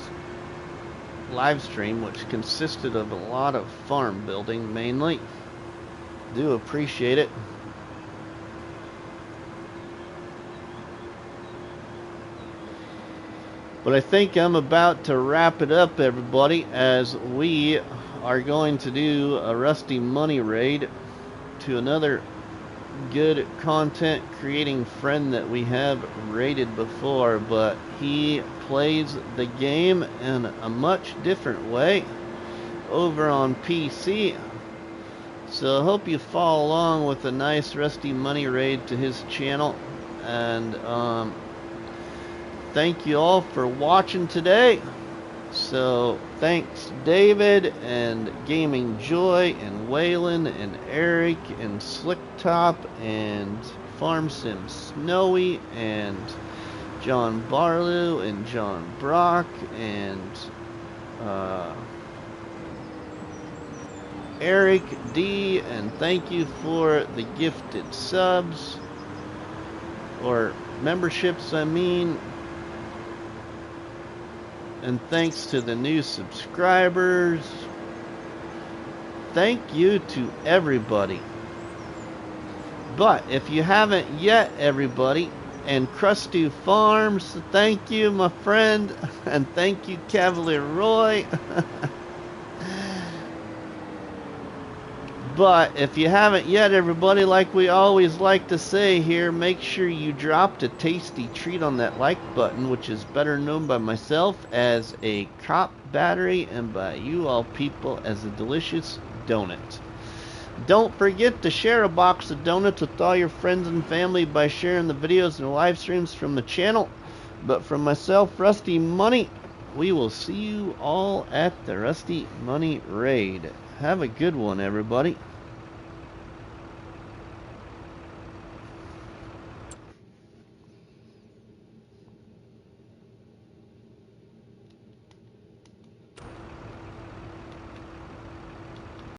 live stream, which consisted of a lot of farm building mainly. Do appreciate it. But I think I'm about to wrap it up, everybody, as we are going to do a Rusty Money raid to another good content creating friend that we have raided before, but he plays the game in a much different way over on PC. So I hope you follow along with a nice Rusty Money raid to his channel, and thank you all for watching today. So thanks David and Gaming Joy and Waylon and Eric and Slicktop and Farm Sim Snowy and John Barlow and John Brock and Eric D, and thank you for the gifted subs, or memberships I mean. And thanks to the new subscribers. Thank you to everybody. But if you haven't yet, everybody, and Krusty Farms, thank you, my friend, and thank you, Cavalier Roy. But if you haven't yet, everybody, like we always like to say here, make sure you dropped a tasty treat on that like button, which is better known by myself as a cop battery and by you all people as a delicious donut. Don't forget to share a box of donuts with all your friends and family by sharing the videos and live streams from the channel. But from myself, Rusty Money, we will see you all at the Rusty Money raid. Have a good one, everybody.